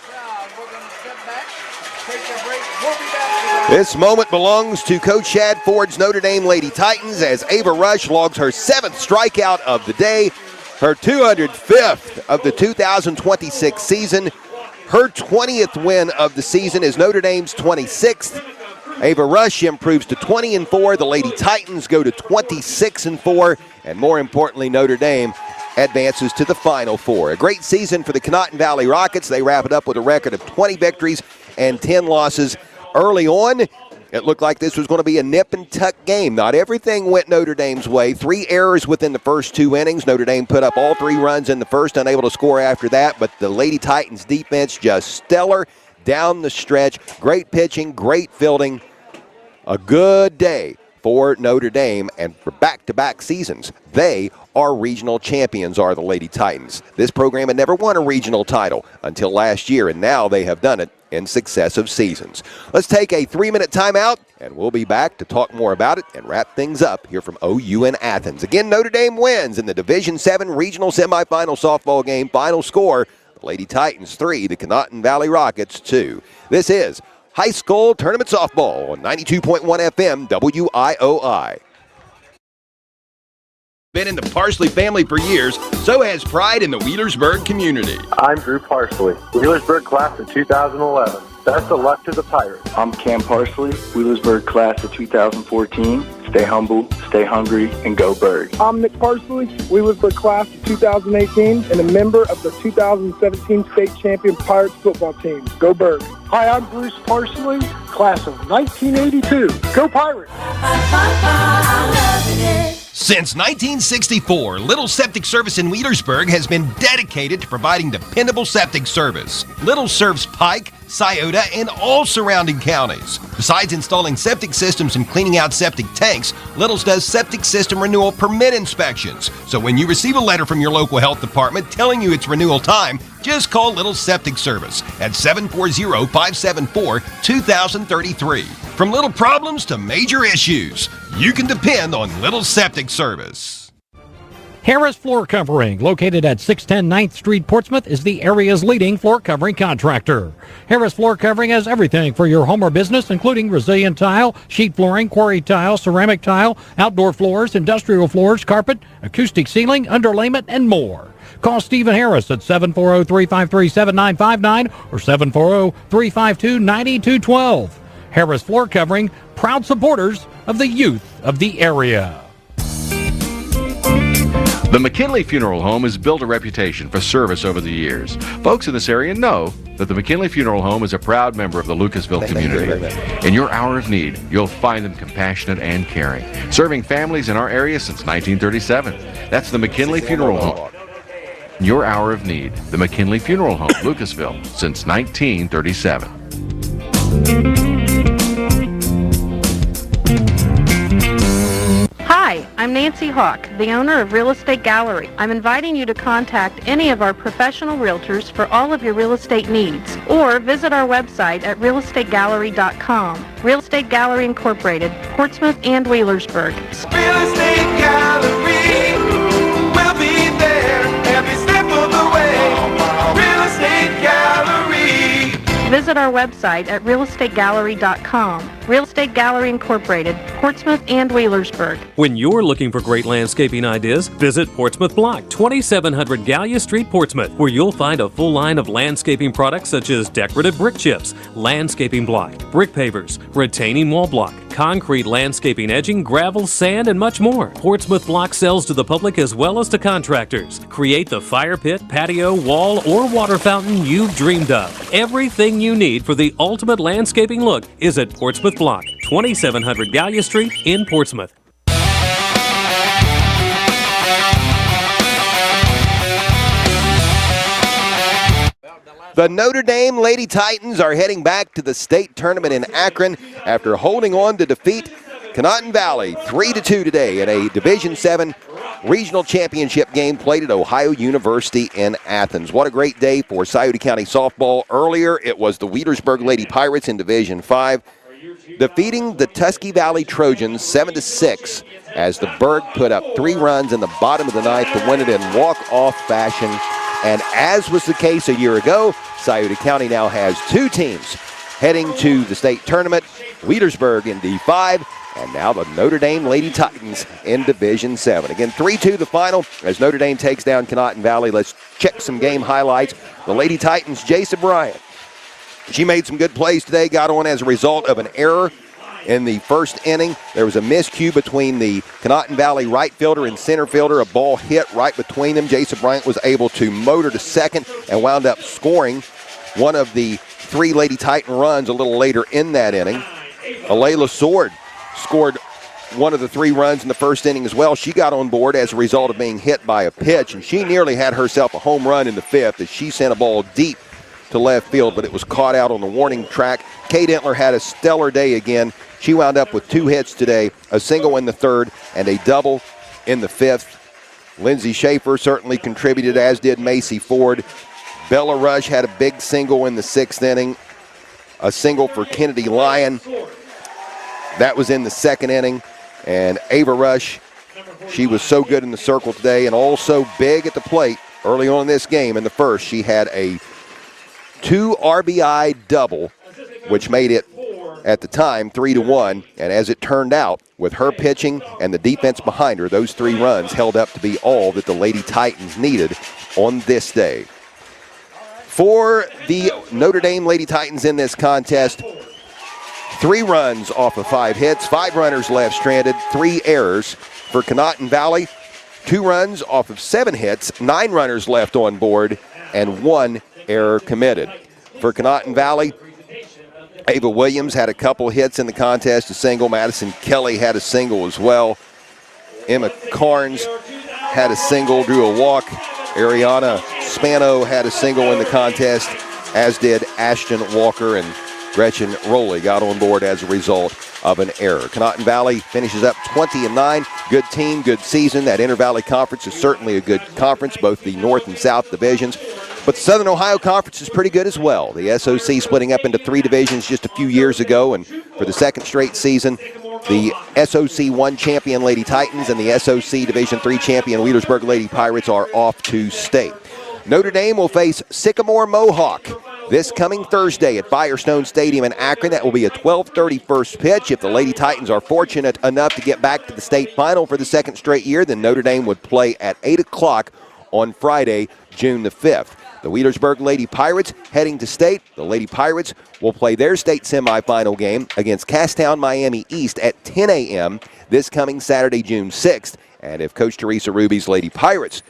This moment belongs to Coach Shad Ford's Notre Dame Lady Titans as Ava Rush logs her 7th strikeout of the day, her 205th of the 2026 season. Her 20th win of the season is Notre Dame's 26th. Ava Rush improves to 20-4. The Lady Titans go to 26-4. And more importantly, Notre Dame advances to the Final Four. A great season for the Conotton Valley Rockets. They wrap it up with a record of 20 victories and 10 losses. Early on, it looked like this was going to be a nip-and-tuck game. Not everything went Notre Dame's way. 3 errors within the first 2 innings. Notre Dame put up all 3 runs in the first, unable to score after that. But the Lady Titans defense just stellar down the stretch. Great pitching, great fielding. A good day for Notre Dame, and for back-to-back seasons, they are regional champions, are the Lady Titans. This program had never won a regional title until last year, and now they have done it in successive seasons. Let's take a 3-minute timeout, and we'll be back to talk more about it and wrap things up here from OU in Athens. Again, Notre Dame wins in the Division VII regional semifinal softball game. Final score, the Lady Titans 3, the Conotton Valley Rockets 2. This is High School Tournament Softball on 92.1 FM WIOI. Been in the Parsley family for years, so has pride in the Wheelersburg community. I'm Drew Parsley, Wheelersburg class of 2011. Best of luck to the Pirates. I'm Cam Parsley, Wheelersburg class of 2014. Stay humble, stay hungry, and go Bird. I'm Nick Parsley, Wheelersburg class of 2018, and a member of the 2017 state champion Pirates football team. Go Bird. Hi, I'm Bruce Parsley, class of 1982. Go Pirates. Since 1964, Little Septic Service in Wheelersburg has been dedicated to providing dependable septic service. Little serves Pike, Scioto, and all surrounding counties. Besides installing septic systems and cleaning out septic tanks, Little's does septic system renewal permit inspections. So when you receive a letter from your local health department telling you it's renewal time, just call Little Septic Service at 740-574-2033. From little problems to major issues, you can depend on Little Septic Service. Harris Floor Covering, located at 610 9th Street, Portsmouth, is the area's leading floor covering contractor. Harris Floor Covering has everything for your home or business, including resilient tile, sheet flooring, quarry tile, ceramic tile, outdoor floors, industrial floors, carpet, acoustic ceiling, underlayment, and more. Call Stephen Harris at 740-353-7959 or 740-352-9212. Harris Floor Covering, proud supporters of the youth of the area. The McKinley Funeral Home has built a reputation for service over the years. Folks in this area know that the McKinley Funeral Home is a proud member of the Lucasville community. In your hour of need, you'll find them compassionate and caring, serving families in our area since 1937. That's the McKinley Funeral Home. In your hour of need, the McKinley Funeral Home, Lucasville, since 1937. Hi, I'm Nancy Hawk, the owner of Real Estate Gallery. I'm inviting you to contact any of our professional realtors for all of your real estate needs, or visit our website at realestategallery.com. Real Estate Gallery Incorporated, Portsmouth and Wheelersburg. Real Estate Gallery, we'll be there every step of the way. Real Estate Gallery. Visit our website at realestategallery.com. Real Estate Gallery Incorporated, Portsmouth and Wheelersburg. When you're looking for great landscaping ideas, visit Portsmouth Block, 2700 Gallia Street, Portsmouth, where you'll find a full line of landscaping products such as decorative brick chips, landscaping block, brick pavers, retaining wall block, concrete landscaping edging, gravel, sand, and much more. Portsmouth Block sells to the public as well as to contractors. Create the fire pit, patio, wall, or water fountain you've dreamed of. Everything you need for the ultimate landscaping look is at Portsmouth Block, 2700 Gallia Street in Portsmouth. The Notre Dame Lady Titans are heading back to the state tournament in Akron after holding on to defeat Conotton Valley 3-2 today in a Division VII regional championship game played at Ohio University in Athens. What a great day for Scioto County softball. Earlier, it was the Wheelersburg Lady Pirates in Division V. defeating the Tusky Valley Trojans 7-6 as the Berg put up 3 runs in the bottom of the ninth to win it in walk-off fashion. And as was the case a year ago, Scioto County now has 2 teams heading to the state tournament, Wheelersburg in D5, and now the Notre Dame Lady Titans in Division 7. Again, 3-2 the final as Notre Dame takes down Conotton Valley. Let's check some game highlights. The Lady Titans, Jason Bryant. She made some good plays today, got on as a result of an error in the first inning. There was a miscue between the Conotton Valley right fielder and center fielder. A ball hit right between them. Jason Bryant was able to motor to second and wound up scoring one of the 3 Lady Titan runs a little later in that inning. Alayla Sword scored one of the 3 runs in the first inning as well. She got on board as a result of being hit by a pitch, and she nearly had herself a home run in the 5th as she sent a ball deep to left field, but it was caught out on the warning track. Kate Entler had a stellar day again. She wound up with 2 hits today, a single in the 3rd and a double in the 5th. Lindsay Schaefer certainly contributed, as did Macy Ford. Bella Rush had a big single in the 6th inning, a single for Kennedy Lyon. That was in the 2nd inning. And Ava Rush, she was so good in the circle today and also big at the plate early on in this game. In the first, she had a 2 RBI double, which made it, at the time, 3-1. And as it turned out, with her pitching and the defense behind her, those 3 runs held up to be all that the Lady Titans needed on this day. For the Notre Dame Lady Titans in this contest, 3 runs off of 5 hits, 5 runners left stranded, 3 errors. For Conotton Valley, 2 runs off of 7 hits, 9 runners left on board, and 1 error committed. For Conotton Valley, Ava Williams had a couple hits in the contest, a single. Madison Kelly had a single as well. Emma Carnes had a single, drew a walk. Ariana Spano had a single in the contest, as did Ashton Walker, and Gretchen Rowley got on board as a result of an error. Conotton Valley finishes up 20-9. Good team, good season. That Inter-Valley Conference is certainly a good conference, both the North and South divisions. But the Southern Ohio Conference is pretty good as well. The SOC splitting up into 3 divisions just a few years ago, and for the 2nd straight season, the SOC 1 champion Lady Titans and the SOC Division 3 champion Wheelersburg Lady Pirates are off to state. Notre Dame will face Sycamore Mohawk this coming Thursday at Firestone Stadium in Akron. That will be a 12:30 first pitch. If the Lady Titans are fortunate enough to get back to the state final for the 2nd straight year, then Notre Dame would play at 8 o'clock on Friday, June the 5th. The Wheelersburg Lady Pirates heading to state. The Lady Pirates will play their state semifinal game against Casstown Miami East at 10 a.m. this coming Saturday, June 6th. And if Coach Teresa Ruby's Lady Pirates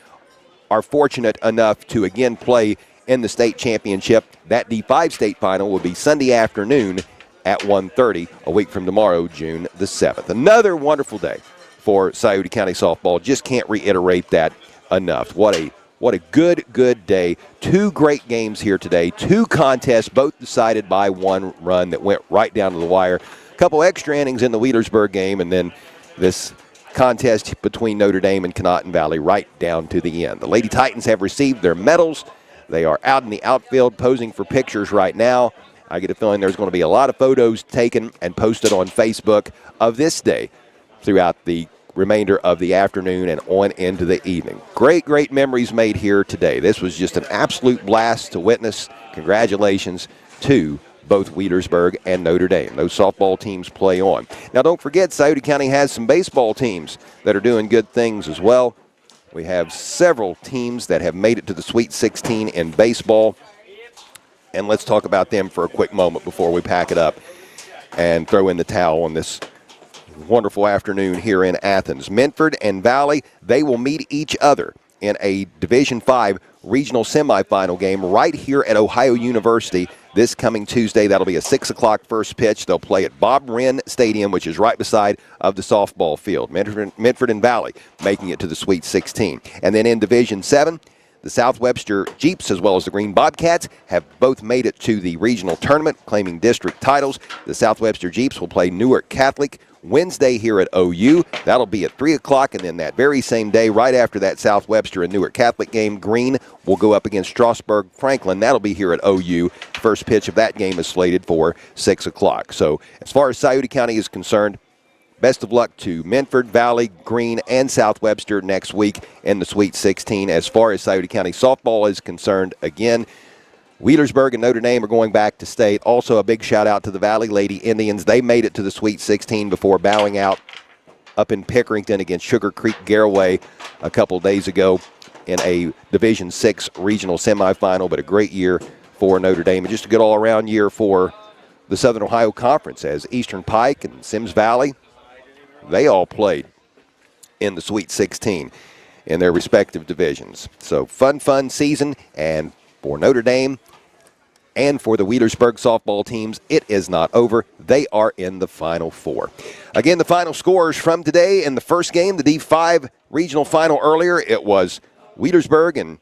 are fortunate enough to again play in the state championship, that D5 state final will be Sunday afternoon at 1:30, a week from tomorrow, June the 7th. Another wonderful day for Scioto County softball. Just can't reiterate that enough. What a good day. 2 great games here today. 2 contests, both decided by 1 run that went right down to the wire. A couple extra innings in the Wheelersburg game, and then this contest between Notre Dame and Conotton Valley right down to the end. The Lady Titans have received their medals. They are out in the outfield posing for pictures right now. I get a feeling there's going to be a lot of photos taken and posted on Facebook of this day throughout the remainder of the afternoon and on into the evening. Great memories made here today. This was just an absolute blast to witness. Congratulations to both Wheelersburg and Notre Dame. Those softball teams play on. Now don't forget, Scioto County has some baseball teams that are doing good things as well. We have several teams that have made it to the Sweet 16 in baseball. And let's talk about them for a quick moment before we pack it up and throw in the towel on this wonderful afternoon here in Athens. Minford and Valley, they will meet each other in a Division 5 regional semifinal game right here at Ohio University this coming Tuesday. That'll be a 6 o'clock first pitch. They'll play at Bob Wren Stadium, which is right beside of the softball field. Minford and Valley making it to the Sweet 16. And then in Division 7, The South Webster Jeeps as well as the Green Bobcats have both made it to the regional tournament, claiming district titles. The South Webster Jeeps will play Newark Catholic Wednesday here at OU. That'll be at 3 o'clock, and then that very same day, right after that South Webster and Newark Catholic game, Green will go up against Strasburg Franklin. That'll be here at OU. First pitch of that game is slated for 6 o'clock. So as far as Scioto County is concerned, best of luck to Minford, Valley, Green, and South Webster next week in the Sweet 16. As far as Scioto County softball is concerned, again, Wheelersburg and Notre Dame are going back to state. Also a big shout out to the Valley Lady Indians. They made it to the Sweet 16 before bowing out up in Pickerington against Sugar Creek Garaway a couple days ago in a Division VI regional semifinal, but a great year for Notre Dame and just a good all-around year for the Southern Ohio Conference as Eastern Pike and Sims Valley, they all played in the Sweet 16 in their respective divisions. So fun season, and for Notre Dame and for the Wheelersburg softball teams, it is not over. They are in the Final Four. Again, the final scores from today in the first game, the D5 regional final earlier, it was Wheelersburg in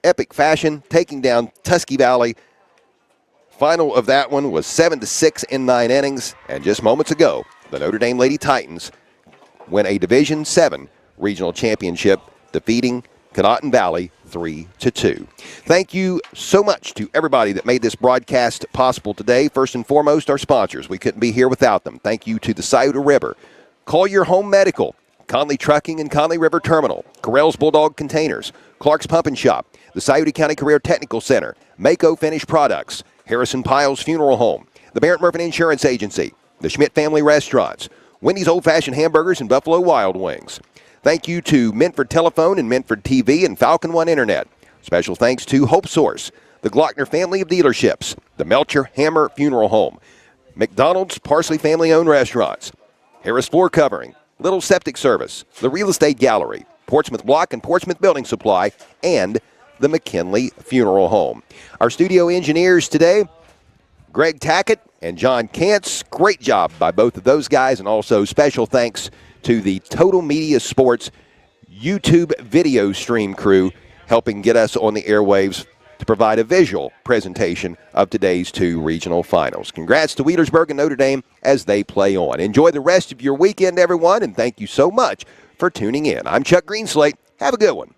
epic fashion taking down Tusky Valley. Final of that one was 7-6 in 9 innings, and just moments ago, the Notre Dame Lady Titans win a Division VII regional championship, defeating Conotton Valley 3-2. Thank you so much to everybody that made this broadcast possible today. First and foremost, our sponsors. We couldn't be here without them. Thank you to the Scioto River, Call Your Home Medical, Conley Trucking and Conley River Terminal, Correll's Bulldog Containers, Clark's Pump and Shop, the Scioto County Career Technical Center, Mako Finished Products, Harrison Piles Funeral Home, the Barrett Murphy Insurance Agency, the Schmidt Family Restaurants, Wendy's Old Fashioned Hamburgers and Buffalo Wild Wings. Thank you to Minford Telephone and Minford TV and Falcon One Internet. Special thanks to Hope Source, the Glockner family of dealerships, the Melcher Hammer Funeral Home, McDonald's Parsley family-owned restaurants, Harris Floor Covering, Little Septic Service, the Real Estate Gallery, Portsmouth Block and Portsmouth Building Supply, and the McKinley Funeral Home. Our studio engineers today, Greg Tackett and John Kantz. Great job by both of those guys, and also special thanks to the Total Media Sports YouTube video stream crew helping get us on the airwaves to provide a visual presentation of today's two regional finals. Congrats to Wheelersburg and Notre Dame as they play on. Enjoy the rest of your weekend, everyone, and thank you so much for tuning in. I'm Chuck Greenslate. Have a good one.